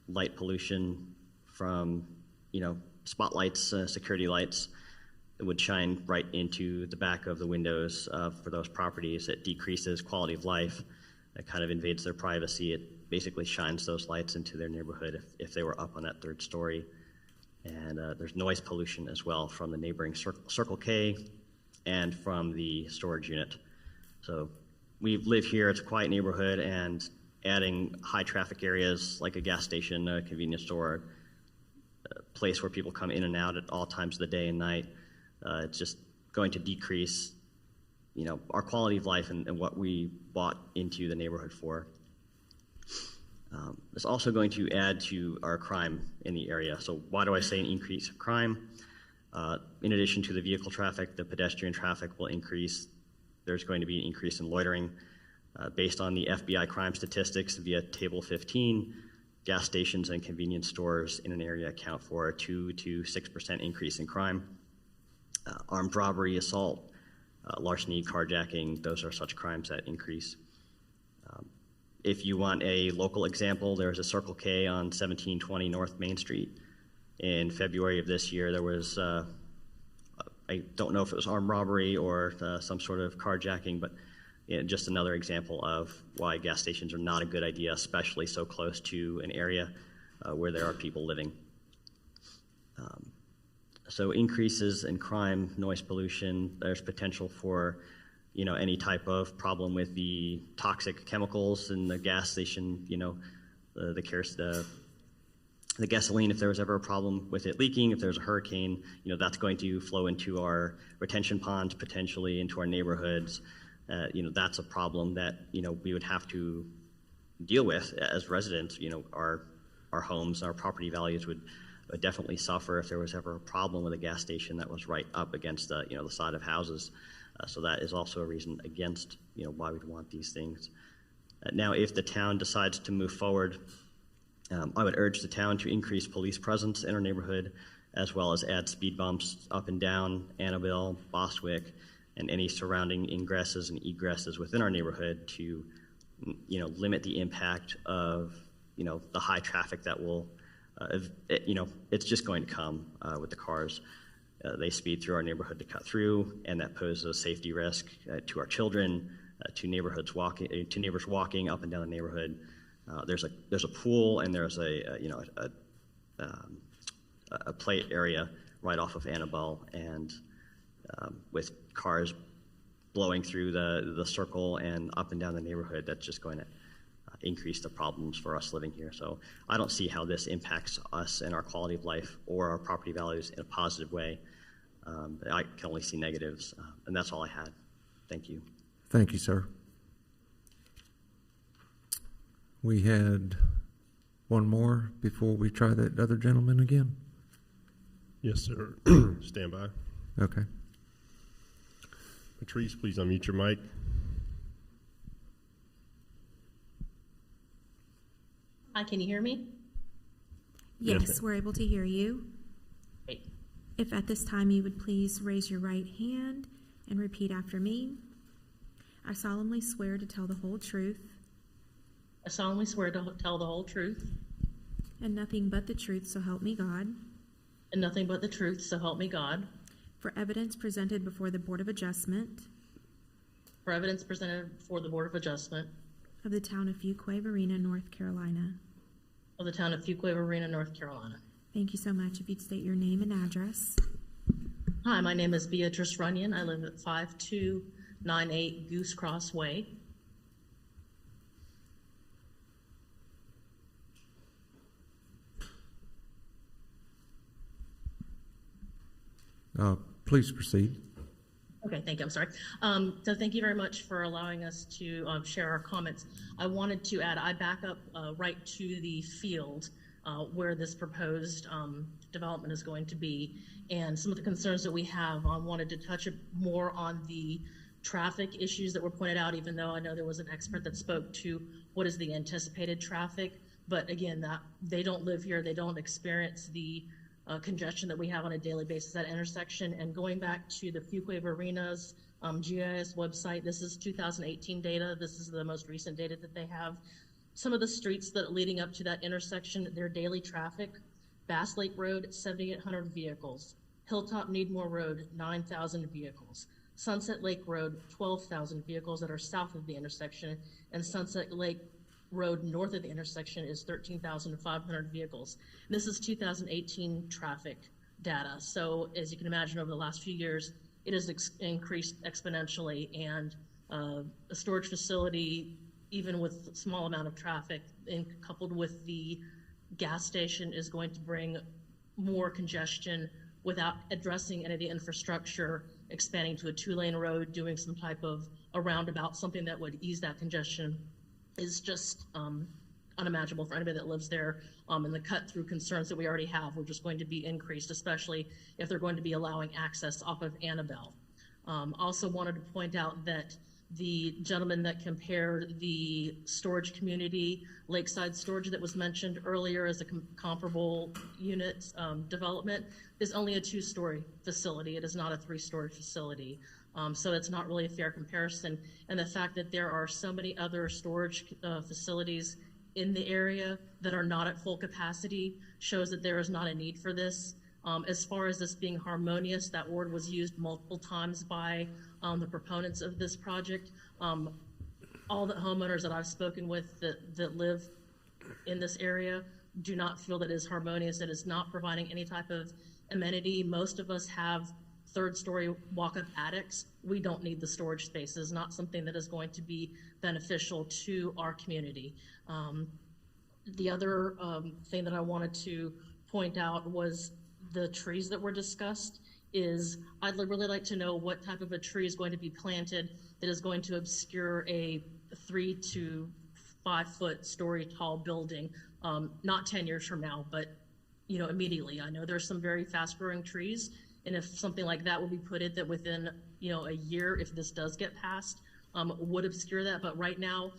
light pollution from, spotlights, security lights that would shine right into the back of the windows for those properties. It decreases quality of life. It kind of invades their privacy. It basically shines those lights into their neighborhood if they were up on that 3rd story. And there's noise pollution as well from the neighboring Circle K and from the storage unit. So we live here, it's a quiet neighborhood, and adding high traffic areas like a gas station, a convenience store, a place where people come in and out at all times of the day and night, it's just going to decrease, our quality of life and what we bought into the neighborhood for. It's also going to add to our crime in the area. So why do I say an increase of crime? In addition to the vehicle traffic, the pedestrian traffic will increase. There's going to be an increase in loitering. Based on the FBI crime statistics via Table 15, gas stations and convenience stores in an area account for a 2 to 6% increase in crime. Armed robbery, assault, larceny, carjacking, those are such crimes that increase. If you want a local example, there's a Circle K on 1720 North Main Street. In February of this year, there was, I don't know if it was armed robbery or some sort of carjacking, but just another example of why gas stations are not a good idea, especially so close to an area where there are people living. So increases in crime, noise pollution, there's potential for any type of problem with the toxic chemicals in the gas station, the gasoline, if there was ever a problem with it leaking, if there's a hurricane, that's going to flow into our retention ponds, potentially into our neighborhoods. That's a problem that, we would have to deal with as residents. Our homes, our property values would definitely suffer if there was ever a problem with a gas station that was right up against the side of houses. So that is also a reason against, why we'd want these things. Now, if the town decides to move forward, I would urge the town to increase police presence in our neighborhood, as well as add speed bumps up and down Annabelle, Bostwick, and any surrounding ingresses and egresses within our neighborhood to, limit the impact of, the high traffic that will, it's just going to come with the cars. They speed through our neighborhood to cut through, and that poses a safety risk to our children, to neighbors walking up and down the neighborhood. There's a pool, and there's a plate area right off of Annabelle, and with cars blowing through the circle and up and down the neighborhood, that's just going to increase the problems for us living here. So I don't see how this impacts us and our quality of life or our property values in a positive way. I can only see negatives, and that's all I had. Thank you. Thank you, sir. We had one more before we try that other gentleman again. Yes, sir. Stand by. Okay. Patrice, please unmute your mic. Hi, can you hear me? Yes, Yes, we're able to hear you. Great. If at this time you would please raise your right hand and repeat after me. I solemnly swear to tell the whole truth I solemnly swear to tell the whole truth and nothing but the truth, so help me God. and nothing but the truth, so help me God. For evidence presented before the Board of Adjustment For evidence presented before the Board of Adjustment of the town of Fuquay-Varina, North Carolina. of the town of Fuquay-Varina, North Carolina. Thank you so much. If you'd state your name and address. Hi, my name is Beatrice Runyon. I live at 5298 Goose Cross Way. Please proceed. Okay, thank you. I'm sorry. So thank you very much for allowing us to share our comments. I wanted to add, I back up right to the field where this proposed development is going to be, and some of the concerns that we have. I wanted to touch more on the traffic issues that were pointed out, even though I know there was an expert that spoke to what is the anticipated traffic. But again, that they don't live here, they don't experience the congestion that we have on a daily basis at intersection. And going back to the Fuquay-Varina's GIS website, this is 2018 data. This is the most recent data that they have. Some of the streets that are leading up to that intersection, their daily traffic: Bass Lake Road, 7,800 vehicles. Hilltop Needmore Road, 9,000 vehicles. Sunset Lake Road, 12,000 vehicles that are south of the intersection. And Sunset Lake Road north of the intersection is 13,500 vehicles. And this is 2018 traffic data. So as you can imagine, over the last few years, it has increased exponentially, and a storage facility, even with a small amount of traffic, and coupled with the gas station, is going to bring more congestion without addressing any of the infrastructure, expanding to a 2-lane road, doing some type of a roundabout, something that would ease that congestion, is just unimaginable for anybody that lives there. And the cut-through concerns that we already have are just going to be increased, especially if they're going to be allowing access off of Annabelle. Also wanted to point out that the gentleman that compared the storage community, Lakeside Storage, that was mentioned earlier as a comparable unit development, is only a 2-story facility. It is not a 3-story facility. So it's not really a fair comparison. And the fact that there are so many other storage facilities in the area that are not at full capacity shows that there is not a need for this. As far as this being harmonious, that word was used multiple times by the proponents of this project. All the homeowners that I've spoken with that live in this area do not feel that it is harmonious. It is not providing any type of amenity. Most of us have third-story walk-up attics. We don't need the storage spaces, not something that is going to be beneficial to our community. The other thing that I wanted to point out was the trees that were discussed. I'd really like to know what type of a tree is going to be planted that is going to obscure a 3 to 5 foot story tall building, not 10 years from now, but immediately. I know there's some very fast growing trees, and if something like that would be put in that within a year, if this does get passed, would obscure that. But right now,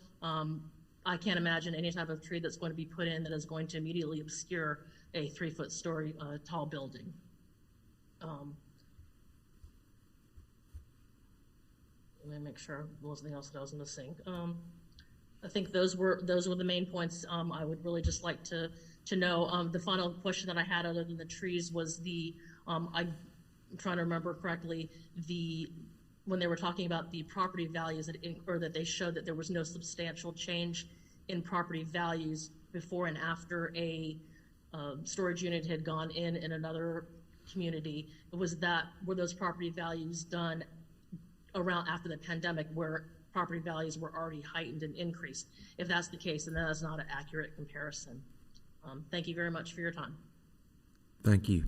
I can't imagine any type of tree that's going to be put in that is going to immediately obscure a 3 foot story tall building. Let me make sure there wasn't anything else that I was missing. I think those were the main points. I would really just like to know. The final question that I had, other than the trees, was I'm trying to remember correctly, when they were talking about the property values that they showed that there was no substantial change in property values before and after a storage unit had gone in another community. Were those property values done around after the pandemic, where property values were already heightened and increased? If that's the case, then that is not an accurate comparison. Thank you very much for your time. Thank you.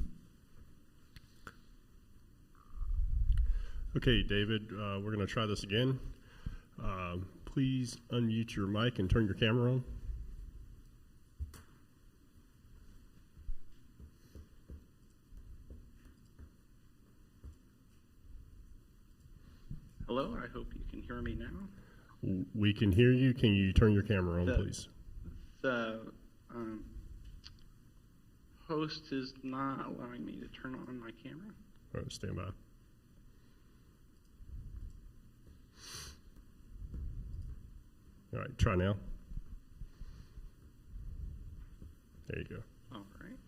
Okay, David, we're going to try this again. Please unmute your mic and turn your camera on. Hello, I hope you can hear me now. We can hear you. Can you turn your camera on, please? The host is not allowing me to turn on my camera. All right, stand by. All right, try now. There you go. All right.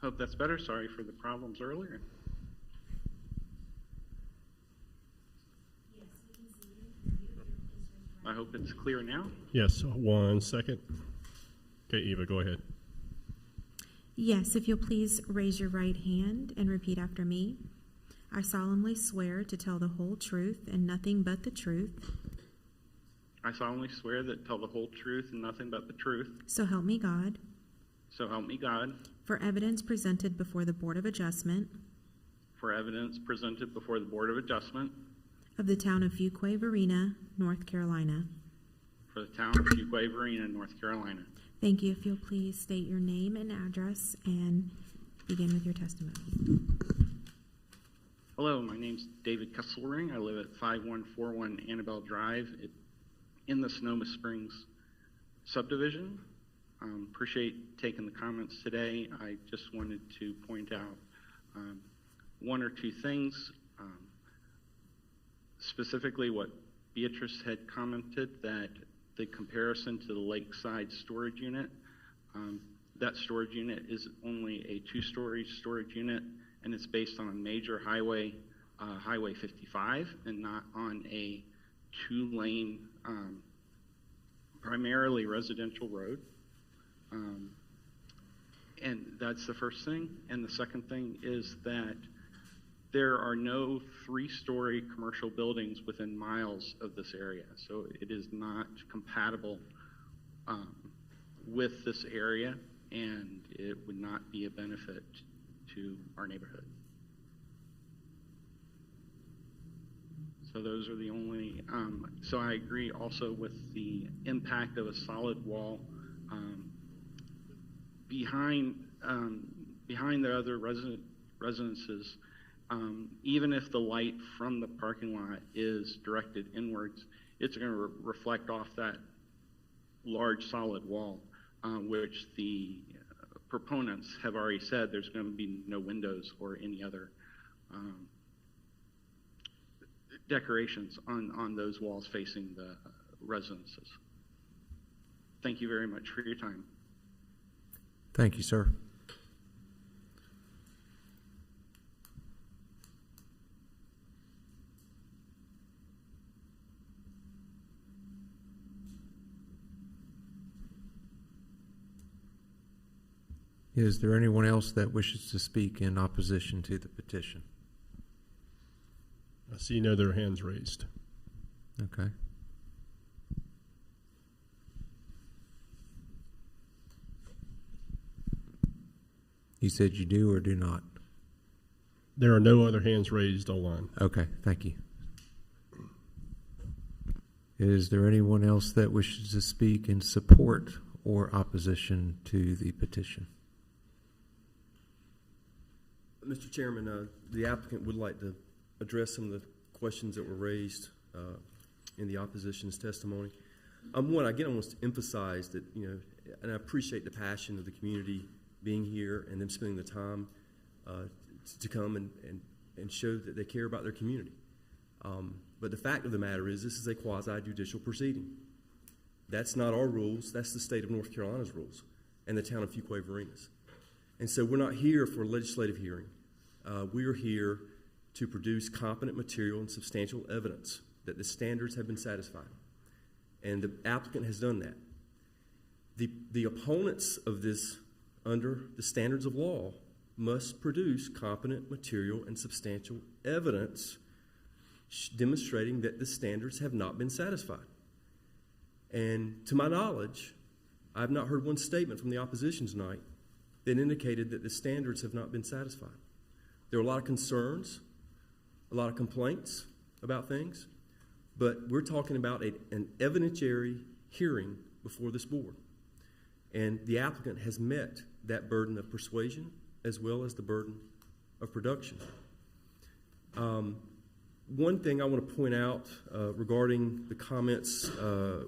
Hope that's better. Sorry for the problems earlier. I hope it's clear now. Yes, 1 second. Okay, Eva, go ahead. Yes, if you'll please raise your right hand and repeat after me. I solemnly swear to tell the whole truth and nothing but the truth. I solemnly swear that tell the whole truth and nothing but the truth. So help me God. So help me God. For evidence presented before the Board of Adjustment. For evidence presented before the Board of Adjustment. Of the town of Fuquay-Varina, North Carolina. For the town of Fuquay-Varina, North Carolina. Thank you. If you'll please state your name and address and begin with your testimony. Hello, my name's David Kesselring. I live at 5141 Annabelle Drive in the Sonoma Springs subdivision. Appreciate taking the comments today. I just wanted to point out one or two things. Specifically what Beatrice had commented, that the comparison to the lakeside storage unit, that storage unit is only a 2-story storage unit, and it's based on a major highway, Highway 55, and not on a 2-lane, primarily residential road. And that's the first thing. And the second thing is that there are no 3-story commercial buildings within miles of this area, so it is not compatible with this area, and it would not be a benefit to our neighborhood. So those are the only, so I agree also with the impact of a solid wall behind the other residences. Even if the light from the parking lot is directed inwards, it's going to reflect off that large solid wall, which the proponents have already said there's going to be no windows or any other decorations on those walls facing the residences. Thank you very much for your time. Thank you, sir. Is there anyone else that wishes to speak in opposition to the petition? I see no other hands raised. Okay. You said you do or do not? There are no other hands raised online. Okay, thank you. Is there anyone else that wishes to speak in support or opposition to the petition? Mr. Chairman, the applicant would like to address some of the questions that were raised in the opposition's testimony. One, again, I want to emphasize that, and I appreciate the passion of the community being here and them spending the time to come and show that they care about their community. But the fact of the matter is this is a quasi-judicial proceeding. That's not our rules. That's the state of North Carolina's rules and the town of Fuquay-Varina's. And so we're not here for a legislative hearing. We are here to produce competent material and substantial evidence that the standards have been satisfied. And the applicant has done that. The opponents of this, under the standards of law, must produce competent material and substantial evidence demonstrating that the standards have not been satisfied. And to my knowledge, I have not heard one statement from the opposition tonight that indicated that the standards have not been satisfied. There are a lot of concerns, a lot of complaints about things, but we're talking about an evidentiary hearing before this board. And the applicant has met that burden of persuasion as well as the burden of production. One thing I want to point out regarding the comments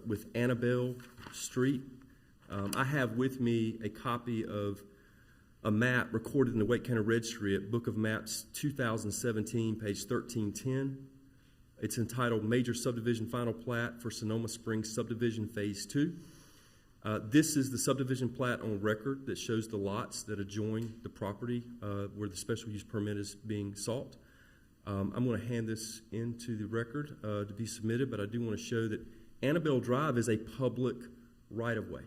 with Annabelle Street, I have with me a copy of a map recorded in the Wake County Registry at Book of Maps 2017, page 1310. It's entitled Major Subdivision Final Plat for Sonoma Springs Subdivision Phase 2. This is the subdivision plat on record that shows the lots that adjoin the property where the special use permit is being sought. I'm going to hand this into the record to be submitted, but I do want to show that Annabelle Drive is a public right-of-way.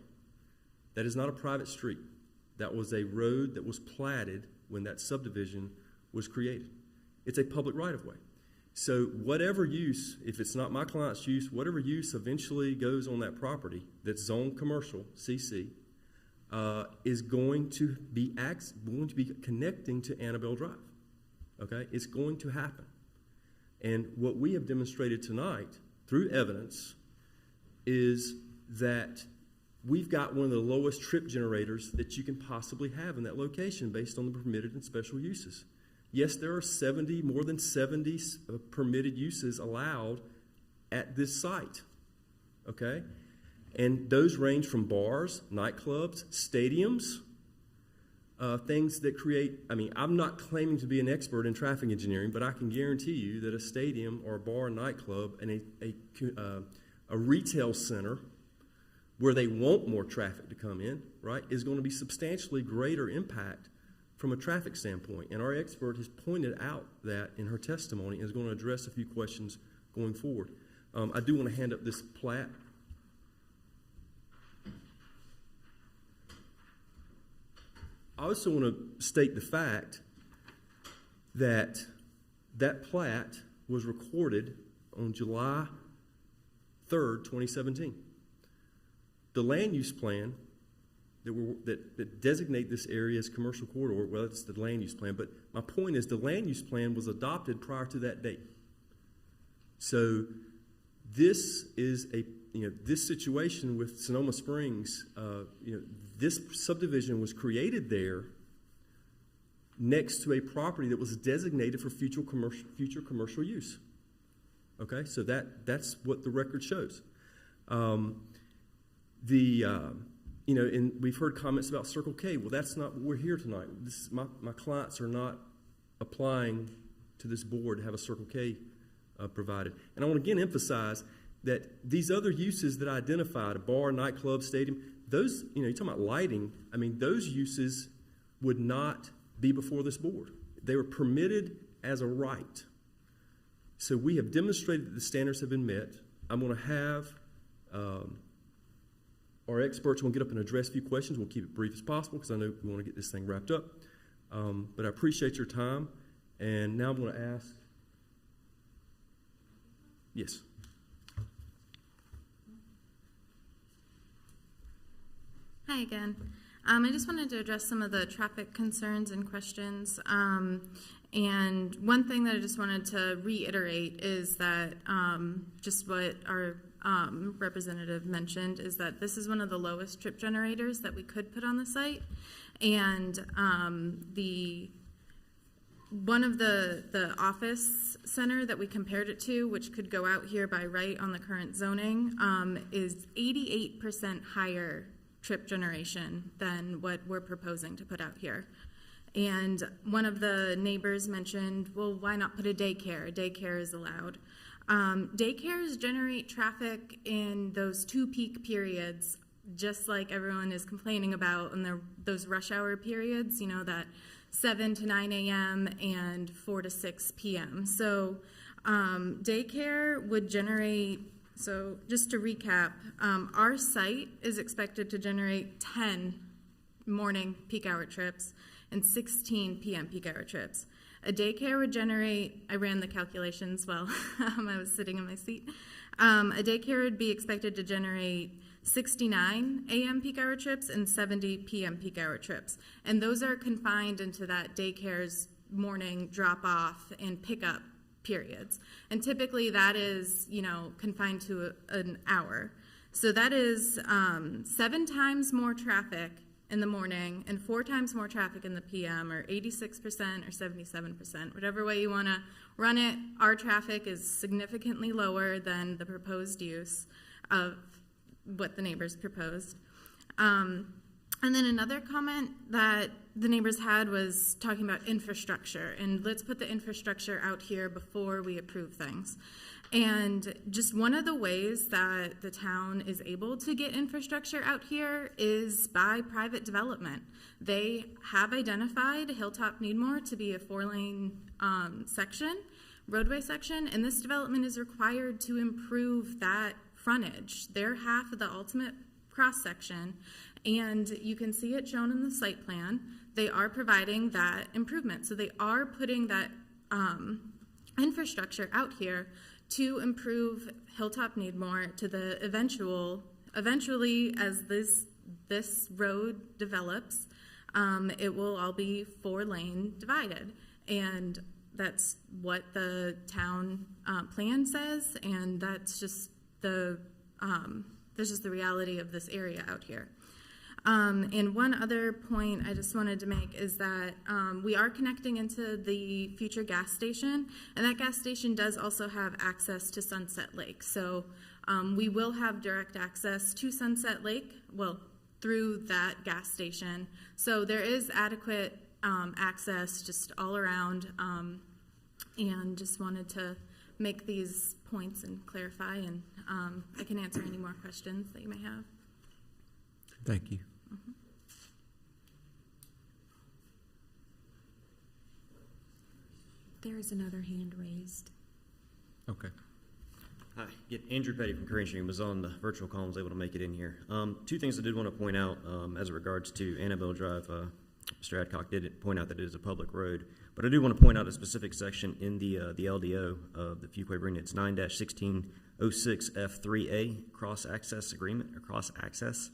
That is not a private street. That was a road that was platted when that subdivision was created. It's a public right-of-way. So whatever use, if it's not my client's use, whatever use eventually goes on that property that's zoned commercial, CC, is going to be connecting to Annabelle Drive. Okay? It's going to happen. And what we have demonstrated tonight through evidence is that we've got one of the lowest trip generators that you can possibly have in that location based on the permitted and special uses. Yes, there are more than 70 permitted uses allowed at this site, okay? And those range from bars, nightclubs, stadiums, things that create, I'm not claiming to be an expert in traffic engineering, but I can guarantee you that a stadium or a bar, nightclub, and a retail center where they want more traffic to come in, right, is going to be substantially greater impact from a traffic standpoint. And our expert has pointed out that in her testimony and is going to address a few questions going forward. I do want to hand up this plat. I also want to state the fact that that plat was recorded on July 3rd, 2017. The land use plan that designate this area as commercial corridor, well, it's the land use plan, but my point is the land use plan was adopted prior to that date. So this is this situation with Sonoma Springs, this subdivision was created there next to a property that was designated for future commercial use. Okay, so that's what the record shows. And we've heard comments about Circle K. Well, that's not what we're here tonight. My clients are not applying to this board to have a Circle K provided. And I want to again emphasize that these other uses that I identified, a bar, nightclub, stadium, those, you're talking about lighting, I mean, those uses would not be before this board. They were permitted as a right. So we have demonstrated that the standards have been met. I'm going to have our experts will get up and address a few questions. We'll keep it brief as possible because I know we want to get this thing wrapped up. But I appreciate your time. And now I'm going to ask. Yes. Hi again. I just wanted to address some of the traffic concerns and questions. And one thing that I just wanted to reiterate is that just what our representative mentioned is that this is one of the lowest trip generators that we could put on the site. And one of the office center that we compared it to, which could go out here by right on the current zoning, is 88% higher trip generation than what we're proposing to put out here. And one of the neighbors mentioned, well, why not put a daycare? A daycare is allowed. Daycares generate traffic in those 2 peak periods, just like everyone is complaining about in those rush hour periods, that 7 to 9 a.m. and 4 to 6 p.m. So daycare would generate, so just to recap, our site is expected to generate 10 morning peak hour trips and 16 p.m. peak hour trips. A daycare would generate, I ran the calculations while I was sitting in my seat. A daycare would be expected to generate 69 a.m. peak hour trips and 70 p.m. peak hour trips. And those are confined into that daycare's morning drop-off and pickup periods. And typically that is, confined to an hour. So that is 7 times more traffic in the morning and 4 times more traffic in the PM, or 86% or 77%, whatever way you want to run it. Our traffic is significantly lower than the proposed use of what the neighbors proposed. And then another comment that the neighbors had was talking about infrastructure, and let's put the infrastructure out here before we approve things. And just one of the ways that the town is able to get infrastructure out here is by private development. They have identified Hilltop Needmore to be a 4-lane roadway section, and this development is required to improve that frontage. They're half of the ultimate cross section, and you can see it shown in the site plan. They are providing that improvement. So they are putting that infrastructure out here to improve Hilltop Needmore to the eventually as this road develops, it will all be 4-lane divided. And that's what the town plan says, and that's just that's just the reality of this area out here. And one other point I just wanted to make is that we are connecting into the future gas station, and that gas station does also have access to Sunset Lake. So we will have direct access to Sunset Lake, well, through that gas station. So there is adequate access just all around, and just wanted to make these points and clarify, and I can answer any more questions that you may have. Thank you. Mm-hmm. There is another hand raised. Okay. Hi, Andrew Petty from Career Engineering was on the virtual call and was able to make it in here. 2 things I did want to point out as regards to Annabelle Drive. Mr. Adcock did point out that it is a public road, but I do want to point out a specific section in the LDO of the Fuquay-Varina. It's 9-1606F3A, cross-access agreement, or cross-access.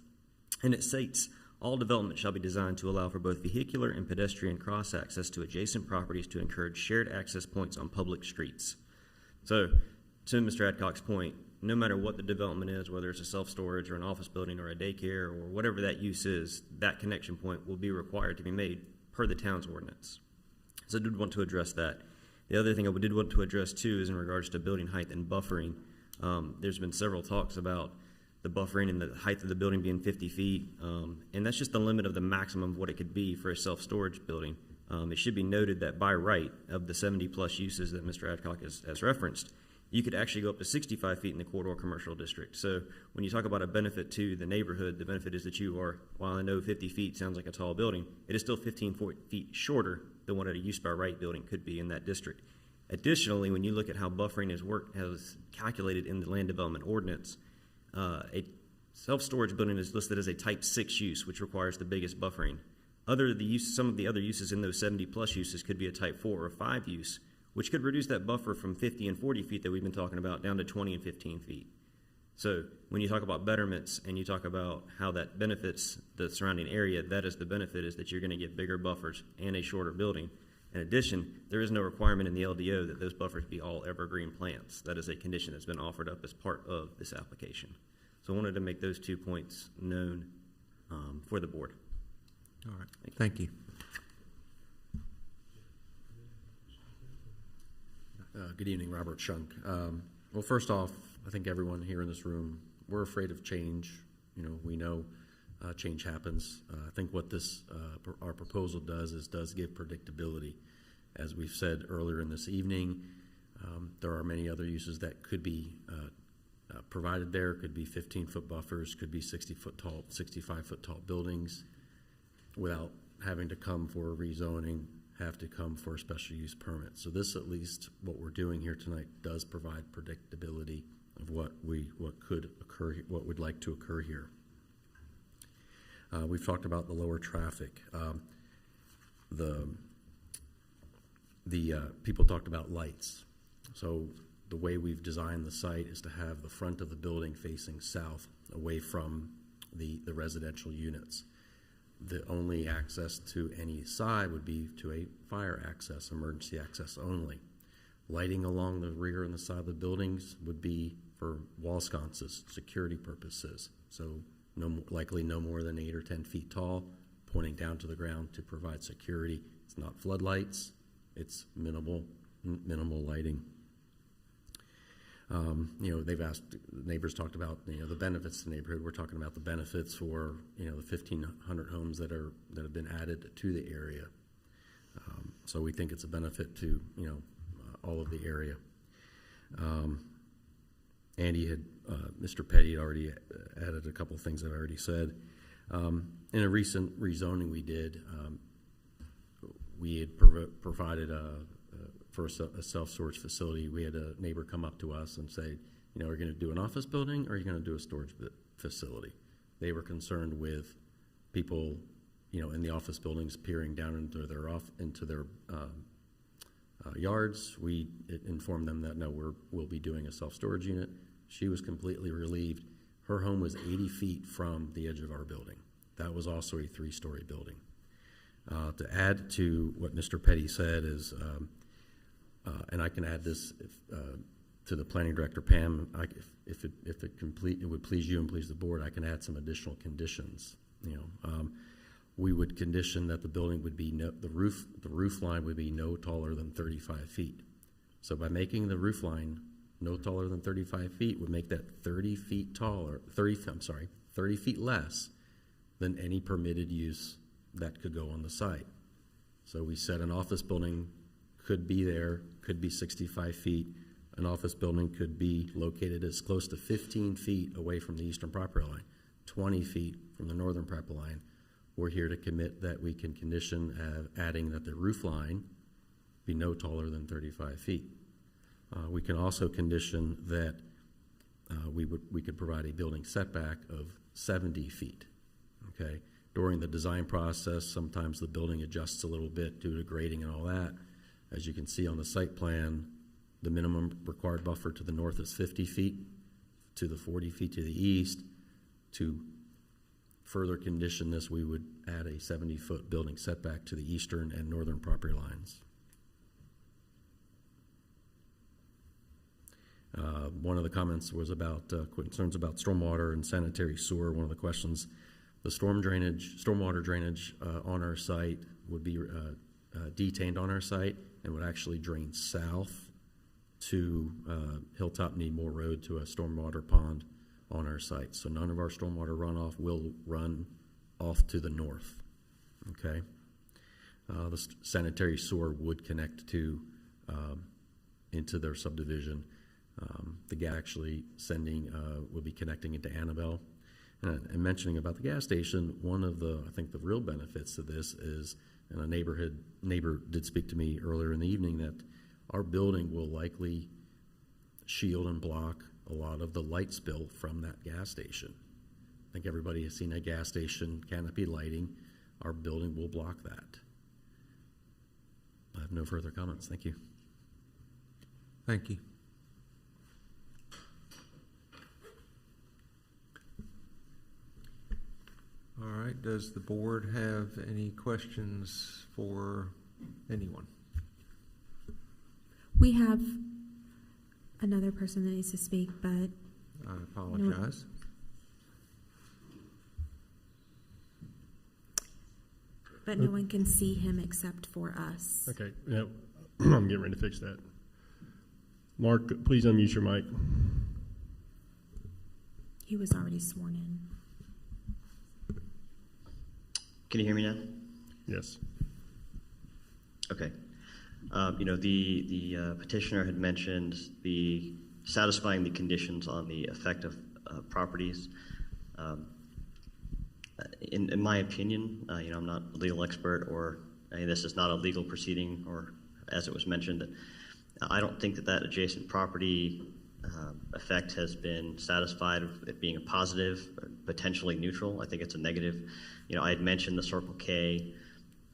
And it states, all development shall be designed to allow for both vehicular and pedestrian cross-access to adjacent properties to encourage shared access points on public streets. So, to Mr. Adcock's point, no matter what the development is, whether it's a self-storage or an office building or a daycare or whatever that use is, that connection point will be required to be made per the town's ordinance. So I did want to address that. The other thing I did want to address too is in regards to building height and buffering. There's been several talks about the buffering and the height of the building being 50 feet, and that's just the limit of the maximum of what it could be for a self-storage building. It should be noted that by right of the 70 plus uses that Mr. Adcock has referenced, you could actually go up to 65 feet in the corridor commercial district. So when you talk about a benefit to the neighborhood, the benefit is that you are, while I know 50 feet sounds like a tall building, it is still 15 feet shorter than what a use by right building could be in that district. Additionally, when you look at how buffering has calculated in the land development ordinance, a self-storage building is listed as a type 6 use, which requires the biggest buffering. Some of the other uses in those 70 plus uses could be a type 4 or 5 use, which could reduce that buffer from 50 and 40 feet that we've been talking about down to 20 and 15 feet. So when you talk about betterments and you talk about how that benefits the surrounding area, that is the benefit, is that you're going to get bigger buffers and a shorter building. In addition, there is no requirement in the LDO that those buffers be all evergreen plants. That is a condition that's been offered up as part of this application. So I wanted to make those 2 points known for the board. All right. Thank you. Good evening, Robert Shunk. Well, first off, I think everyone here in this room, we're afraid of change. We know change happens. I think what our proposal does give predictability. As we've said earlier in this evening, there are many other uses that could be provided there. Could be 15-foot buffers, could be 60-foot tall, 65-foot tall buildings, without having to come for a rezoning, have to come for a special use permit. So this, at least what we're doing here tonight, does provide predictability of what could occur, what would like to occur here. We've talked about the lower traffic. The people talked about lights. So the way we've designed the site is to have the front of the building facing south, away from the residential units. The only access to any side would be to a fire access, emergency access only. Lighting along the rear and the side of the buildings would be for wall sconces, security purposes. So likely no more than 8 or 10 feet tall, pointing down to the ground to provide security. It's not floodlights, it's minimal lighting. Neighbors talked about the benefits to the neighborhood. We're talking about the benefits for the 1,500 homes that have been added to the area. So we think it's a benefit to all of the area. Mr. Petty had already added a couple of things that I already said. In a recent rezoning we did, we had provided for a self-storage facility. We had a neighbor come up to us and say, are you going to do an office building or are you going to do a storage facility? They were concerned with people, in the office buildings peering down into their yards. We informed them that no, we'll be doing a self-storage unit. She was completely relieved. Her home was 80 feet from the edge of our building. That was also a 3-story building. To add to what Mr. Petty said is, and I can add this to the planning director, Pam, if it would please you and please the board, I can add some additional conditions. We would condition that the building would be the roof line would be no taller than 35 feet. So by making the roof line no taller than 35 feet would make that 30 feet less than any permitted use that could go on the site. So we said an office building could be there, could be 65 feet. An office building could be located as close to 15 feet away from the eastern property line, 20 feet from the northern property line. We're here to commit that we can condition adding that the roof line be no taller than 35 feet. We can also condition that we could provide a building setback of 70 feet. Okay. During the design process, sometimes the building adjusts a little bit due to grading and all that. As you can see on the site plan, the minimum required buffer to the north is 50 feet, to the 40 feet to the east. To further condition this, we would add a 70-foot building setback to the eastern and northern property lines. One of the comments was about concerns about stormwater and sanitary sewer. One of the questions, the stormwater drainage on our site would be detained on our site and would actually drain south to Hilltop Needmore Road to a stormwater pond on our site. So none of our stormwater runoff will run off to the north. Okay. The sanitary sewer would connect to into their subdivision. The gas actually will be connecting into Annabelle. And mentioning about the gas station, one of I think the real benefits of this is, and a neighbor did speak to me earlier in the evening, that our building will likely shield and block a lot of the light spill from that gas station. I think everybody has seen a gas station canopy lighting. Our building will block that. I have no further comments. Thank you. Thank you. All right, does the board have any questions for anyone? We have another person that needs to speak, but I apologize. But no one can see him except for us. Okay, yeah, I'm getting ready to fix that. Mark, please unmute your mic. He was already sworn in. Can you hear me now? Yes. Okay. The petitioner had mentioned satisfying the conditions on the effective properties. In my opinion, I'm not a legal expert, this is not a legal proceeding, or as it was mentioned, I don't think that adjacent property effect has been satisfied with it being a positive, or potentially neutral. I think it's a negative. I had mentioned the Circle K.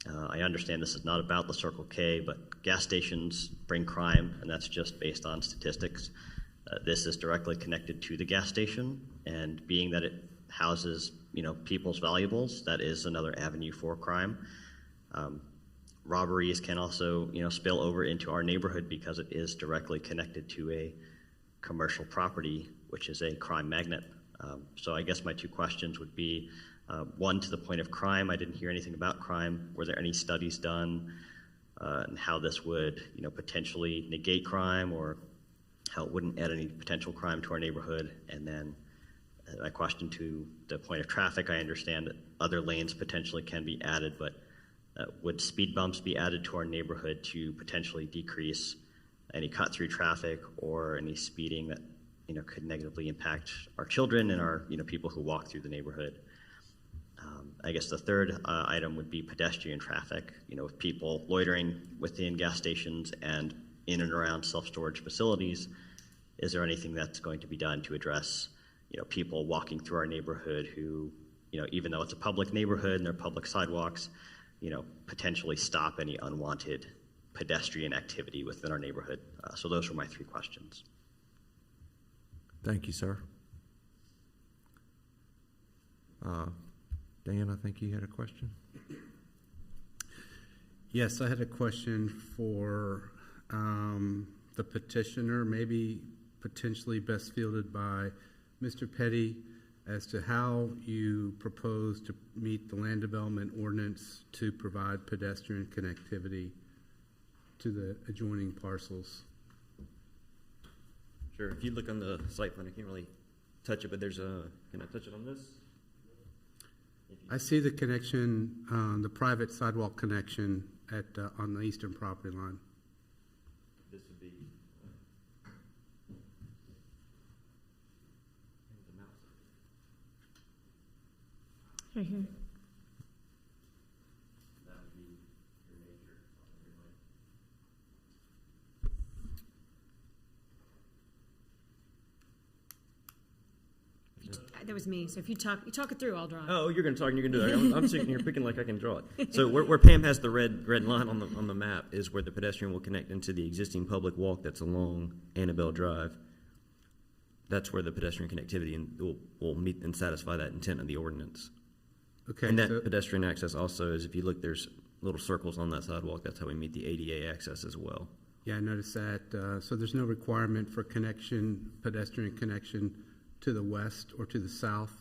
I understand this is not about the Circle K, but gas stations bring crime, and that's just based on statistics. This is directly connected to the gas station, and being that it houses, people's valuables, that is another avenue for crime. Robberies can also, spill over into our neighborhood because it is directly connected to a commercial property, which is a crime magnet. So I guess my two questions would be, one, to the point of crime, I didn't hear anything about crime. Were there any studies done and how this would, potentially negate crime, or how it wouldn't add any potential crime to our neighborhood? And then my question to the point of traffic, I understand that other lanes potentially can be added, but would speed bumps be added to our neighborhood to potentially decrease any cut-through traffic or any speeding that, could negatively impact our children and our, people who walk through the neighborhood? I guess the third item would be pedestrian traffic, with people loitering within gas stations and in and around self-storage facilities. Is there anything that's going to be done to address, people walking through our neighborhood who, even though it's a public neighborhood and there are public sidewalks, potentially stop any unwanted pedestrian activity within our neighborhood? So those were my three questions. Thank you, sir. Dan, I think you had a question. Yes, I had a question for the petitioner, maybe potentially best fielded by Mr. Petty, as to how you propose to meet the land development ordinance to provide pedestrian connectivity to the adjoining parcels. Sure. If you look on the site plan, I can't really touch it, but there's can I touch it on this? I see the connection, the private sidewalk connection on the eastern property line. This would be Right here. that would be your major. That was me. So if you talk it through, I'll draw it. Oh, you're going to talk and you're going to do it. I'm sitting here picking like I can draw it. So where Pam has the red line on the map is where the pedestrian will connect into the existing public walk that's along Annabelle Drive. That's where the pedestrian connectivity will meet and satisfy that intent of the ordinance. Okay. And that pedestrian access also is, if you look, there's little circles on that sidewalk. That's how we meet the ADA access as well. Yeah, I noticed that. So there's no requirement for pedestrian connection to the west or to the south?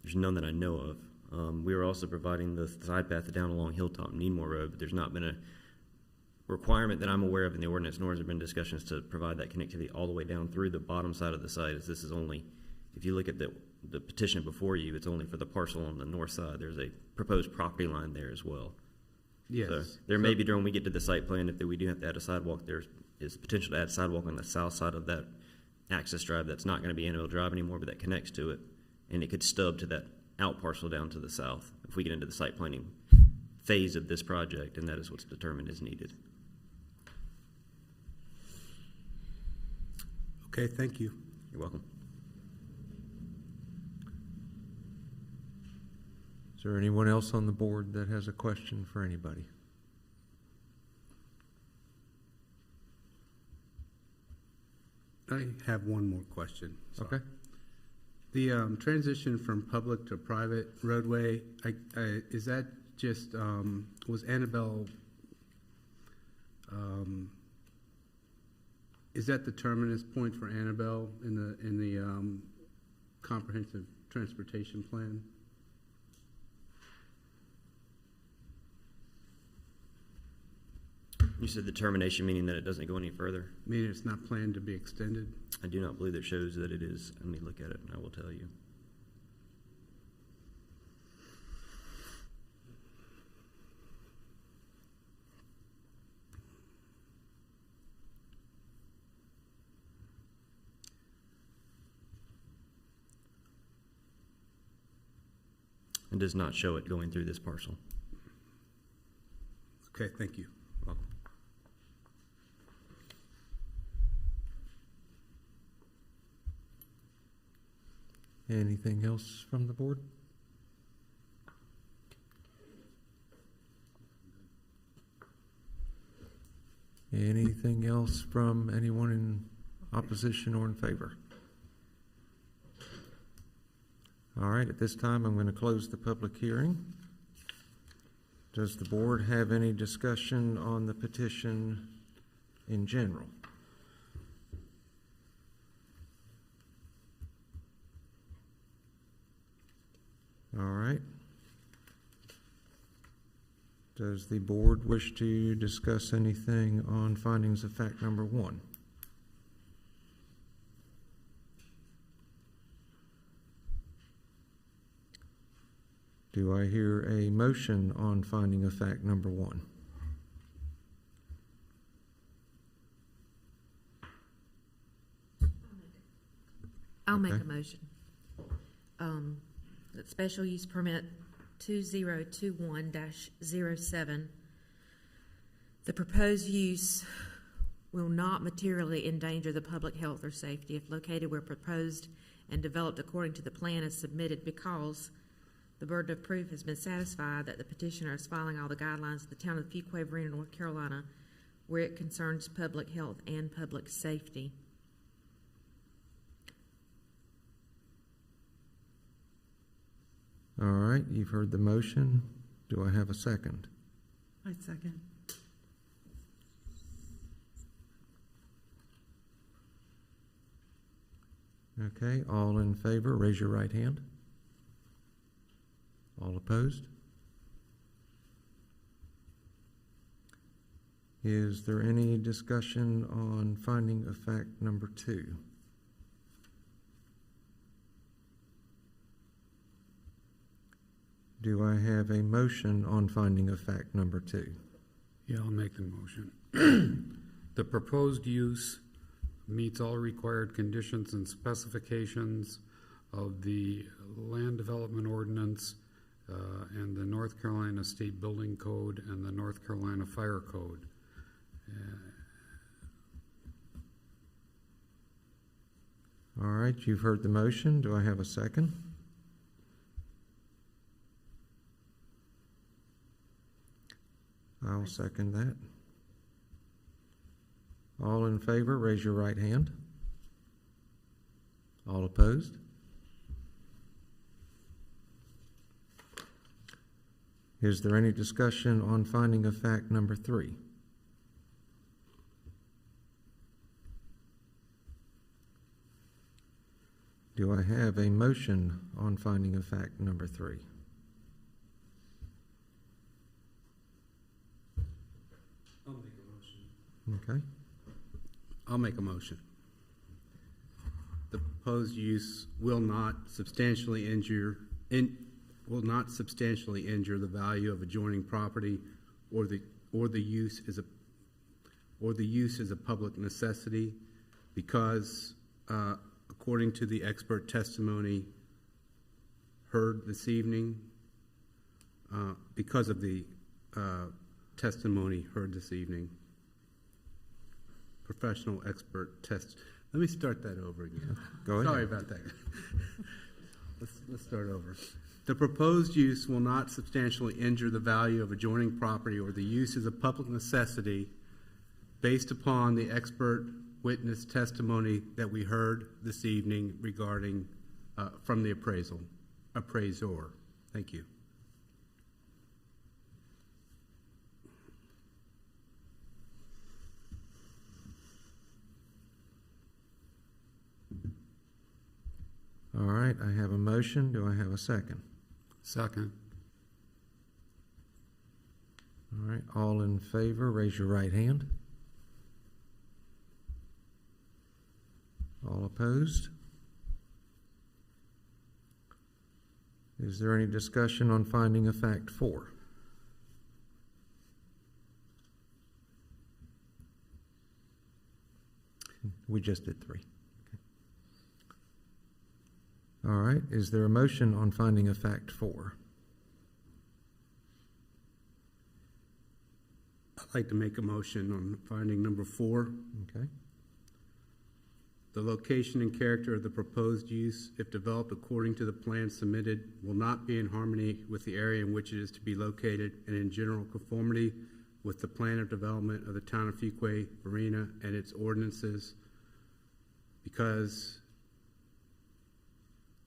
There's none that I know of. We are also providing the side path down along Hilltop and Needmore Road, but there's not been a requirement that I'm aware of in the ordinance, nor has there been discussions to provide that connectivity all the way down through the bottom side of the site, as this is only, if you look at the petition before you, it's only for the parcel on the north side. There's a proposed property line there as well. Yes. So there may be, during we get to the site plan, if we do have to add a sidewalk, there is potential to add a sidewalk on the south side of that access drive that's not going to be Annabelle Drive anymore, but that connects to it, and it could stub to that out parcel down to the south if we get into the site planning phase of this project, and that is what's determined is needed. Okay, thank you. You're welcome. Is there anyone else on the board that has a question for anybody? I have one more question. Okay. The transition from public to private roadway, is that just, was Annabelle, is that the terminus point for Annabelle in the comprehensive transportation plan? You said the termination, meaning that it doesn't go any further? Meaning it's not planned to be extended? I do not believe that shows that it is. Let me look at it and I will tell you. It does not show it going through this parcel. Okay, thank you. Welcome. Anything else from the board? Anything else from anyone in opposition or in favor? All right, at this time, I'm going to close the public hearing. Does the board have any discussion on the petition in general? All right. Does the board wish to discuss anything on findings of fact number 1? Do I hear a motion on finding of fact number 1? I'll make Okay. a motion. That special use permit 2021-07, the proposed use will not materially endanger the public health or safety if located where proposed and developed according to the plan as submitted, because the burden of proof has been satisfied that the petitioner is following all the guidelines of the town of Fuquay-Varina, North Carolina, where it concerns public health and public safety. All right, you've heard the motion. Do I have a second? I second. Okay, all in favor, raise your right hand. All opposed? Is there any discussion on finding of fact number 2? Do I have a motion on finding of fact number 2? Yeah, I'll make the motion. The proposed use meets all required conditions and specifications of the Land Development Ordinance and the North Carolina State Building Code and the North Carolina Fire Code. All right, you've heard the motion. Do I have a second? I'll second that. All in favor, raise your right hand. All opposed? Is there any discussion on finding of fact number 3? Do I have a motion on finding of fact number 3? I'll make a motion. Okay. I'll make a motion. The proposed use will not substantially injure the value of adjoining property, or the use is a public necessity, because according to the expert testimony heard this evening, because of the testimony heard this evening. Professional expert test. Let me start that over again. Go ahead. Sorry about that. Let's start over. The proposed use will not substantially injure the value of adjoining property, or the use is a public necessity based upon the expert witness testimony that we heard this evening regarding from the appraisor. Thank you. All right, I have a motion. Do I have a second? Second. All right, all in favor, raise your right hand. All opposed? Is there any discussion on finding of fact 4? We just did 3. All right, is there a motion on finding of fact 4? I'd like to make a motion on finding number 4. Okay. The location and character of the proposed use, if developed according to the plan submitted, will not be in harmony with the area in which it is to be located and in general conformity with the plan of development of the town of Fuquay-Varina and its ordinances, because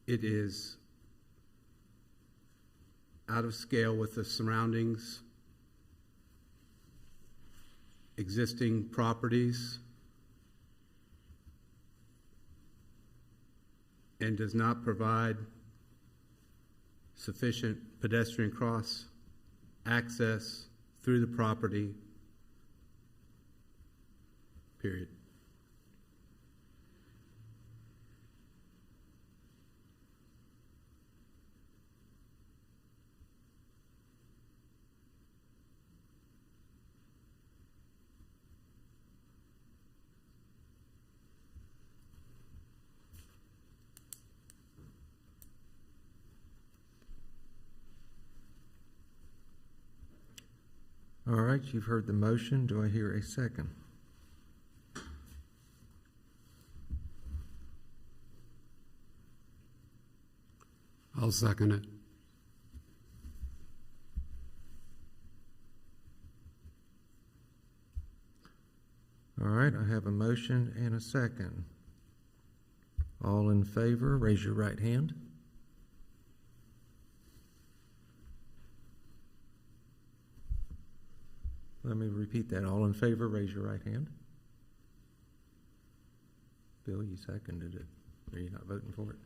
it is out of scale with the surroundings, existing properties, and does not provide sufficient pedestrian cross access through the property, period. All right, you've heard the motion. Do I hear a second? I'll second it. All right, I have a motion and a second. All in favor, raise your right hand. Let me repeat that. All in favor, raise your right hand. Bill, you seconded it. Are you not voting for it?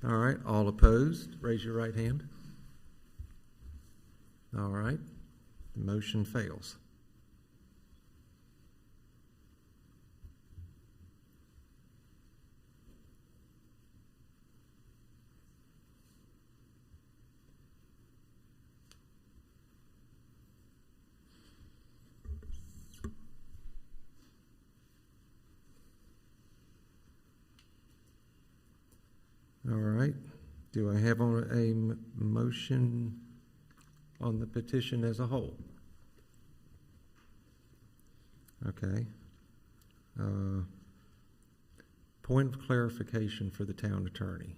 All right. All opposed, raise your right hand. All right. The motion fails. All right. Do I have a motion on the petition as a whole? Okay. Point of clarification for the town attorney.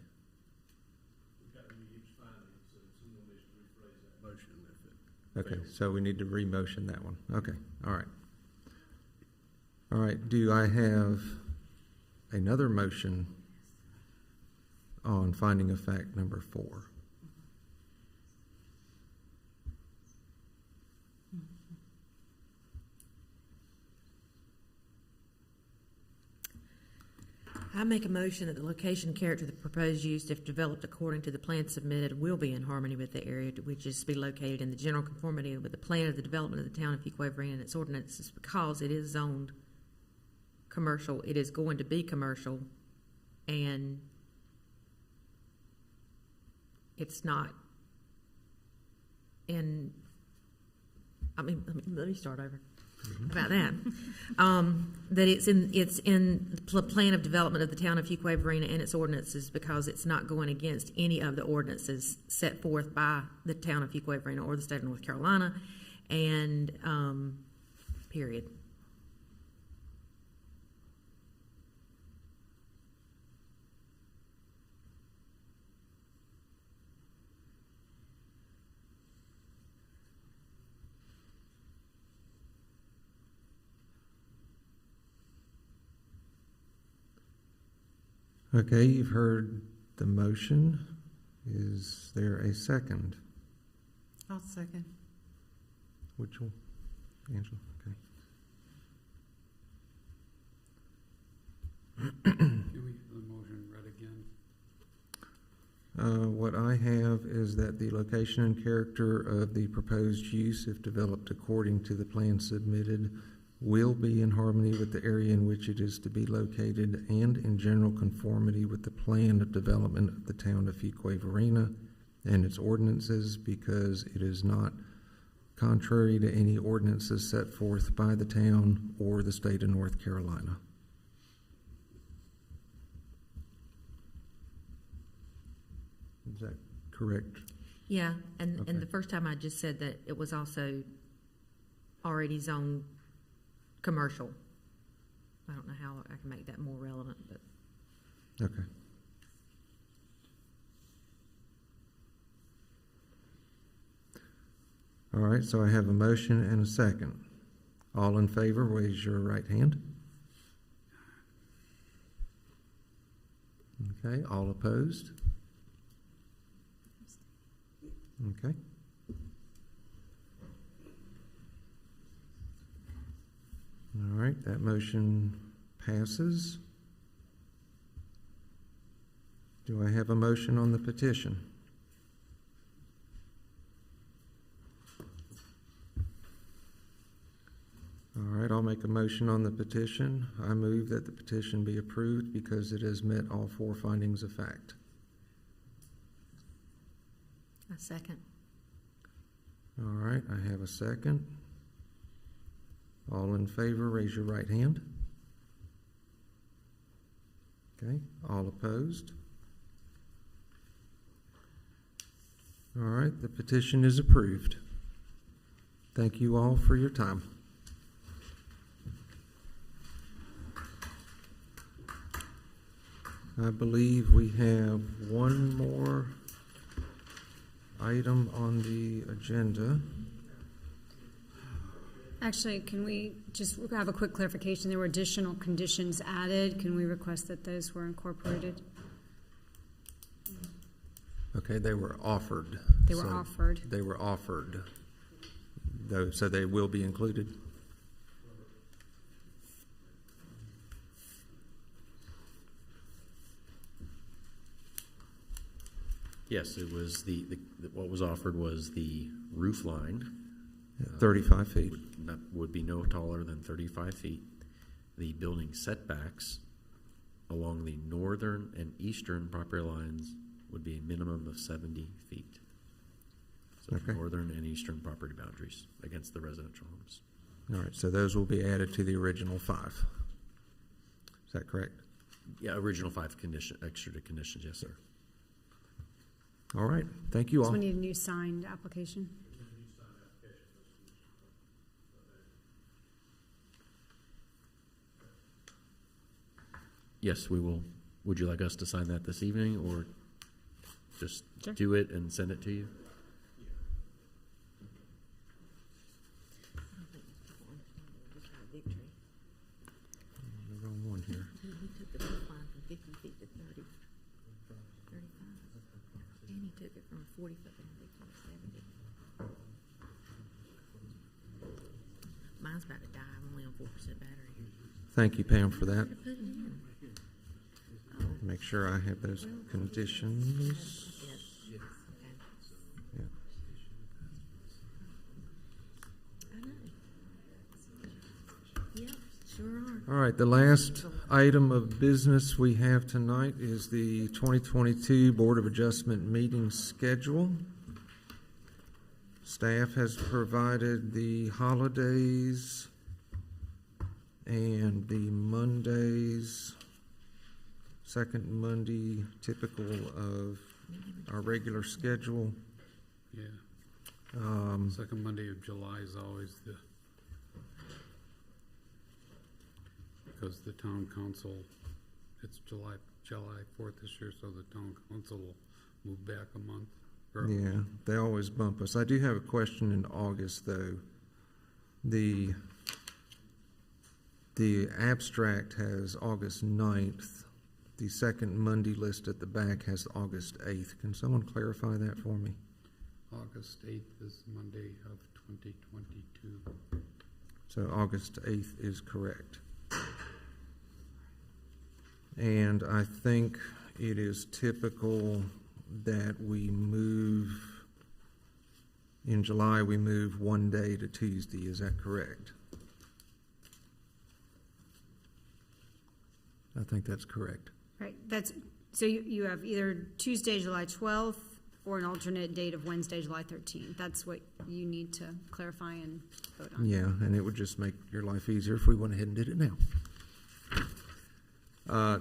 Okay, so we need to re-motion that one. Okay, all right. All right, do I have another motion on finding of fact number 4? I make a motion that the location and character of the proposed use, if developed according to the plan submitted, will be in harmony with the area to which it is to be located in the general conformity with the plan of the development of the town of Fuquay-Varina and its ordinances, because it is zoned commercial. It is going to be commercial, and it's not in, let me start over. about that. That it's in the plan of development of the town of Fuquay-Varina and its ordinances, because it's not going against any of the ordinances set forth by the town of Fuquay-Varina or the state of North Carolina, and period. Okay, you've heard the motion. Is there a second? I'll second. Which one? Angela? Okay. Can we get the motion read again? What I have is that the location and character of the proposed use, if developed according to the plan submitted, will be in harmony with the area in which it is to be located and in general conformity with the plan of development of the town of Fuquay-Varina and its ordinances, because it is not contrary to any ordinances set forth by the town or the state of North Carolina. Is that correct? Yeah, and Okay. the first time I just said that it was also already zoned commercial. I don't know how I can make that more relevant, but. Okay. All right, so I have a motion and a second. All in favor, raise your right hand. Okay, all opposed? Okay. All right, that motion passes. Do I have a motion on the petition? All right, I'll make a motion on the petition. I move that the petition be approved because it has met all four findings of fact. A second. All right, I have a second. All in favor, raise your right hand. Okay, all opposed? All right, the petition is approved. Thank you all for your time. I believe we have one more item on the agenda. Actually, can we just have a quick clarification? There were additional conditions added. Can we request that those were incorporated? Okay, they were offered. They were offered. They were offered. So they will be included? Yes, it was what was offered was the roof line. 35 feet. Would be no taller than 35 feet. The building setbacks along the northern and eastern property lines would be a minimum of 70 feet. So Okay. northern and eastern property boundaries against the residential homes. All right, so those will be added to the original 5. Is that correct? Yeah, original 5 extra conditions, yes, sir. All right, thank you all. So we need a new signed application. Yes, we will. Would you like us to sign that this evening or just Sure. do it and send it to you? The wrong one here. He took the roof line from 50 feet to 30, 35. And he took it from 40 foot down to 70. Mine's about to die. I'm only on 4% battery. Thank you, Pam, for that. Put it in. Make sure I have those conditions. Yes. Yeah. I know. Yep, sure are. All right, the last item of business we have tonight is the 2022 Board of Adjustment meeting schedule. Staff has provided the holidays And the Mondays, second Monday, typical of our regular schedule. Yeah. Second Monday of July is always because the town council, it's July 4th this year, so the town council will move back a month. Yeah, they always bump us. I do have a question in August, though. The abstract has August 9th. The second Monday list at the back has August 8th. Can someone clarify that for me? August 8th is Monday of 2022. So August 8th is correct. And I think it is typical that we move, in July, we move one day to Tuesday. Is that correct? I think that's correct. Right, so you have either Tuesday, July 12th, or an alternate date of Wednesday, July 13th. That's what you need to clarify and vote on. Yeah, and it would just make your life easier if we went ahead and did it now.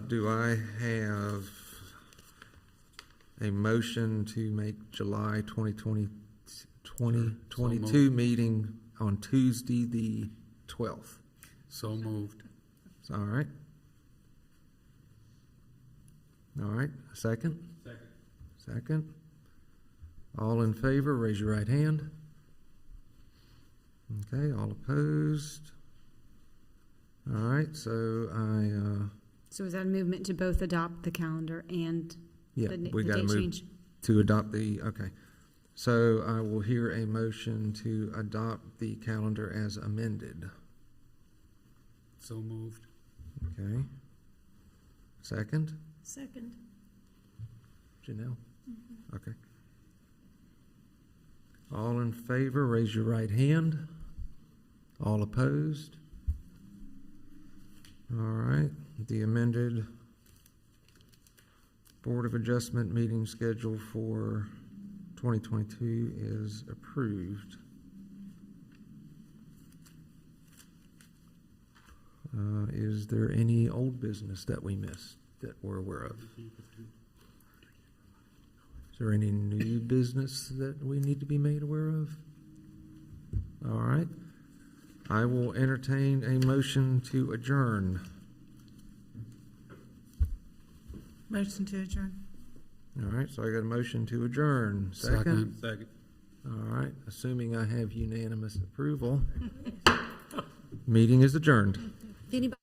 Do I have a motion to make July 2022 meeting on Tuesday, the 12th? So moved. All right. All right, a second? Second. All in favor, raise your right hand. Okay, all opposed? All right, so So is that a movement to both adopt the calendar and yeah, the we got to date move change? to adopt the, okay. So I will hear a motion to adopt the calendar as amended. So moved. Okay. Second? Second. Janelle? Okay. All in favor, raise your right hand. All opposed? All right, the amended Board of Adjustment meeting schedule for 2022 is approved. Is there any old business that we missed that we're aware of? Is there any new business that we need to be made aware of? All right. I will entertain a motion to adjourn. Motion to adjourn. All right, so I got a motion to adjourn. Second? Second. All right, assuming I have unanimous approval, meeting is adjourned. If anybody